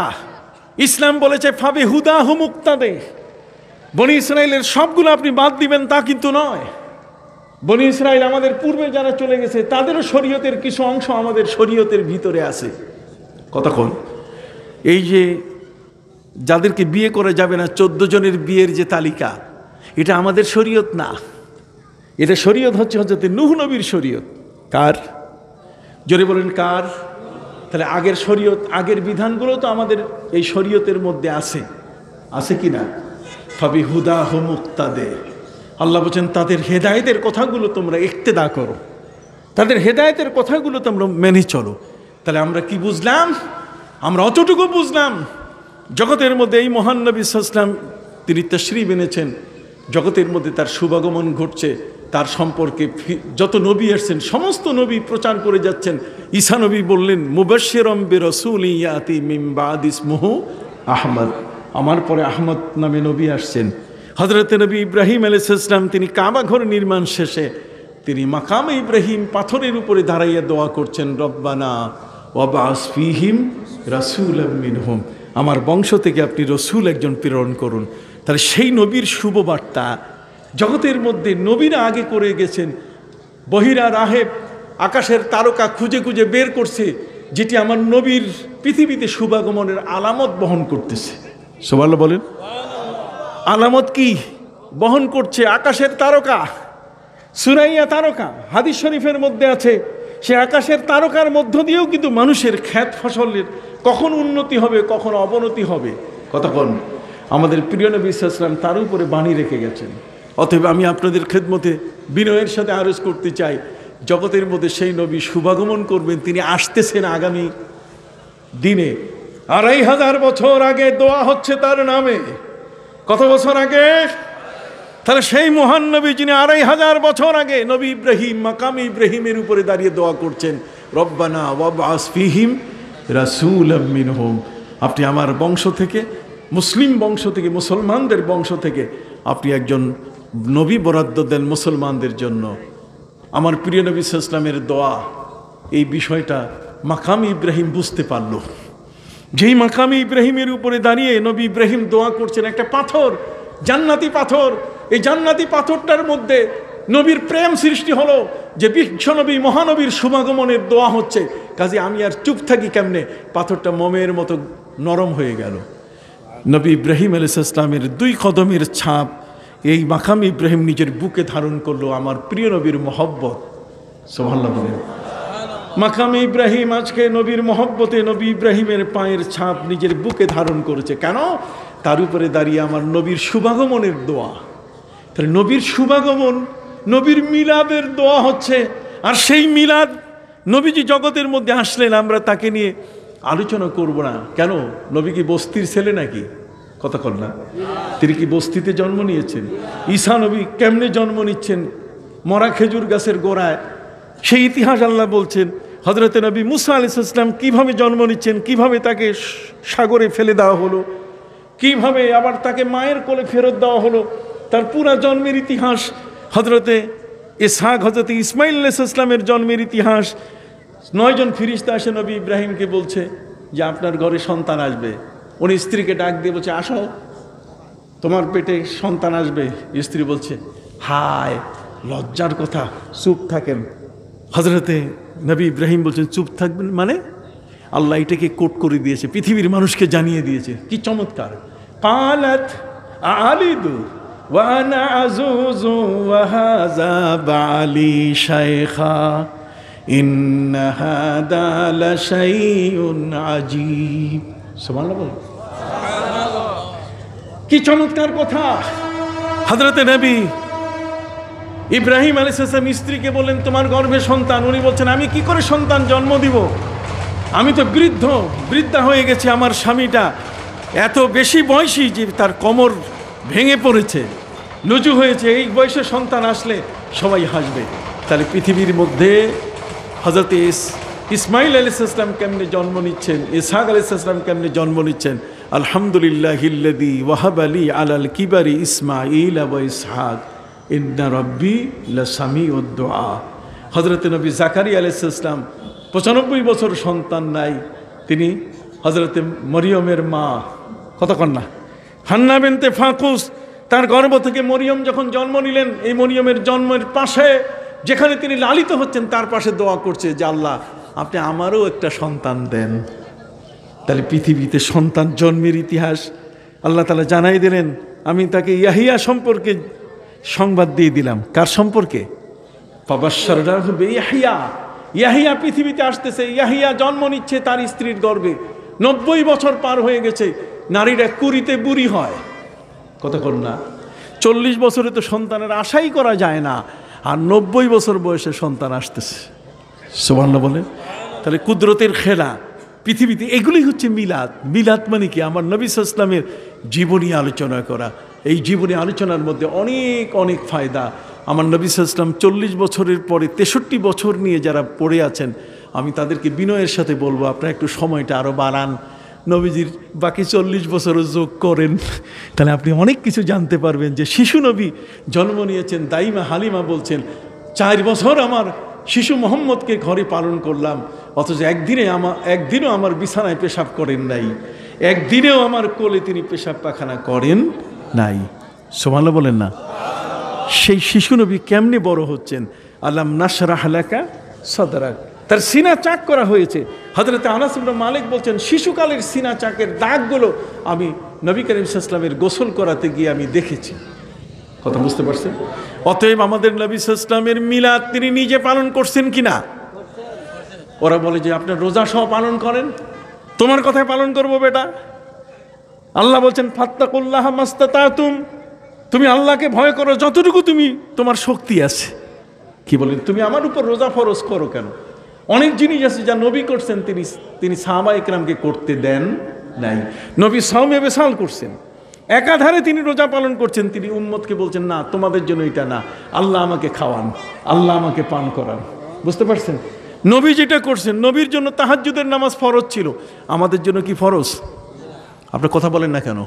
ইসলাম বলেছে ফাবি হুদাহু মুক্তাদে। বনি ইসরায়েলের সবগুলো আপনি বাদ দিবেন তা কিন্তু নয়। বনি ইসরায়েল আমাদের পূর্বে যারা চলে গেছে তাদেরও শরীয়তের কিছু অংশ আমাদের শরীয়তের ভিতরে আছে। কতক্ষণ এই যে যাদেরকে বিয়ে করে যাবে না 14 জনের বিয়ের যে তালিকা, এটা আমাদের শরীয়ত না। এটা শরীয়ত হচ্ছে হযরত নূহ নবীর শরীয়ত। কার? জোরে বলেন কার? তাহলে আগের শরীয়ত, আগের বিধানগুলো তো আমাদের এই শরীয়তের মধ্যে আছে, আছে কি না? ফাবি হুদাহু মুক্তাদে। আল্লাহ বলেন তাদের হেদায়েতের কথাগুলো তোমরা ইক্তেদা করো, তাদের হেদায়েতের কথাগুলো তোমরা মেনে চলো। তাহলে আমরা কি বুঝলাম? আমরা অতটুকু বুঝলাম জগতের মধ্যে এই মহান নবী সাল্লাল্লাহু আলাইহি ওয়াসাল্লাম তিনি তাশরীফ এনেছেন, জগতের মধ্যে তার শুভাগমন ঘটছে। তার সম্পর্কে যত নবী এসেছেন সমস্ত নবী প্রচার করে যাচ্ছেন। ঈসা নবী বললেন মুবাশশিরাম বিরাসূলিন ইয়াতি মিন বাদি ইসমুহু আহমদ, আমার পরে আহমদ নামে নবী আসছেন। হযরতে নবী ইব্রাহিম আলাইহিস সালাম তিনি কাবা ঘর নির্মাণ শেষে তিনি মাকামে ইব্রাহিম পাথরের উপরে দাঁড়াইয়া দোয়া করছেন, রব্বানা ওয়াবআস ফীহিম রাসূলাম মিনহুম, আমার বংশ থেকে আপনি রসূল একজন প্রেরণ করুন। তাহলে সেই নবীর শুভবার্তা জগতের মধ্যে নবীরা আগে করে গেছেন। বহিরা রাহেব আকাশের তারকা খুঁজে খুঁজে বের করছে, যেটি আমার নবীর পৃথিবীতে শুভাগমনের আলামত বহন করতেছে। সুবহানাল্লাহ বলেন। আলামত কি বহন করছে? আকাশের তারকা, সুরাইয়া তারকা হাদিস শরীফের মধ্যে আছে। সে আকাশের তারকার মধ্য দিয়েও কিন্তু মানুষের ক্ষেত ফসলের কখন উন্নতি হবে কখন অবনতি হবে কতক্ষণ আমাদের প্রিয় নবী সাল্লাল্লাহু আলাইহি ওয়াসাল্লাম তার উপরে বাণী রেখে গেছেন। অতএব আমি আপনাদের খেদমতে বিনয়ের সাথে আরজ করতে চাই, জগতের মধ্যে সেই নবী শুভাগমন করবেন, তিনি আসতেছেন আগামী দিনে। 2500 বছর আগে দোয়া হচ্ছে তার নামে। কত বছর আগে? তাহলে সেই মহান নবী যিনি 2500 বছর আগে নবী ইব্রাহিম মাকামে ইব্রাহিমের উপরে দাঁড়িয়ে দোয়া করছেন, রব্বানা ওয়াবআস ফীহিম রাসূলাম মিনহুম, আপনি আমার বংশ থেকে, মুসলিম বংশ থেকে, মুসলমানদের বংশ থেকে আপনি একজন নবী বরাদ্দ দেন মুসলমানদের জন্য। আমার প্রিয় নবী সাল্লাল্লাহু আলাইহি ওয়াসাল্লামের দোয়া, এই বিষয়টা মাকামে ইব্রাহিম বুঝতে পারল। যেই মাকামে ইব্রাহিমের উপরে দাঁড়িয়ে নবী ইব্রাহিম দোয়া করছেন, একটা পাথর, জান্নাতি পাথর, এই জান্নাতি পাথরটার মধ্যে নবীর প্রেম সৃষ্টি হলো, যে বিশ্বনবী মহানবীর শুভাগমনের দোয়া হচ্ছে, কাজে আমি আর চুপ থাকি কেমনে? পাথরটা মোমের মতো নরম হয়ে গেল। নবী ইব্রাহিম আলাইহিস সালামের 2 কদমের ছাপ এই মাকামে ইব্রাহিম নিজের বুকে ধারণ করলো, আমার প্রিয় নবীর মহব্বত। সুবহানাল্লাহ বলেন। মাকামে ইব্রাহিম আজকে নবীর মহব্বতে নবী ইব্রাহিমের পায়ের ছাপ নিজের বুকে ধারণ করেছে। কেন? তার উপরে দাঁড়িয়ে আমার নবীর শুভাগমনের দোয়া। তাহলে নবীর শুভাগমন, নবীর মিলাদের দোয়া হচ্ছে। আর সেই মিলাদ, নবীজি জগতের মধ্যে আসলেন, আমরা তাকে নিয়ে আলোচনা করব না। কেন? নবী কি বস্তির ছেলে নাকি? কতক্ষণ না, তিনি কি বস্তিতে জন্ম নিয়েছেন? ঈসা নবী কেমনে জন্ম নিচ্ছেন? মরা খেজুর গাছের গোড়ায়। সেই ইতিহাস আল্লাহ বলছেন। হযরতে নবী মুসা আলাইহিস সালাম কিভাবে জন্ম নিচ্ছেন, কিভাবে তাকে সাগরে ফেলে দেওয়া হলো, কিভাবে আবার তাকে মায়ের কোলে ফেরত দেওয়া হলো, তার পুরা জন্মের ইতিহাস। হযরতে ইসহাক, হযরতে ইসমাইল আলাইহিস সালামের জন্মের ইতিহাস। 9 জন ফেরেশতা এসে নবী ইব্রাহিমকে বলছে যে আপনার ঘরে সন্তান আসবে। উনি স্ত্রীকে ডাক দিয়ে বলছে, আসো, তোমার পেটে সন্তান আসবে। স্ত্রী বলছে, হায় লজ্জার কথা, চুপ থাকেন। হযরতে নবী ইব্রাহিম বলছেন, চুপ থাকবেন মানে? আল্লাহ এটাকে কোট করে দিয়েছে, পৃথিবীর মানুষকে জানিয়ে দিয়েছে। কি চমৎকার! কালাত আলিদু ওয়া আনা আযুযু ওয়া হাযা বালি শাইখা ইন্না হাদা লাশাইউন আজীব। সুবহানাল্লাহ। কি চমৎকার কথা! হযরতে নবী ইব্রাহিম আলাইহিস সালাম স্ত্রীকে বললেন, তোমার গর্ভে সন্তান। উনি বলছেন, আমি কি করে সন্তান জন্ম দিব? আমি তো বৃদ্ধা হয়ে গেছি। আমার স্বামীটা এত বেশি বয়সী যে তার কোমর ভেঙে পড়েছে, লুজু হয়েছে। এই বয়সে সন্তান আসলে সবাই হাসবে। তাহলে পৃথিবীর মধ্যে হযরতে ইসমাইল আলাইহিস সালাম কেমনে জন্ম নিচ্ছেন, ইসহাক আলাইহিস সালাম কেমনে জন্ম নিচ্ছেন। আলহামদুলিল্লাহিল্লাযী ওয়াহাবা লি আলাল কিবারি ইসমাঈল ওয়া ইসহাক ইন্না রাব্বি লাসামিউদ দুআ। হযরতে নবী জাকারিয়া আলাইহিস সালাম 95 বছর সন্তান নাই। তিনি হযরতে মরিয়মের মা, কতক্ষণ না, হান্না বিনতে ফাকুস, তার গর্ভ থেকে মরিয়ম যখন জন্ম নিলেন, এই মরিয়মের জন্মের পাশে যেখানে তিনি লালিত হচ্ছেন তার পাশে দোয়া করছে যে আল্লাহ আপনি আমারও একটা সন্তান দেন। তাহলে পৃথিবীতে সন্তান জন্মের ইতিহাস আল্লাহ তাআলা জানাই দিলেন। আমি তাকে ইয়াহিয়া সম্পর্কে সংবাদ দিয়ে দিলাম। কার সম্পর্কে? ফাবাশশারনাহু বিয়াহইয়া। ইয়াহিয়া পৃথিবীতে আসতেছে, ইয়াহিয়া জন্ম নিচ্ছে তার স্ত্রীর গর্ভে। 90 বছর পার হয়ে গেছে। নারীরা কুড়িতে বুড়ি হয়, কতক্ষণ না, 40 বছরে তো সন্তানের আশাই করা যায় না, আর 90 বছর বয়সে সন্তান আসতেছে। সুবহানাল্লাহ বলে। তাহলে কুদরতের খেলা পৃথিবীতে, এগুলোই হচ্ছে মিলাদ। মিলাদ মানে কি? আমার নবী সাল্লাল্লাহু আলাইহি ওয়াসাল্লামের জীবনী আলোচনা করা। এই জীবনী আলোচনার মধ্যে অনেক অনেক ফায়দা। আমার নবী সাল্লাল্লাহু আলাইহি ওয়াসাল্লাম 40 বছরের পরে 63 বছর নিয়ে যারা পড়ে আছেন, আমি তাদেরকে বিনয়ের সাথে বলবো, আপনারা একটু সময়টা আরও বাড়ান। নবীজির বাকি 40 বছরও যোগ করেন, তাহলে আপনি অনেক কিছু জানতে পারবেন যে শিশু নবী জন্ম নিয়েছেন। দাইমা হালিমা বলছেন 4 বছর আমার শিশু মোহাম্মদকে ঘরে পালন করলাম, অথচ একদিনও আমার বিছানায় পেশাব করেন নাই, একদিনেও আমার কোলে তিনি পেশাব পায়খানা করেন নাই। সুবহানাল্লাহ বলেন না। সেই শিশু নবী কেমনে বড় হচ্ছেন? আলাম নাশরাহ লাকা সাদরাক, তার সিনা চাক করা হয়েছে। হযরত আনাস ইবনে মালিক বলছেন শিশুকালের সিনা চাকের দাগগুলো আমি নবী করিম সাল্লাল্লাহু আলাইহি ওয়াসাল্লামের গোসল করাতে গিয়ে আমি দেখেছি। কথা বুঝতে পারছেন? অতএব আমাদের নবী সাল্লাল্লাহু আলাইহি ওয়াসাল্লামের মিলাদ তিনি নিজে পালন করছেন কিনা? ওরা বলে যে আপনার রোজা সহ পালন করেন, তোমার কথায় পালন করবো বেটা। আল্লাহ বলছেন ফাত্তাকুল্লাহ মাস্তাতাতুম, তুমি আল্লাহকে ভয় করো যতটুকু তোমার শক্তি আছে। কি বলেন? তুমি আমার উপর রোজা ফরজ করো কেন? অনেক জিনিস আছে যা নবী করছেন, তিনি সাহাবা ইকরামকে করতে দেন নাই। নবী সাওমে বিসাল করছেন, একাধারে তিনি রোজা পালন করছেন। তিনি উম্মতকে বলছেন না, তোমাদের জন্য এটা না, আল্লাহ আমাকে খাওয়ান, আল্লাহ আমাকে পান করান। বুঝতে পারছেন? নবী যেটা করছেন, নবীর জন্য তাহাজ্জুদের নামাজ ফরজ ছিল, আমাদের জন্য কি ফরজ? আপনি কথা বলেন না কেন?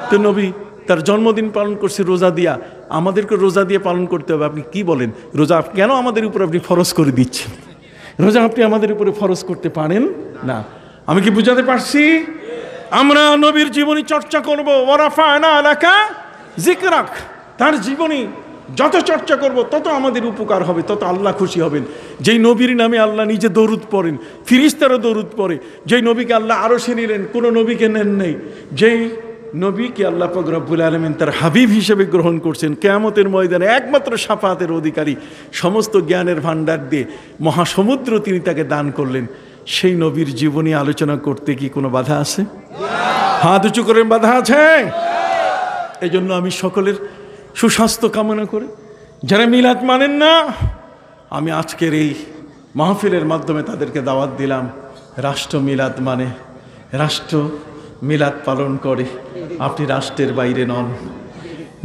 তো নবী তার জন্মদিন পালন করছে রোজা দিয়া, আমাদেরকে রোজা দিয়ে পালন করতে হবে। আপনি কি বলেন? রোজা কেন আমাদের উপর আপনি ফরজ করে দিচ্ছেন? রোজা আপনি আমাদের উপরে ফরজ করতে পারেন না। আমি কি বুঝাতে পারছি? আমরা নবীর জীবনী চর্চা করব। ওয়ারাফা'না লাকা যিকরাক, তার জীবনী যত চর্চা করব তত আমাদের উপকার হবে, তত আল্লাহ খুশি হবেন। যেই নবীর নামে আল্লাহ নিজে দরুদ পড়েন, ফিরিস্তারও দরুদ পড়ে, যেই নবীকে আল্লাহ আরশে নিলেন, কোনো নবীকে নেন নেই, যেই নবীকে আল্লাহ পাক রব্বুল আলামিন তার হাবিব হিসেবে গ্রহণ করছেন, কিয়ামতের ময়দানে একমাত্র শাফাআতের অধিকারী, সমস্ত জ্ঞানের ভাণ্ডার দিয়ে মহাসমুদ্র তিনি তাকে দান করলেন, সেই নবীর জীবনী আলোচনা করতে কি কোনো বাধা আছে? হাত উঁচু করেন, বাধা আছে? এই জন্য আমি সকলের সুস্বাস্থ্য কামনা করে, যারা মিলাদ মানেন না, আমি আজকের এই মাহফিলের মাধ্যমে তাদেরকে দাওয়াত দিলাম। রাষ্ট্র মিলাদ মানে, রাষ্ট্র মিলাদ পালন করে, আপনি রাষ্ট্রের বাইরে নন।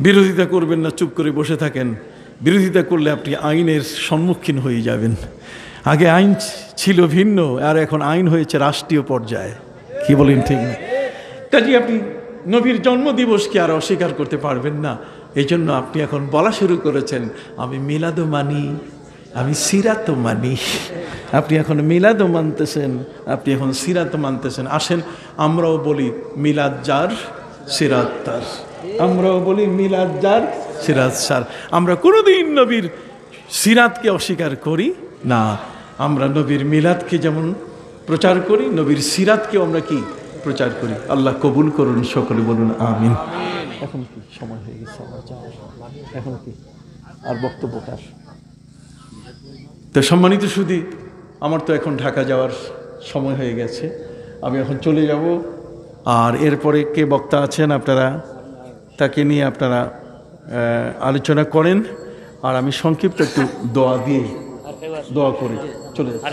বিরোধিতা করবেন না, চুপ করে বসে থাকেন। বিরোধিতা করলে আপনি আইনের সম্মুখীন হয়ে যাবেন। আগে আইন ছিল ভিন্ন, আর এখন আইন হয়েছে রাষ্ট্রীয় পর্যায়ে। কি বলেন? ঠিক না? কাজে আপনি নবীর জন্মদিবসকে আর অস্বীকার করতে পারবেন না। এই জন্য আপনি এখন বলা শুরু করেছেন আমি মিলাদও মানি, আমি সিরাতও মানি। আপনি এখন মিলাদও মানতেছেন, আপনি এখন সিরাতও মানতেছেন। আসেন আমরাও বলি মিলাদ যার সিরাত তার, আমরাও বলি মিলাদ যার সিরাত সার। আমরা কোনোদিন নবীর সিরাতকে অস্বীকার করি না। আমরা নবীর মিলাদকে যেমন প্রচার করি, নবীর সিরাতকেও আমরা কি প্রচার করি। আল্লাহ কবুল করুন, সকলে বলুন আমিন। এখন কি সময় হয়ে গেছে? এখন কি আর বক্তব্য কার? তো সম্মানিত সুধী, আমার তো এখন ঢাকা যাওয়ার সময় হয়ে গেছে, আমি এখন চলে যাব। আর এরপরে কে বক্তা আছেন আপনারা তাকে নিয়ে আপনারা আলোচনা করেন। আর আমি সংক্ষিপ্ত একটু দোয়া করে চলে যাচ্ছি।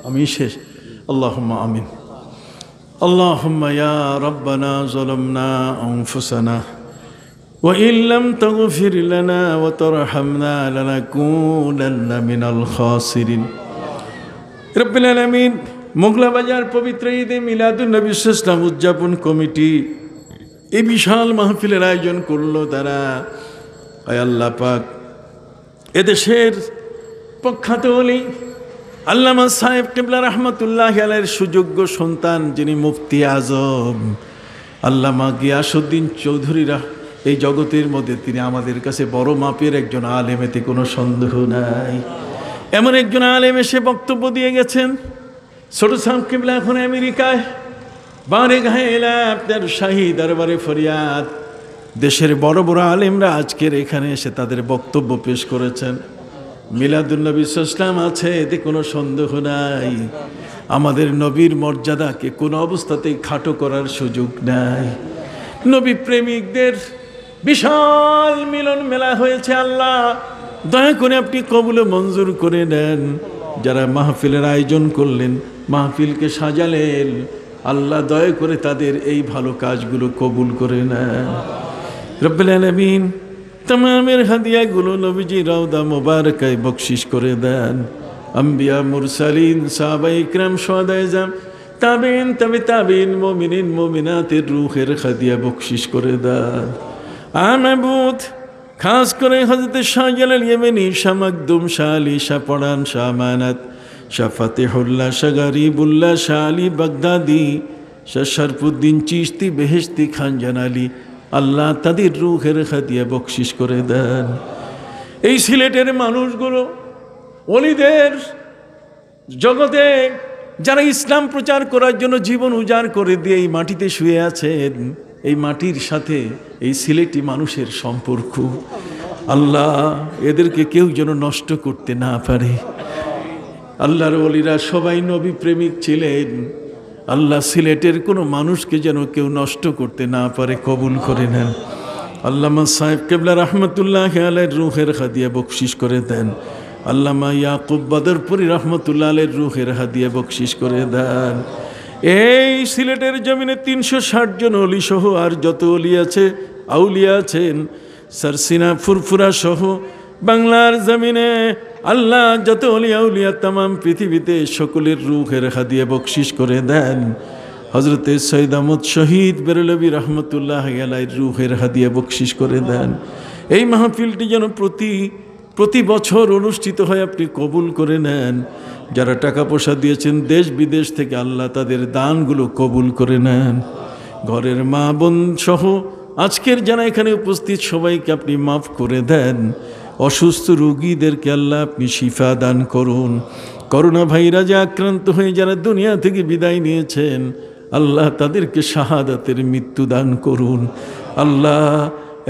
আমি শেষ। আল্লাহুম্মা আমিন। আল্লাহুম্মা ইয়া রাব্বানা যালামনা আনফুসানা ওয়া ইন লাম তাগফির লানা ওয়া তারহামনা লানাকুনান্না মিনাল খাসিরিন। রব্বুল আলামিন, মোগলা বাজার পবিত্র ঈদে মিলাদুন নবী সাল্লাল্লাহু আলাইহি ওয়াসাল্লাম উদযাপন কমিটি এই বিশাল মাহফিলের আয়োজন করলো তারা। আয় আল্লাহ পাক, এদেশের প্রখ্যাত ওলি আল্লামা সাহেব কিবলা রহমতুল্লাহি আলাইহির সুযোগ্য সন্তান, যিনি মুফতি আজম আল্লামা গিয়াসউদ্দিন চৌধুরীরা, এই জগতের মধ্যে তিনি আমাদের কাছে বড় মাপের একজন আলেম, এতে কোনো সন্দেহ নাই। এমন একজন আলেম এসে বক্তব্য দিয়ে গেছেন। ছোট সাহেব কিবলা এখন আমেরিকায়, বারে গায়েলা আপনার শাহী দরবারে ফরিয়াদ। দেশের বড় বড় আলেমরা আজকের এখানে এসে তাদের বক্তব্য পেশ করেছেন। মিলাদুন নবী সাল্লাল্লাহু আলাইহি ওয়াসাল্লাম আছে, এতে কোনো সন্দেহ নাই। আমাদের নবীর মর্যাদাকে কোনো অবস্থাতেই খাটো করার সুযোগ নাই। নবী প্রেমিকদের বিশাল মিলন মেলা হয়েছে। আল্লাহ দয়া করে আপনি কবুল মঞ্জুর করে নেন। যারা মাহফিলের আয়োজন করলেন, মাহফিলকে সাজালেন, আল্লাহ দয়া করে তাদের এই ভালো কাজগুলো কবুল করে নেন। রব্বুল আলামিন, তামামের হাদিয়াগুলো নবীজি রওদা মুবারকায় বকশিশ করে দেন। আম্বিয়া মুরসালিন, সাহাবায়ে ইকরাম, শুহাদায়ে জাম, তাবিন তবে তাবিন মুমিনিন মুমিনাতের রূহের হাদিয়া বকশিশ করে দেন। মাবুদ খাস করে হযরত শাহ জালাল ইয়েমেনি, শাহ মাকদুম, শাহ আলী, শাহ পরান, শাহ আমানত, শাহ ফাতেহুল্লাহ, শাহ গরিবুল্লাহ, শাহ আলী বাগদাদি, শাহ শরফুদ্দিন চিশতি, বেহেশতি, খান জানালি, আল্লাহ তাদের রূহের হাদিয়া বকশিশ করে দেন। এই সিলেটের মানুষগুলো ওলিদের জগতে যারা ইসলাম প্রচার করার জন্য জীবন উজাড় করে দিয়ে এই মাটিতে শুয়ে আছেন, এই মাটির সাথে এই সিলেটি মানুষের সম্পর্ক, আল্লাহ এদেরকে কেউ যেন নষ্ট করতে না পারে। আল্লাহর ওলিরা সবাই নবী প্রেমিক ছিলেন, আল্লাহ সিলেটের কোনো মানুষকে যেন কেউ নষ্ট করতে না পারে, কবুল করে নেন। আল্লামা সাহেব কেবলা রহমতুল্লাহ আলাইহির রূহের হাদিয়া বকশিশ করে দেন। আল্লামা ইয়াকুব বদরপুরি রহমতুল্লাহ আলাইহির রূহের হাদিয়া বকশিশ করে দেন। এই সিলেটের জমিনে 360 জন অলি সহ আর যত অলি আছে, আউলিয়া আছেন, সারসিনা ফুরফুরা সহ বাংলার জমিনে আল্লাহ যত অলি আউলিয়া তামাম পৃথিবীতে সকলের রূহের হাদিয়া বকশিশ করে দেন। হযরতে সৈয়দ আহমদ শহীদ বেরলভী রহমতুল্লাহ আলাইহির রূহের হাদিয়া বকশিশ করে দেন। এই মাহফিলটি যেন প্রতি বছর অনুষ্ঠিত হয়, আপনি কবুল করে নেন। যারা টাকা পয়সা দিয়েছেন দেশ বিদেশ থেকে, আল্লাহ তাদের দানগুলো কবুল করে নেন। ঘরের মা বোন সহ আজকের যারা এখানে উপস্থিত সবাইকে আপনি মাফ করে দেন। অসুস্থ রোগীদেরকে আল্লাহ আপনি শিফা দান করুন। করোনা ভাইরাসে আক্রান্ত হয়ে যারা দুনিয়া থেকে বিদায় নিয়েছেন, আল্লাহ তাদেরকে শাহাদাতের মৃত্যু দান করুন। আল্লাহ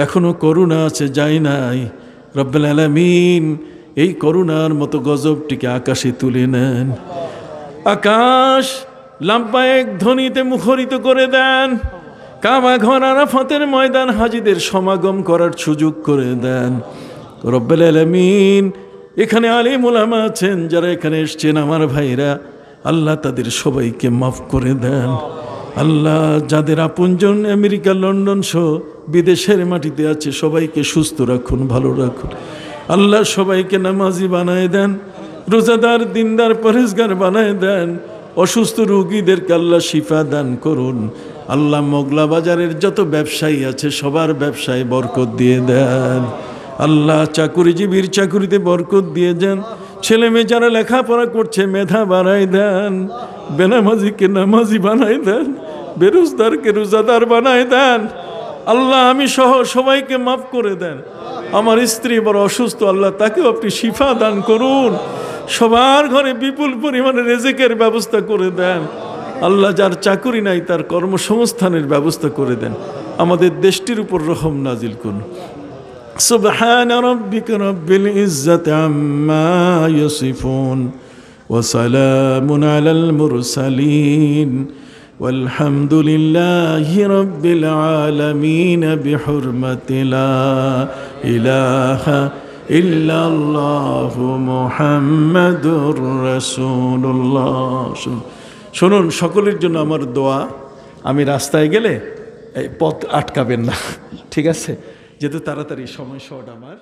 এখনো করোনা আছে, যায় নাই, রব্বুল আলামিন এই করোনার মতো গজবটিকে আকাশে তুলে নেন। আকাশ লাব্বায়েক ধ্বনিতে মুখরিত করে দেন। কাবা ঘর আরাফাতের ময়দান হাজিদের সমাগম করার সুযোগ করে দেন। রব্বুল আলামিন এখানে আলিম উলামা আছেন যারা এখানে এসছেন, আমার ভাইরা, আল্লাহ তাদের সবাইকে মাফ করে দেন। আল্লাহ যাদের আপনজন আমেরিকা, লন্ডন সহ বিদেশের মাটিতে আছে সবাইকে সুস্থ রাখুন, ভালো রাখুন। আল্লাহ সবাইকে নামাজি বানায় দেন, রোজাদার, দিনদার, পরেজগার বানায় দেন। অসুস্থ রোগীদেরকে আল্লাহ শিফা দান করুন। আল্লাহ মোগলা বাজারের যত ব্যবসায়ী আছে সবার ব্যবসায় বরকত দিয়ে দেন। আল্লাহ চাকুরিজীবীর চাকুরিতে বরকত দিয়ে যান। ছেলে মেয়ে যারা লেখাপড়া করছে মেধা বাড়ায় দেন। বেনামাজিকে নামাজি বানায় দেন, বেরোজদারকে রোজাদার বানায় দেন। আল্লাহ আমি সহ সবাইকে মাফ করে দেন। আমার স্ত্রী বড় অসুস্থ, আল্লাহ তাকেও আপনি শিফা দান করুন। সবার ঘরে বিপুল পরিমাণে রেজেকের ব্যবস্থা করে দেন। আল্লাহ যার চাকুরি নাই তার কর্মসংস্থানের ব্যবস্থা করে দেন। আমাদের দেশটির উপর রহম নাজিল করুন। সুবহান রাব্বিকা রাব্বিল ইজ্জাতি আম্মা ইয়াসিফুন ওয়া সালামুন আলাল মুরসালিন والحمد لله رب العالمين بحرمة لا إله إلا الله محمد رسول الله। শুনুন, সকলের জন্য আমার দোয়া। আমি রাস্তায় গেলে এই পথ আটকাবেন না, ঠিক আছে? যেহেতু তাড়াতাড়ি সময় শর্ট আমার।